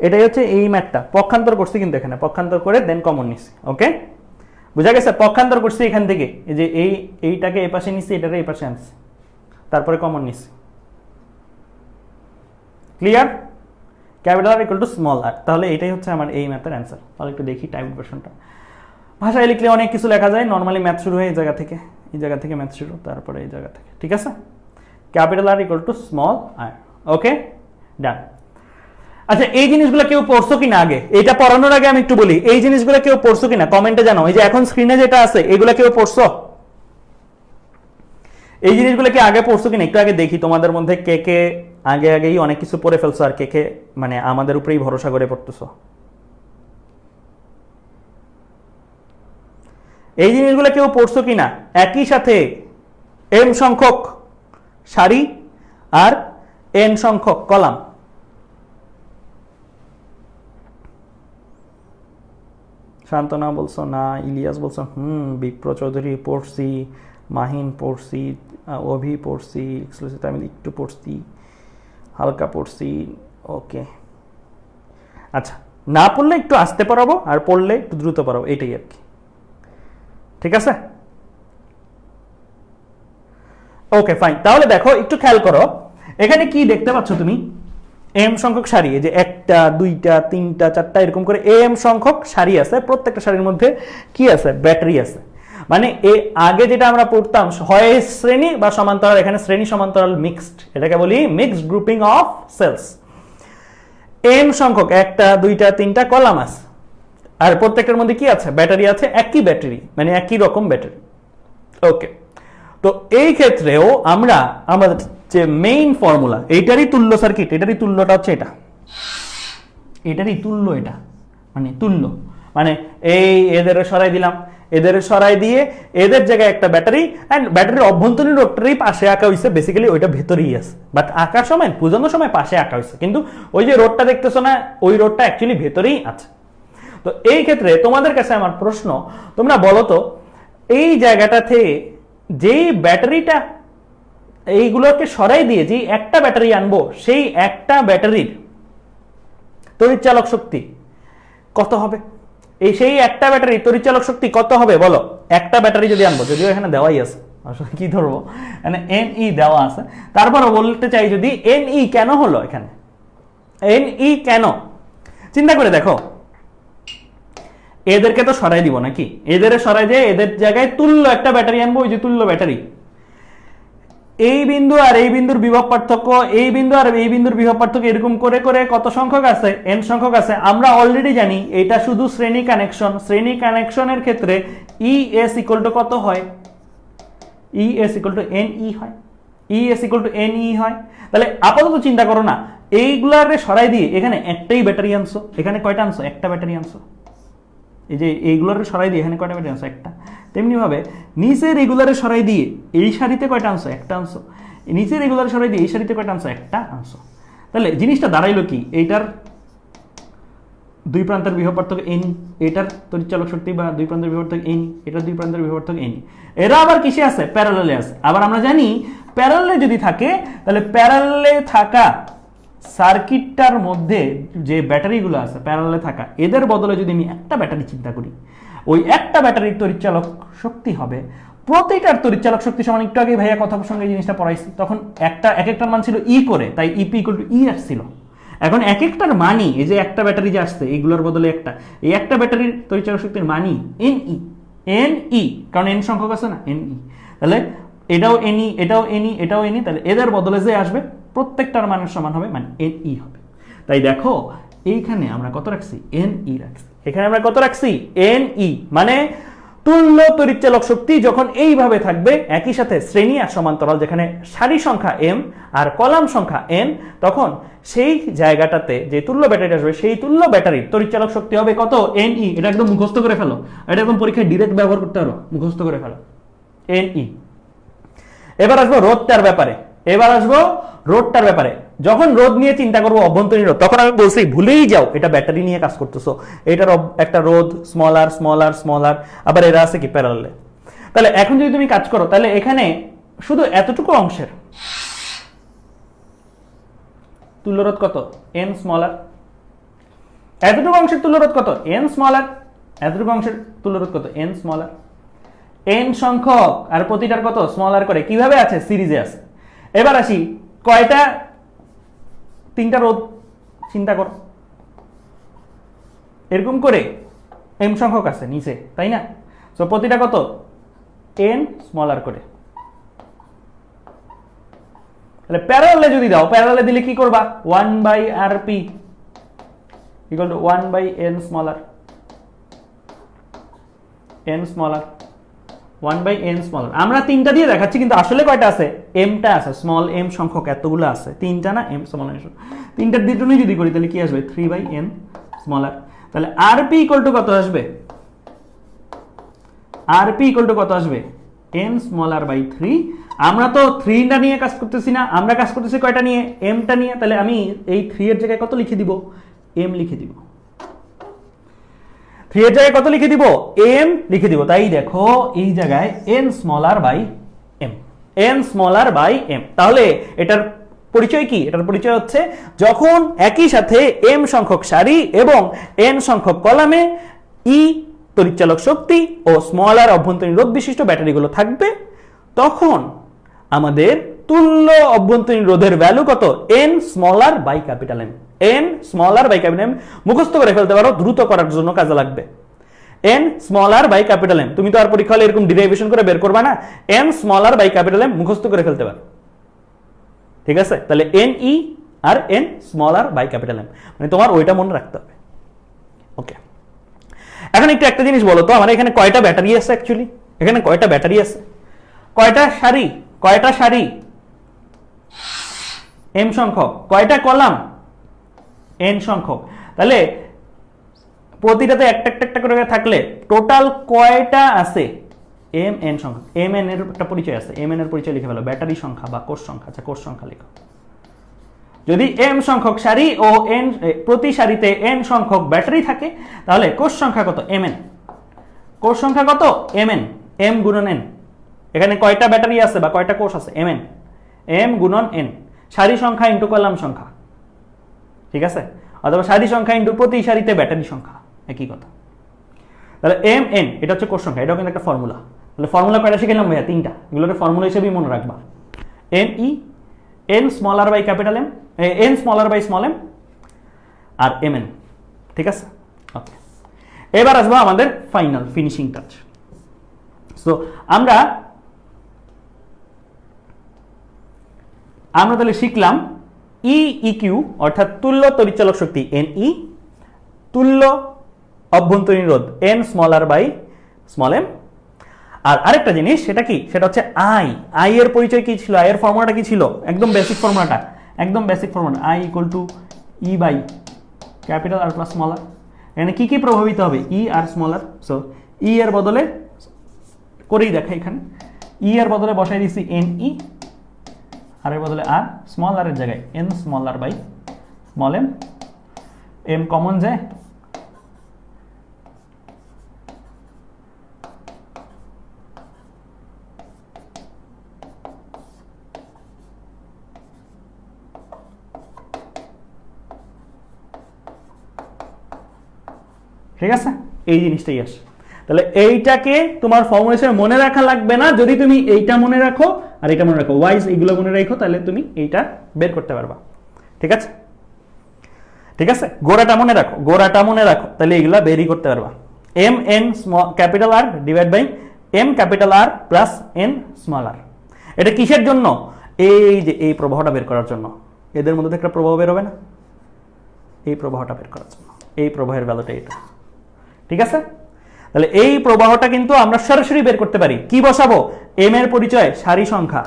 এটাই হচ্ছে এই ম্যাথটা। পক্ষান্তর করছি কিন্তু এখানে, পক্ষান্তর করে দেন কমন নিছি। ওকে, বুঝা গেছে? পক্ষান্তর করছি এখান থেকে, এই যে এইটাকে এই পাশে নিছি, এটাকে এই পাশে আনছি, তারপরে কমন নিছি। Clear? Capital R equal to small R. তাহলে এটাই হচ্ছে আমার এই ম্যাথের অ্যান্সার। তাহলে একটু দেখি টাইপ ভার্সনটা। ভাষায় লিখলে অনেক কিছু লেখা যায়, নর্মালি ম্যাথ শুরু হয় এই জায়গা থেকে, এই জায়গা থেকে ম্যাথ শুরু, তারপরে এই জায়গা থেকে। ঠিক আছে, capital R equal to small R. Okay, done. আচ্ছা, এই জিনিসগুলো কেউ পড়ছো কিনা আগে? এটা পড়ানোর আগে আমি একটু বলি, এই জিনিসগুলো কেউ পড়ছো কিনা কমেন্টে জানাও। এই যে এখন স্ক্রিনে যেটা আছে, এগুলো কেউ পড়ছো? এই জিনিসগুলো কি আগে পড়ছো কিনা একটু আগে দেখি তোমাদের মধ্যে কে কে আগেই অনেক কিছু পড়ে ফেলছো, আর কে কে মানে আমাদের উপরেই ভরসা করে পড়তেছো। এই জিনিসগুলো কেউ পড়ছো কিনা? একই সাথে m সংখ্যক সারি আর n সংখ্যক কলাম। শান্তনা বলছো না, ইলিয়াস বলছো বিপ্র চৌধুরী পড়ছি, মাহিন পড়ছি, অভি পড়ছি, এক্সক্লুসিভ আমি একটু পড়ছি, হালকা পড়ছি। ওকে, আচ্ছা, না পড়লে একটু আসতে পারবো, আর পড়লে একটু দ্রুত পারবো, এটাই আর কি। ঠিক আছে, ওকে ফাইন। তাহলে দেখো একটু খেয়াল করো, এখানে কি দেখতে পাচ্ছ তুমি? m সংখ্যক সারি, এই যে 1টা 2টা 3টা 4টা এরকম করে m সংখ্যক সারি আছে, প্রত্যেকটা সারির মধ্যে কি আছে? ব্যাটারি আছে। মানে আগে যেটা আমরা পড়তাম হয় শ্রেণী বা সমান্তরাল, এখানে শ্রেণী সমান্তরাল মিক্সড, এটাকে বলি mixed grouping of cells. m সংখ্যক 1টা 2টা 3টা কলাম আছে, আর প্রত্যেকটার মধ্যে কি আছে? ব্যাটারি আছে, একই ব্যাটারি, মানে একই রকম ব্যাটারি। ওকে, তো এই ক্ষেত্রেও আমরা আমাদের যে মেইন ফর্মুলা, এইটারই তুল্য সার্কিট, এটারই তুল্যটা হচ্ছে এটা, এটারই তুল্য, এটা মানে তুল্য, মানে এই এদের সরাই দিলাম, এদের সরাই দিয়ে এদের জায়গায় একটা ব্যাটারি, এন্ড ব্যাটারির অভ্যন্তরীণ রোডটারই পাশে আঁকা হয়েছে, বেসিক্যালি ওইটা ভেতরেই আছে, বাট আঁকার সময় বোঝানোর সময় পাশে আঁকা হয়েছে, কিন্তু ওই যে রোডটা দেখতেছো না, ওই রোডটা অ্যাকচুয়ালি ভেতরেই আছে। তো এই ক্ষেত্রে তোমাদের কাছে আমার প্রশ্ন, তোমরা বলো তো এই জায়গাটা থেকে যেই ব্যাটারিটা, এইগুলোকে সরাই দিয়ে যে একটা ব্যাটারি আনবো, সেই একটা ব্যাটারির তড়িৎচালক শক্তি কত হবে? এই সেই একটা ব্যাটারি তড়িৎচালক শক্তি কত হবে বলো? একটা ব্যাটারি যদি আনবো, যদিও এখানে দেওয়াই আছে, আসলে কি ধরবো, মানে NE দেওয়া আছে, তারপরও বলতে চাই যদি NE কেন হলো, এখানে NE কেন? চিন্তা করে দেখো, এদেরকে তো সরাই দিব নাকি, এদের সরাই দিয়ে এদের জায়গায় তুল্য একটা ব্যাটারি আনবো, ওই যে তুল্য ব্যাটারি, এই বিন্দু আর এই বিন্দুর বিভব পার্থক্য, এই বিন্দু আর এই বিন্দুর বিভব পার্থক্য, এরকম করে করে কত সংখ্যক আছে? n সংখ্যক আছে। আমরা অলরেডি জানি এটা শুধু শ্রেণী কানেকশন, শ্রেণী কানেকশনের ক্ষেত্রে ES ইকুয়াল টু কত হয়? ES ইকুয়াল টু NE হয়, ES ইকুয়াল টু NE হয়। তাহলে আপাতত চিন্তা করো না, এইগুলারে সরাই দিয়ে এখানে একটাই ব্যাটারি আনছো, এখানে কয়টা আনছো? একটা ব্যাটারি আনছো। এই যে এইগুলারে সরাই দিয়ে এখানে কয়টা ব্যাটারি আনছো? একটা। তেমনি ভাবে নিচের রেগুলারে সরাই দিয়ে এই সারিতে কয়টা আনছো? একটা আনছো। নিচের রেগুলারে সরাই দিয়ে এই সারিতে কয়টা আনছো? একটা আনছো। তাহলে জিনিসটা দাঁড়াইলো কি? এইটার দুই প্রান্তের বিভব পার্থক্য n, এটার তড়িৎচালক শক্তি বা দুই প্রান্তের বিভব পার্থক্য n, এটার দুই প্রান্তের বিভব পার্থক্য n। এরা আবার কিসে আছে? প্যারালালে আছে। আবার আমরা জানি প্যারালালে যদি থাকে, তাহলে প্যারালালে থাকা সার্কিটটার মধ্যে যে ব্যাটারিগুলো আছে প্যারালালে থাকা, এদের বদলে যদি আমি একটা ব্যাটারি চিন্তা করি, ওই একটা ব্যাটারির তড়িৎচালক শক্তি হবে, প্রতিটার তড়িৎচালক শক্তি সমান, একটু আগে ভাইয়া কথা প্রসঙ্গে এই জিনিসটা পড়াইছি, তখন একটা এক একটার মান ছিল ই করে, তাই ইপি ইকুয়াল টু ই আসছিল। এখন এক একটার মানি, এই যে একটা ব্যাটারি যে আসছে এইগুলোর বদলে একটা, এই একটা ব্যাটারির তড়িৎচালক শক্তির মানি NE, এন ই, কারণ এন সংখ্যক আছে না, এন ই, তাহলে এটাও এন ই, এটাও এন ই, এটাও এন ই, তাহলে এদের বদলে যে আসবে প্রত্যেকটার মানের সমান হবে, মানে এন ই হবে। তাই দেখো এইখানে আমরা কত রাখছি, এন ই রাখছি, এখানে আমরা কত রাখছি, এন ই, মানে তুল্য তড়িৎচালক শক্তি যখন এইভাবে থাকবে একই সাথে শ্রেণী আর সমান্তরাল, যেখানে সারি সংখ্যা এম আর কলাম সংখ্যা এন, তখন সেই জায়গাটাতে যে তুল্য ব্যাটারি আসবে সেই তুল্য ব্যাটারির তড়িৎচালক শক্তি হবে কত, এন ই। এটা একদম মুখস্থ করে ফেলো, এটা একদম পরীক্ষায় ডিরেক্ট ব্যবহার করতে পারো, মুখস্থ করে ফেলো, এন ই। এবার আসবো রোধটার ব্যাপারে, এবার আসবো রোধটার ব্যাপারে। যখন রোধ নিয়ে চিন্তা করবো অভ্যন্তরীণ রোধ, তখন আমি বলছি ভুলেই যাও এটা ব্যাটারি নিয়ে কাজ করতেছো, এটার একটা রোধ স্মল আর স্মল আর স্মল আর, আবার এরা আছে কি প্যারালালে। তাহলে এখন যদি তুমি কাজ করো, তাহলে এখানে শুধু এতটুকু অংশের তুল্যরোধ কত, এন স্মল আর, এতটুকু অংশের তুল্যরোধ কত, এন স্মল আর, এতটুকু অংশের তুল্যরোধ কত, এন স্মল আর। এন সংখ্যক আর প্রতিটার কত, স্মল আর করে, কিভাবে আছে, সিরিজে আছে। এবার আসি কয়টা, তিনটা রোধ, চিন্তা করো এরকম করে এম সংখ্যক আছে নিচে, তাই না, তো প্রতিটা কত, এন স্মল আর করে। তাহলে প্যারালালে যদি দাও, প্যারালালে দিলে কি করবা, 1/rp equal to 1/n small R, n small R, 1/n small R. আমরা তিনটা দিয়ে দেখাচ্ছি, কিন্তু আসলে কয়টা আছে, এমটা আছে, স্মল এম সংখ্যক এতগুলো আছে, তিনটা না, এম স্মল এম, তিনটার দ্বিগুণই যদি করি তাহলে কি আসবে, 3/n স্মল আর। তাহলে rp ইকুয়াল টু কত আসবে, rp ইকুয়াল টু কত আসবে, n স্মল আর বাই 3। আমরা তো 3টা নিয়ে কাজ করতেছি না, আমরা কাজ করতেছি কয়টা নিয়ে, এমটা নিয়ে। তাহলে আমি এই 3 এর জায়গায় কত লিখে দিব, এম লিখে দিব, 3 এর জায়গায় কত লিখে দিব, এম লিখে দিব। তাই দেখো এই জায়গায় n small R by M, n small R by M. তাহলে এটার পরিচয় কি, এটার পরিচয় হচ্ছে যখন একই সাথে m সংখ্যক সারি এবং n সংখ্যক কলামে ই তড়িৎচালক শক্তি ও স্মল আর অভ্যন্তরীণ রোধ বিশিষ্ট ব্যাটারিগুলো থাকবে, তখন আমাদের তুল্য অভ্যন্তরীণ রোধের ভ্যালু কত, n small R by capital M. n small R by capital M মুখস্থ করে ফেলতে পারো, দ্রুত করার জন্য কাজে লাগবে। n small R by capital M, তুমি তো আর পরীক্ষা হলে এরকম ডেরিভেশন করে বের করবা না, n small R by capital M মুখস্থ করে ফেলতে পারো, ঠিক আছে। তাহলে n E R n small R by capital M, মানে তোমার ওইটা মনে রাখতে হবে। ওকে, এখন একটু একটা জিনিস বলো তো, আমার এখানে কয়টা ব্যাটারি আছে, অ্যাকচুয়ালি এখানে কয়টা ব্যাটারি আছে, কয়টা সারি, কয়টা সারি, এম সংখ্যক, কয়টা কলাম, এন সংখ্যক। তাহলে প্রতিটাতে একটা একটা একটা করে থাকলে টোটাল কয়টা আছে, এম এন সংখ্যক। এম এন এর একটা পরিচয় আছে, এম এন এর পরিচয় লিখে ফেলো, ব্যাটারি সংখ্যা বা কোষ সংখ্যা, আচ্ছা কোষ সংখ্যা লিখো। যদি এম সংখ্যক সারি ও এন প্রতি সারিতে এন সংখ্যক ব্যাটারি থাকে, তাহলে কোষ সংখ্যা কত, এম এন, কোষ সংখ্যা কত, এম এন, এম গুণন এন। এখানে কয়টা ব্যাটারি আছে বা কয়টা কোষ আছে, এম এন, এম গুণন এন, সারি সংখ্যা ইন্টু কলাম সংখ্যা, ঠিক আছে, অথবা সারি সংখ্যা ইন্টু প্রতি সারিতে ব্যাটারি সংখ্যা, একই কথা। তাহলে এম এন এটা হচ্ছে কোষ সংখ্যা, এটাও কিন্তু একটা ফর্মুলা। তাহলে ফর্মুলা কয়টা শিখলাম ভাইয়া, তিনটা, এগুলোকে ফর্মুলা হিসেবেই মনে রাখবা, N E, N small R by capital M, N small R by small M, R M N, ঠিক আছে। ওকে, এবার আসবো আমাদের ফাইনাল ফিনিশিং টাচ। সো আমরা তাহলে শিখলাম ই ই কিউ অর্থাৎ তুল্য তড়িৎচালক শক্তি এন ই, তুল্য অভ্যন্তরীণ রোধ N small R by small M. আর আরেকটা জিনিস সেটা কি, সেটা হচ্ছে আই। আই এর পরিচয় কি ছিল, আই এর ফর্মুলাটা কি ছিল, একদম বেসিক ফর্মুলাটা, একদম basic formula, I equal to E by capital R plus small R. এখানে কি কি প্রভাবিত হবে, ই আর স্মল আর। সো ই এর বদলে করেই দেখা, এখানে ই এর বদলে বসাই দিছি এন ই, আর এর বদলে আর, স্মল আর এর জায়গায় N small R by small M, M common যায়, ঠিক আছে, এই জিনিসটাই আসে। তাহলে এইটাকে তোমার ফর্মুলা হিসেবে মনে রাখা লাগবে না, যদি তুমি এইটা মনে রাখো আর এটা মনে রাখো, ওয়াইজ এইগুলো মনে রাখো, তাহলে তুমি এইটা বের করতে পারবা, ঠিক আছে, ঠিক আছে। গোড়াটা মনে রাখো, গোড়াটা মনে রাখো, তাহলে এইগুলা বেরই করতে পারবা। M N capital R divide by M capital R plus N small R. এটা কিসের জন্য? এই যে এই প্রবাহটা বের করার জন্য। এদের মধ্যে একটা প্রবাহ বের হবে না, এই প্রবাহটা বের করার জন্য। এই প্রবাহের ভ্যালুটা এটা, ঠিক আছে? তাহলে এই প্রবাহটা কিন্তু আমরা সরাসরি বের করতে পারি। কি বসাবো? এম এর পরিচয় সারি সংখ্যা,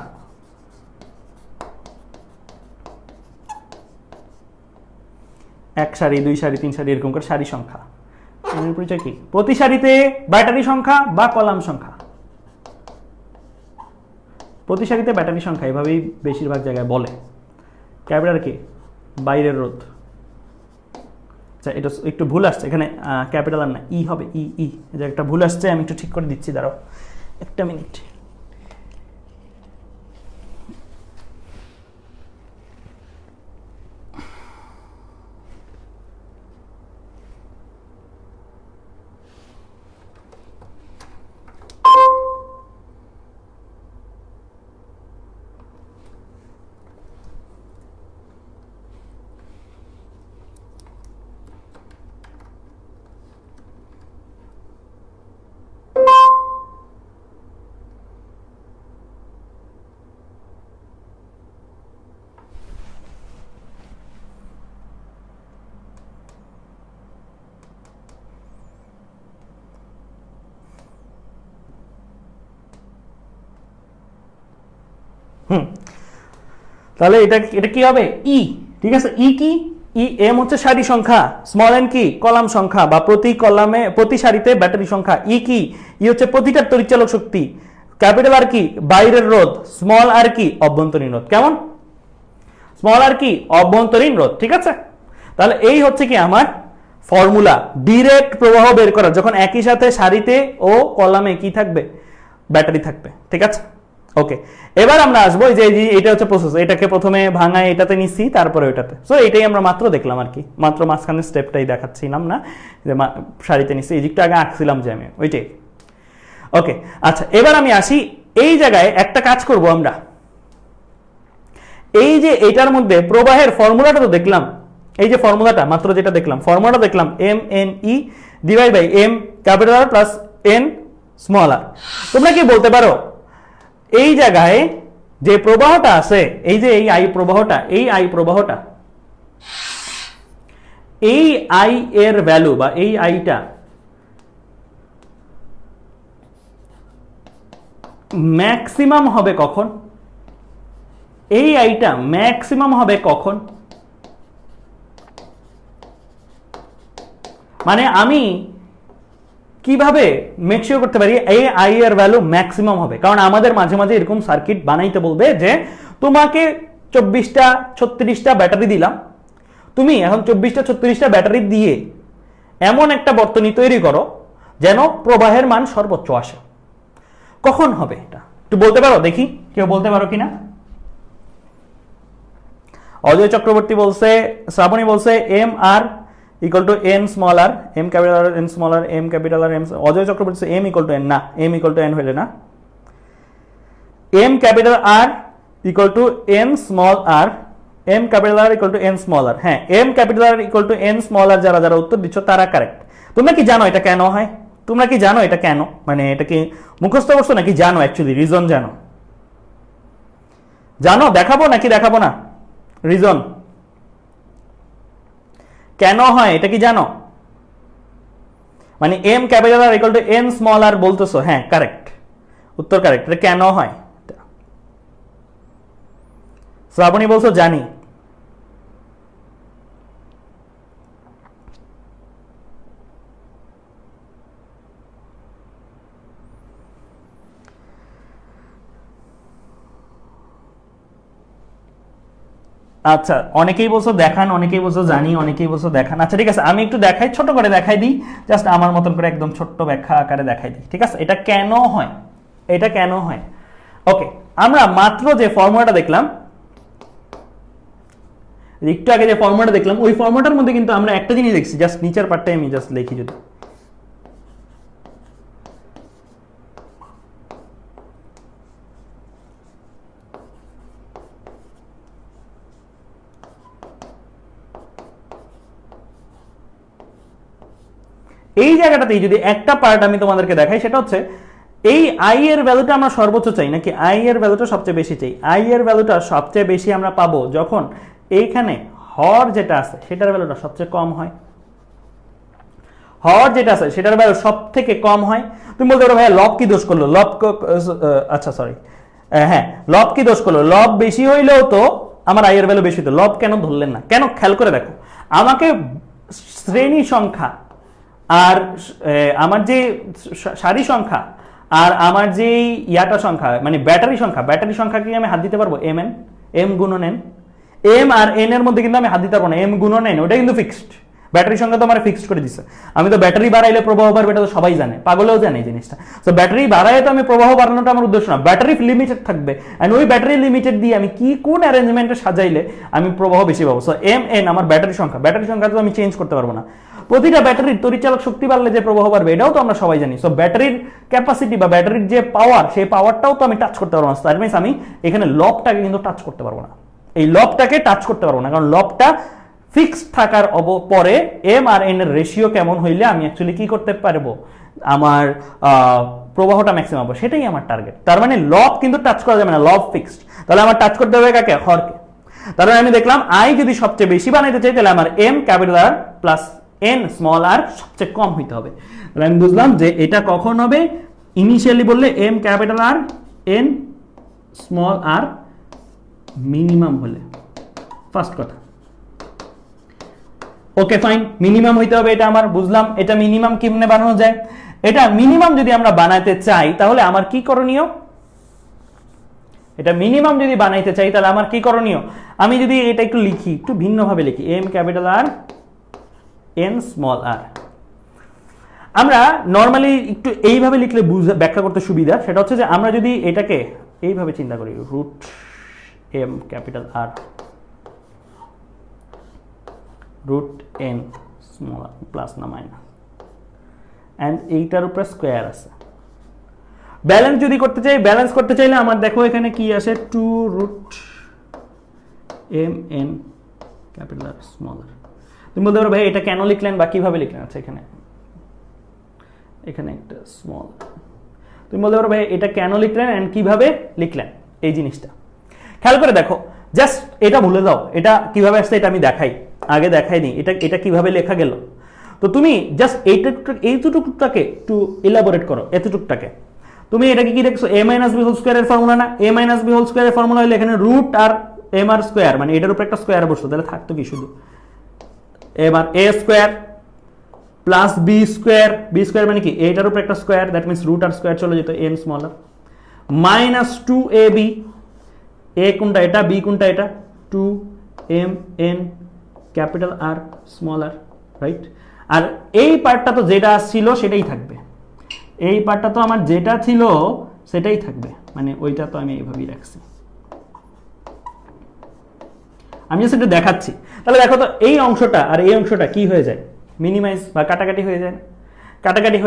এক সারি, দুই সারি, তিন সারি, এরকম করে সারি সংখ্যা। এম এর পরিচয় কি? প্রতি সারিতে ব্যাটারি সংখ্যা বা কলাম সংখ্যা। প্রতি সারিতে ব্যাটারি সংখ্যা এভাবেই বেশিরভাগ জায়গায় বলে। ক্যাপিটাল কি? বাইরের রোধ। আচ্ছা, এটা একটু ভুল আসছে এখানে, ক্যাপিটাল আর না, ই হবে, ই ই। এটা একটা ভুল আসছে, আমি একটু ঠিক করে দিচ্ছি, দাঁড়াও একটা মিনিট। তাহলে এটা এটা কি হবে? ই, ঠিক আছে? ই কি? ই এম হচ্ছে সারি সংখ্যা, স্মল এন কি? কলাম সংখ্যা বা প্রতি কলামে প্রতি সারিতে ব্যাটারি সংখ্যা। ই কি? ই হচ্ছে প্রতিটার তড়িৎচালক শক্তি। ক্যাপিটাল আর কি? বাইরের রোধ। স্মল আর কি? অভ্যন্তরীণ রোধ। কেমন? স্মল আর কি? অভ্যন্তরীণ রোধ, ঠিক আছে? তাহলে এই হচ্ছে কি আমার ফর্মুলা ডিরেক্ট প্রবাহ বের করা, যখন একই সাথে সারিতে ও কলামে কি থাকবে? ব্যাটারি থাকবে, ঠিক আছে? ওকে, এবার আমরা আসবো যে এটা হচ্ছে প্রসেস। এটাকে প্রথমে ভাঙায় এটাতে নিচ্ছি, তারপরে ওইটাতে। সো এটাই আমরা মাত্র দেখলাম আর কি, মাত্র মাঝখানের স্টেপটাই দেখাচ্ছিলাম না, যে সারিতে নিচ্ছি। এই দিকটা আগে আঁকছিলাম যে আমি, ওইটাই। ওকে, আচ্ছা, এবার আমি আসি এই জায়গায় একটা কাজ করব আমরা। এই যে এটার মধ্যে প্রবাহের ফর্মুলাটা তো দেখলাম, এই যে ফর্মুলাটা মাত্র যেটা দেখলাম, ফর্মুলাটা দেখলাম M N E divide by M capital R plus N small R. তোমরা কি বলতে পারো এই জায়গায় যে প্রবাহটা আছে, এই যে এই আই প্রবাহটা, এই আই প্রবাহটা, এই আই এর ভ্যালু বা এই আইটা ম্যাক্সিমাম হবে কখন? এই আইটা ম্যাক্সিমাম হবে কখন? মানে আমি কিভাবে মেক শিওর করতে পারি এই আই এর ভ্যালু ম্যাক্সিমাম হবে? কারণ আমাদের মাঝে মাঝে এরকম সার্কিট বানাইতে বলবে যে তোমাকে 24টা 36টা ব্যাটারি দিলাম, তুমি এখন 24টা 36টা ব্যাটারি দিয়ে এমন একটা বর্তনী তৈরি করো যেন প্রবাহের মান সর্বোচ্চ আসে। কখন হবে এটা একটু বলতে পারো? দেখি কেউ বলতে পারো কিনা। অজয় চক্রবর্তী বলছে, শ্রাবণী বলছে M R equal to N small R, M capital R N small R, M capital R M. Ajay Chakraborty M equal to N, না এম ইকুয়াল টু এন হইলে না, M capital R equal to N small R, M capital R equal to N small R. হ্যাঁ, M capital R equal to N small R যারা যারা উত্তর দিচ্ছ তারা correct. তোমরা কি জানো এটা কেন হয়? তোমরা কি জানো এটা কেন? মানে এটা কি মুখস্থ করছো নাকি জানো? অ্যাকচুয়ালি রিজন জানো? জানো? দেখাবো নাকি দেখাবো না? রিজন কেন হয় এটা কি জানো? মানে M capital R equal to N small R বলতেছো, হ্যাঁ কারেক্ট, উত্তর কারেক্ট। এটা কেন হয়? শ্রাবণী বলছো জানি। আচ্ছা, অনেকেই বলছো দেখান, অনেকেই বলছো জানি, অনেকেই বলছো দেখান। আচ্ছা ঠিক আছে, আমি একটু দেখাই, ছোট করে দেখাই দিই, জাস্ট আমার মতন করে একদম ছোট্ট ব্যাখ্যা আকারে দেখাই দিই, ঠিক আছে? এটা কেন হয়, এটা কেন হয়। ওকে, আমরা মাত্র যে ফর্মুলাটা দেখলাম, একটু আগে যে ফর্মুলাটা দেখলাম, ওই ফর্মুলাটার মধ্যে কিন্তু আমরা একটা জিনিস দেখছি, জাস্ট নিচের পার্টটাই আমি জাস্ট লিখি যদি। এই জায়গাটাতেই যদি একটা পার্ট আমি তোমাদেরকে দেখাই, সেটা হচ্ছে এই আই এর ভ্যালুটা আমরা সর্বোচ্চ চাই নাকি আই এর ভ্যালুটা সবচেয়ে বেশি চাই? আই এর ভ্যালুটা সবচেয়ে বেশি আমরা পাবো যখন এইখানে হর যেটা আছে সেটার ভ্যালুটা সবচেয়ে কম হয়। হর যেটা আছে সেটার ভ্যালু সব থেকে কম হয়। তুমি বলতে পারো ভাইয়া লব কি দোষ করলো, লব আচ্ছা সরি হ্যাঁ লব কি দোষ করলো, লব বেশি হইলেও তো আমার আই এর ভ্যালু বেশি হতো, লব কেন ধরলেন না? কেন? খেয়াল করে দেখো, আমাকে শ্রেণী সংখ্যা আর আমার যে সারি সংখ্যা আর আমার যে ইয়াটা সংখ্যা মানে ব্যাটারি সংখ্যা কি আমি হাত দিতে পারবো? এম গুণন এন, এম আর এন এর মধ্যে কিন্তু আমি হাত দিতে পারবো না। এম গুণন এন ওটা কিন্তু ফিক্সড, ব্যাটারি সংখ্যা তো আমার ফিক্সড করে দিচ্ছে। আমি তো ব্যাটারি বাড়াইলে প্রবাহ বাড়বে, এটা তো সবাই জানে, পাগলেও জানে এই জিনিসটা। তো ব্যাটারি বাড়াইলে তো আমি প্রবাহ বাড়ানোটা আমার উদ্দেশ্য না, ব্যাটারি লিমিটেড থাকবে, এন্ড ওই ব্যাটারি লিমিটেড দিয়ে আমি কি কোন অ্যারেঞ্জমেন্টে সাজাইলে আমি প্রবাহ বেশি পাবো। সো এম এন আমার ব্যাটারি সংখ্যা তো আমি চেঞ্জ করতে পারবো না। প্রতিটা ব্যাটারির তড়িৎচালক শক্তি বাড়লে যে প্রবাহ বাড়বে এটাও তো আমরা সবাই জানি। সো ব্যাটারির ক্যাপাসিটি বা ব্যাটারির যে পাওয়ার, সেই পাওয়ারটাও তো আমি টাচ করতে পারবো না। দ্যাট মিনস আমি এখানে লবটাকে কিন্তু টাচ করতে পারবো না, এই লবটাকে টাচ করতে পারবো না, কারণ লবটা ফিক্সড থাকার পরে এম আর এন এর রেশিও কেমন হইলে আমি অ্যাকচুয়ালি কি করতে পারবো, আমার প্রবাহটা ম্যাক্সিমাম পাবো, সেটাই আমার টার্গেট। তার মানে লব কিন্তু টাচ করা যাবে না, লব ফিক্সড। তাহলে আমার টাচ করতে হবে কাকে? হরকে। তাহলে আমি দেখলাম আই যদি সবচেয়ে বেশি বানাইতে চাই তাহলে আমার M capital R plus N small R সবচেয়ে কম হইতে হবে। তাহলে আমি বুঝলাম যে এটা কখন হবে, ইনিশিয়ালি বললে M capital R N small R minimum হলে, ফার্স্ট কথা। ওকে ফাইন, মিনিমাম হইতে হবে, এটা আমার বুঝলাম। এটা মিনিমাম কেমনে বানানো যায়? এটা মিনিমাম যদি আমরা বানাইতে চাই তাহলে আমার কি করণীয়? এটা মিনিমাম যদি বানাইতে চাই তাহলে আমার কি করণীয়? আমি যদি এটা একটু লিখি, একটু ভিন্নভাবে লিখি, M capital R N small R. আমরা নর্মালি একটু এইভাবে লিখলে ব্যাখ্যা করতে সুবিধা, সেটা হচ্ছে যে আমরা যদি এটাকে এইভাবে চিন্তা করি, root M capital R root N small R plus না মাইনাস, অ্যান্ড এইটার উপরে স্কোয়ার আছে। ব্যালেন্স যদি করতে চাই, ব্যালেন্স করতে চাইলে আমার দেখো এখানে কি আসে, two root M N capital R small R. তুমি বলতে পারো ভাই এটা কেন লিখলেন বা কিভাবে লিখলেন? আচ্ছা এখানে একটা স্মল, তুমি বলতে পারো ভাই এটা কেন লিখলেন এন্ড কিভাবে লিখলেন, এই জিনিসটা খেয়াল করে দেখো। জাস্ট এটা ভুলে দাও, এটা কিভাবে আসছে এটা আমি দেখাই, আগে দেখাইনি এটা কিভাবে লেখা গেল। তো তুমি জাস্ট এইটুকুটাকে একটু ইলাবোরেট করো, এতটুকটাকে তুমি এটাকে কি দেখছো, এ মাইনাস বি হোল স্কোয়ারের ফর্মুলা না? এ মাইনাস বি হোল স্কোয়ারের ফর্মুলা হলে এখানে রুট আর এম আর স্কোয়ার, মানে এটার উপর একটা স্কোয়ার বসতো, তাহলে থাকতো কি শুধু এবার A square plus B square মানে কি এটার উপর একটা স্কোয়ার, দ্যাট মিনস রুট আর স্কোয়ার চলে যেত, N small R minus two A B, A কোনটা এটা, বি কোনটা এটা, two M N capital R small R, right? আর এই পার্টটা তো যেটা ছিল সেটাই থাকবে, এই পার্টটা তো আমার যেটা ছিল সেটাই থাকবে, মানে ওইটা তো আমি এইভাবেই রাখছি। আমি সেটা দেখাচ্ছি। তাহলে দেখো তো এই অংশটা আর এই অংশটা কি হয়ে যায়, মিনিমাইজ বা কাটাকাটি হয়ে যায়। কাটাকাটি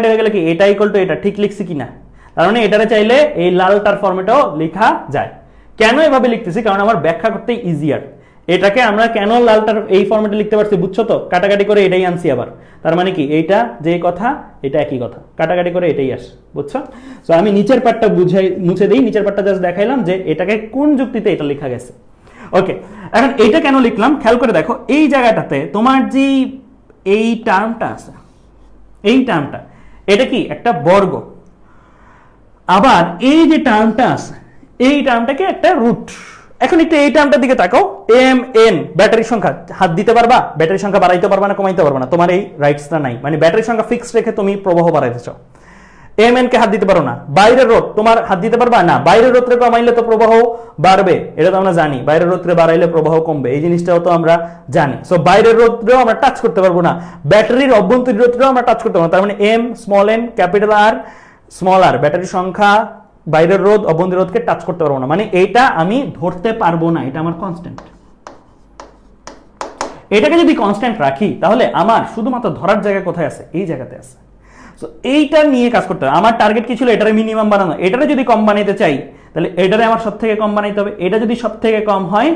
হয়ে গেলে কি এটা ইকুয়াল টু এটা, ঠিক লিখছি কিনা? তার মানে এটারে চাইলে এই লালটার ফরম্যাটেও লেখা যায়। কেন এভাবে লিখতেছি? কারণ আমার ব্যাখ্যা করতে ইজিয়ার। এটাকে আমরা কেন লালটার এই ফরম্যাটে লিখতে পারছি বুঝছো তো? কাটাকাটি করে এটাই আনছি আবার। তার মানে কি এইটা যে কথা এটা একই কথা, কাটাকাটি করে এটাই আসে, বুঝছো? সো আমি নিচের পার্টটা মুছে দিই, নিচের পার্টটা জাস্ট দেখাইলাম যে এটাকে কোন যুক্তিতে এটা লেখা গেছে। ওকে, এখন এইটা কেন লিখলাম খেয়াল করে দেখো। এই জায়গাটাতে তোমার যে এই টার্মটা আছে, এই টার্মটা এটা কি একটা বর্গ, আবার এই যে টার্মটা আছে এই টার্মটাকে একটা রুট। এখন একটু এই টার্মটার দিকে তাকাও, এম এন ব্যাটারির সংখ্যা হাত দিতে পারবা? ব্যাটারির সংখ্যা বাড়াইতে পারবা না কমাইতে পারবা না? তোমার এই রাইটসটা নাই, মানে ব্যাটারির সংখ্যা ফিক্সড রেখে তুমি প্রবাহ বাড়াইতে চাও। এম এন কে হাত দিতে পারো না। বাইরের রোধ তোমার হাত দিতে পারবা না? বাইরের রোধে কমাইলে তো প্রবাহ বাড়বে, এটা তো আমরা জানি। বাইরের রোধে বাড়াইলে প্রবাহ কমবে, এই জিনিসটাও তো আমরা জানি। সো বাইরের রোধেও আমরা টাচ করতে পারবো না, ব্যাটারির অভ্যন্তরীণ রোধেও আমরা টাচ করতে পারবো না। তার মানে M small N capital R small R, ব্যাটারির সংখ্যা বাইরের রোধ অভ্যন্তরীণ রোধকে টাচ করতে পারবো না, মানে এইটা আমি ধরতে পারবো না, এটা আমার কনস্ট্যান্ট। এটাকে যদি কনস্ট্যান্ট রাখি তাহলে আমার শুধুমাত্র ধরার জায়গা কোথায় আছে? এই জায়গাতে আছে। সো এইটা নিয়ে কাজ করতে হবে। আমার টার্গেট কি ছিল? এটারে মিনিমাম বানানো। এটারে যদি কম বানাইতে চাই তাহলে এটারে আমার সব থেকে কম বানাইতে হবে। এটা যদি সব থেকে কম হয়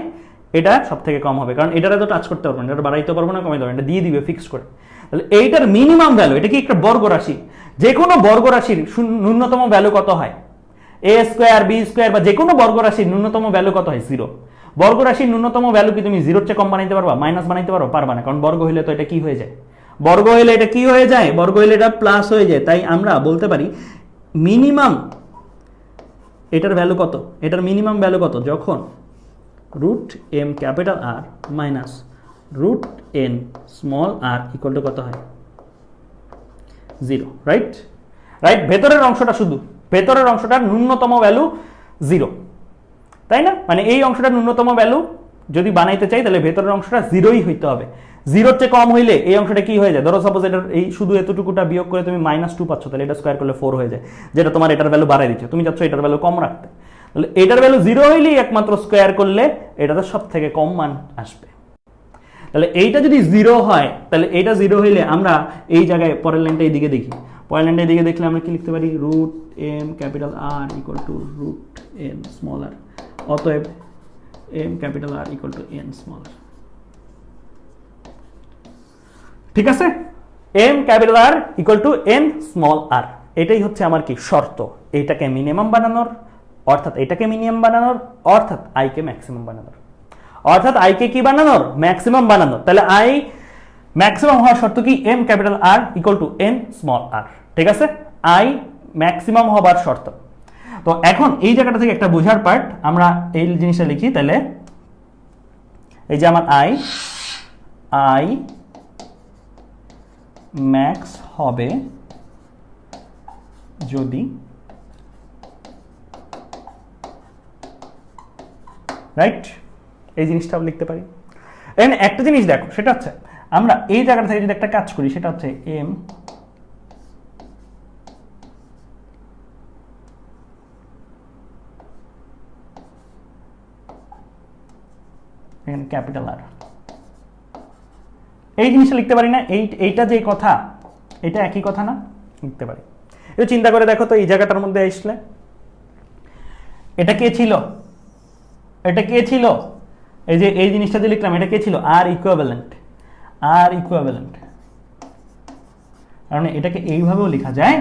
এটা সব থেকে কম হবে, কারণ এটারে তো টাচ করতে পারবো না, এটা বাড়াইতে পারবো না, কমাইতে পারবো না, এটা দিয়ে দিবে ফিক্স করে। তাহলে এইটার মিনিমাম ভ্যালু, এটা কি একটা বর্গ রাশি, যে কোনো বর্গ রাশির ন্যূনতম ভ্যালু কত হয়? এ স্কোয়ার বি স্কোয়ার বা যে কোনো বর্গ রাশির ন্যূনতম ভ্যালু কত হয়? 0। বর্গ রাশির ন্যূনতম ভ্যালু কি তুমি 0-র চেয়ে কম বানাইতে পারবা, মাইনাস বানাইতে পারো? পারবা না, কারণ বর্গ হইলে তো এটা কি হয়ে যায়? বর্গ হইলে এটা কি হয়ে যায়? বর্গ হইলে এটা প্লাস হয়ে যায়। তাই আমরা বলতে পারি মিনিমাম এটার ভ্যালু কত? এটার মিনিমাম ভ্যালু কত? যখন root M capital R minus root N small R equal to কত হয়? 0। রাইট রাইট, ভেতরের অংশটা, শুধু ভেতরের অংশটার ন্যূনতম ভ্যালু 0, তাই না? মানে এই অংশটার ন্যূনতম ভ্যালু যদি বানাইতে চাই তাহলে ভেতরের অংশটা 0ই হইতে হবে। 0-র চেয়ে কম হইলে এই অংশটা কি হয়ে যায়? ধরো সাপোজ এটার এই শুধু এতটুকুটা বিয়োগ করে তুমি -2 পাচ্ছ, তাহলে এটা স্কোয়ার করলে 4 হয়ে যায়, যেটা তোমার এটার ভ্যালু বাড়াই দিচ্ছে, তুমি চাচ্ছ এটার ভ্যালু কম রাখতে। তাহলে এটার ভ্যালু 0 হইলেই একমাত্র স্কোয়ার করলে এটাতে সব থেকে কম মান আসবে। তাহলে এইটা যদি 0 হয়, তাহলে এইটা 0 হইলে আমরা এই জায়গায় পরের লাইনটা এইদিকে দেখি, পরের লাইনটা এইদিকে দেখলে আমরা কি লিখতে পারি? Root M capital R equal to root N small R, অতএব M capital R equal to N small R. ঠিক আছে, M capital R equal to N small R, এটাই হচ্ছে আমার কি শর্ত, এইটাকে মিনিমাম বানানোর, অর্থাৎ এটাকে মিনিমাম বানানোর, অর্থাৎ আই কে ম্যাক্সিমাম বানানোর, অর্থাৎ আই কে কি বানানোর? ম্যাক্সিমাম বানানোর। তাহলে আই ম্যাক্সিমাম হওয়ার শর্ত কি? M capital R equal to N small R. ঠিক আছে, আই ম্যাক্সিমাম হবার শর্ত। তো এখন এই জায়গাটা থেকে একটা বোঝার পার্ট, আমরা এই জিনিসটা লিখি। তাহলে এই যে আমার আই ম্যাক্স হবে যদি রাইট, এই জিনিসটা লিখতে পারি। একটা জিনিস দেখো, সেটা হচ্ছে আমরা এই জায়গাটা থেকে যদি একটা কাজ করি, সেটা হচ্ছে এম ক্যাপিটাল আর, এই জিনিসটা লিখতে পারি না? এইটা যে কথা, এটা একই কথা না? লিখতে পারি। এটা চিন্তা করে দেখো তো, এই জায়গাটার মধ্যে আসলে এটা কে ছিল? এটা কে ছিল? এই যে এই জিনিসটা যে লিখলাম, এটা কে ছিল? আর ইকুইভ্যালেন্ট, আর ইকুইভ্যালেন্ট। কারণ এটাকে এইভাবেও লেখা যায়,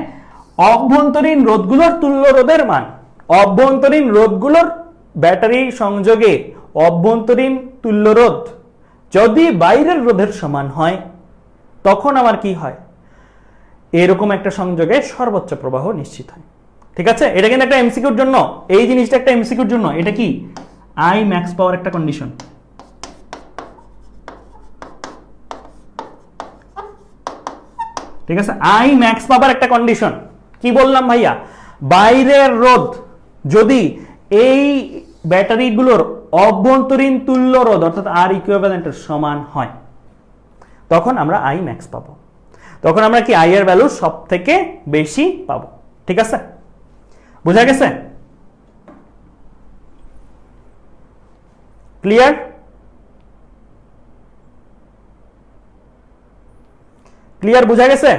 অভ্যন্তরীণ রোধগুলোর তুল্য রোধের মান, অভ্যন্তরীণ রোধগুলোর ব্যাটারি সংযোগে অভ্যন্তরীণ তুল্য রোধ যদি বাইরের রোধের সমান হয়, তখন আমার কি হয়? এরকম একটা সংযোগে সর্বোচ্চ প্রবাহ নিশ্চিত হয়। ঠিক আছে, এটা কিন্তু একটা এমসিকিউর জন্য, এই জিনিসটা একটা এমসিকিউর জন্য। এটা কি? আই ম্যাক্স পাওয়ার একটা কন্ডিশন। ঠিক আছে, আই ম্যাক্স পাওয়ার একটা কন্ডিশন। কি বললাম ভাইয়া? বাইরের রোধ যদি এই ব্যাটারিগুলোর অভ্যন্তরীণ তুল্য রোধ অর্থাৎ আর ইকুইভ্যালেন্টের সমান হয়, তখন আমরা আই ম্যাক্স পাবো, তখন আমরা কি আই এর ভ্যালু সব থেকে বেশি পাবো। ঠিক আছে, বোঝা গেছে? ক্লিয়ার? ক্লিয়ার, বোঝা গেছে?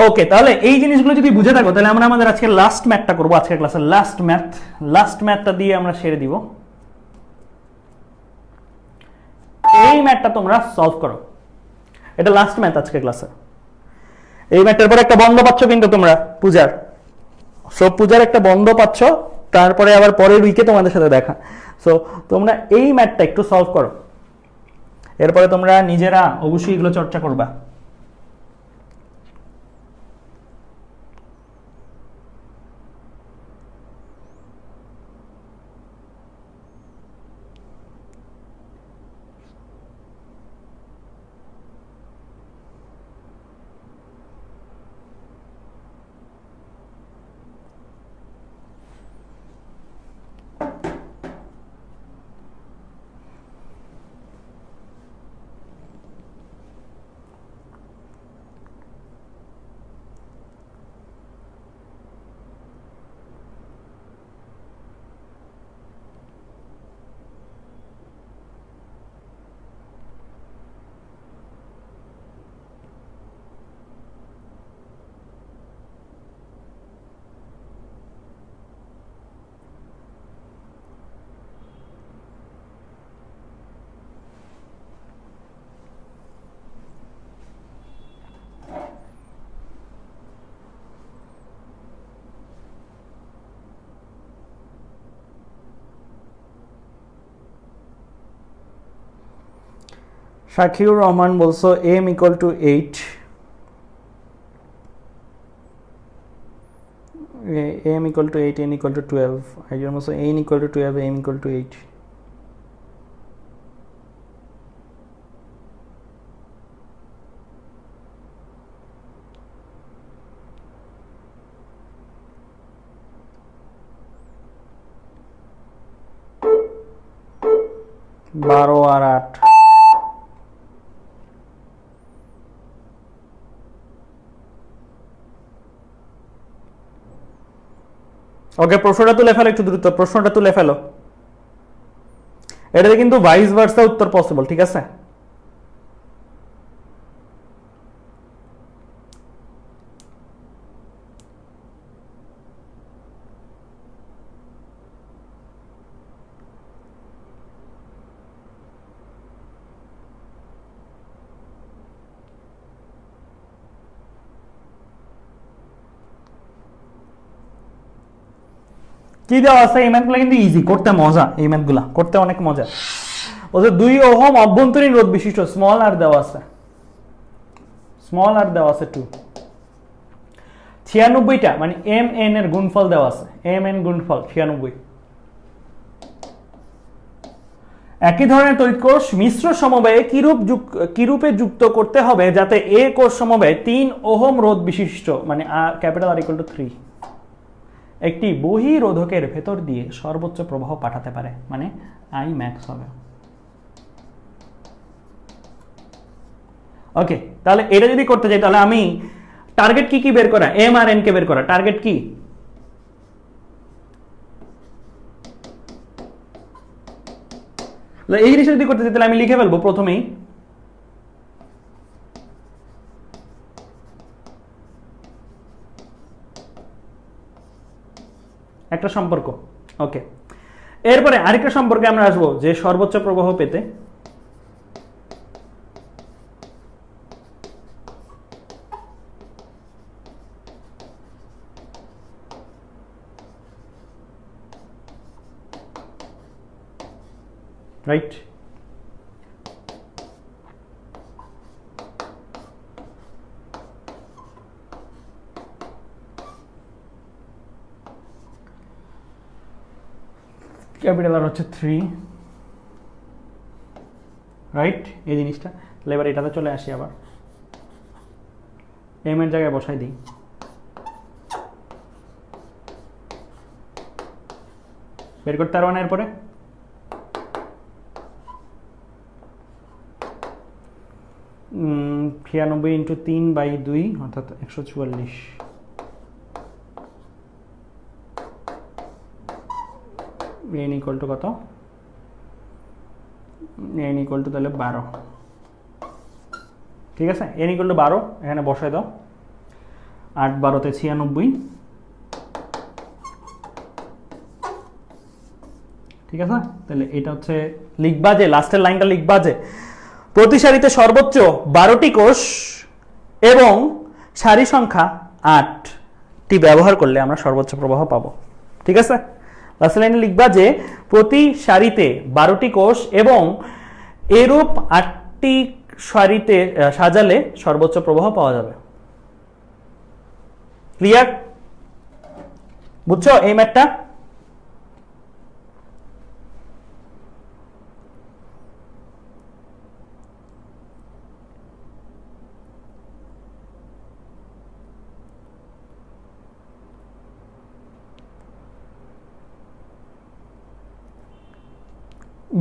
ওকে, তাহলে এই জিনিসগুলো যদি বুঝে থাকো, তাহলে আমরা আমাদের আজকে লাস্ট ম্যাথটা করবো, আজকের ক্লাসের লাস্ট ম্যাথটা দিয়ে আমরা সেরে দিব। এই ম্যাথটা তোমরা সলভ করো, এটা লাস্ট ম্যাথ আজকের ক্লাসে। এই ম্যাথটার পরে একটা বন্ধ পাচ্ছ কিন্তু তোমরা পূজার, সব পূজার একটা বন্ধ পাচ্ছ, তারপরে আবার পরের উইকে তোমাদের সাথে দেখা। সো তোমরা এই ম্যাথটা একটু সলভ করো, এরপরে তোমরা নিজেরা অবশ্যই এগুলো চর্চা করবা। শাকিউর রহমান বলছো m equal to 8, m equal to 8, n equal to 12. আইডিয়ার বলছো n equal to 12, m equal to 8. বারো আর 8, ওকে প্রশ্নটা তুলে ফেলো, একটু দ্রুত প্রশ্নটা তুলে ফেলো। এটাতে কিন্তু ভাইস ভার্সা উত্তর পসিবল, ঠিক আছে? কি দেওয়া আছে? এই ম্যাথগুলো কিন্তু ইজি করতে, মজা, এই ম্যাথগুলা করতে অনেক মজা। ওদের 2 ওহম অভ্যন্তরীণ রোধ বিশিষ্ট স্মল আর দেওয়া আছে, স্মল আর দেওয়া আছে 2, 96টা মানে এম এন এর গুণফল দেওয়া আছে, এম এন গুণফল 96। একই ধরনের তড়িৎ কোষ মিশ্র সমবায়ে কিরূপে যুক্ত করতে হবে যাতে এ কোষ সমবায়ে 3 ওহম রোধ বিশিষ্ট মানে ক্যাপিটাল আর ইকুয়াল টু 3 একটি বহিরোধকের ভেতর দিয়ে সর্বোচ্চ প্রবাহ পাঠাতে পারে, মানে আই ম্যাক্স হবে। ওকে, তাহলে এটা যদি করতে যাই তাহলে আমি টার্গেট কি বের করা, এম আর এন কে বের করা। টার্গেট কি? এই জিনিসটা যদি করতে চাই তাহলে আমি লিখে ফেলবো প্রথমেই একটা সম্পর্ক। ওকে, এরপরে আরেকটা সম্পর্কে আমরা আসবো যে সর্বোচ্চ প্রবাহ পেতে রাইট, ক্যাপিটাল আর হচ্ছে 3 রাইট, এই জিনিসটা। তাহলে এবার এটাতে চলে আসি, আবার এম এর জায়গায় বসাই দিই। বের করতে পারবো না। এরপরে উম 96 ইন্টু 3/2 অর্থাৎ 144। n ইকুয়াল টু কত? n ইকুয়াল টু তাহলে 12, ঠিক আছে? n ইকুয়াল টু 12 এখানে বসায় দাও, 8 12 96, ঠিক আছে? তাহলে এটা হচ্ছে লিখবা যে লাস্টের লাইনটা লিখবা যে প্রতি সারিতে সর্বোচ্চ 12টি কোষ এবং সারি সংখ্যা 8টি ব্যবহার করলে আমরা সর্বোচ্চ প্রবাহ পাবো, ঠিক আছে? লাস্টের লাইনে লিখবা যে প্রতি সারিতে 12টি কোষ এবং এরূপ 8টি সারিতে সাজালে সর্বোচ্চ প্রবাহ পাওয়া যাবে। ক্লিয়ার? বুঝছো এই ম্যাথটা?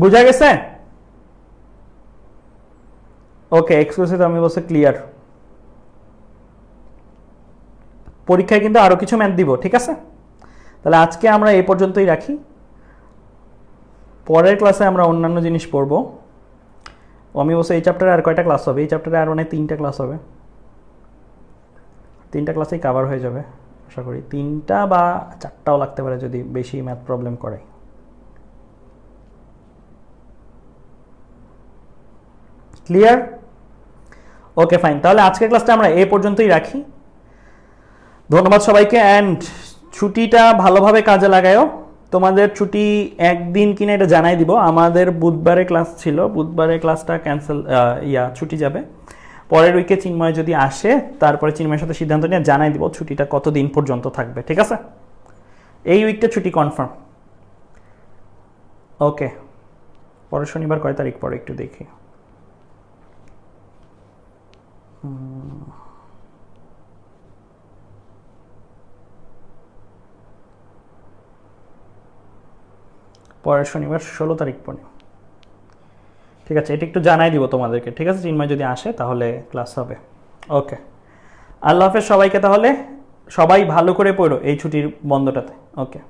বুঝা গেছে? ওকে, এক্সক্লুসিভ আমি বলছি ক্লিয়ার। পরীক্ষায় কিন্তু আরো কিছু ম্যাথ দিব, ঠিক আছে? তাহলে আজকে আমরা এই পর্যন্তই রাখি, পরের ক্লাসে আমরা অন্যান্য জিনিস পড়ব। আমি বলছি এই চ্যাপ্টারে আর কয়টা ক্লাস হবে? এই চ্যাপ্টারে আর মানে 3টা ক্লাস হবে, 3টা ক্লাসেই কভার হয়ে যাবে আশা করি। 3টা বা 4টাও লাগতে পারে যদি বেশি ম্যাথ প্রবলেম করে। ক্লিয়ার? ওকে ফাইন, তাহলে আজকের ক্লাসটা আমরা এই পর্যন্তই রাখি। ধন্যবাদ সবাইকে, অ্যান্ড ছুটিটা ভালোভাবে কাজে লাগায়ও। তোমাদের ছুটি একদিন কিনা এটা জানাই দিব। আমাদের বুধবারে ক্লাস ছিল, বুধবারে ক্লাসটা ক্যান্সেল, ছুটি যাবে। পরের উইকে চিন্ময় যদি আসে, তারপরে চিন্ময়ের সাথে সিদ্ধান্ত নিয়ে জানাই দিব ছুটিটা কতদিন পর্যন্ত থাকবে, ঠিক আছে? এই উইকটা ছুটি কনফার্ম। ওকে, পরের শনিবার কয় তারিখ পরে একটু দেখি। পরের শনিবার 16 তারিখ পরে। ঠিক আছে, এটা একটু জানাই দিব তোমাদেরকে, ঠিক আছে? চিন্ময় যদি আসে তাহলে ক্লাস হবে। ওকে, আল্লাহ হাফেজ সবাইকে। তাহলে সবাই ভালো করে পড়ো এই ছুটির বন্ধটাতে। ওকে।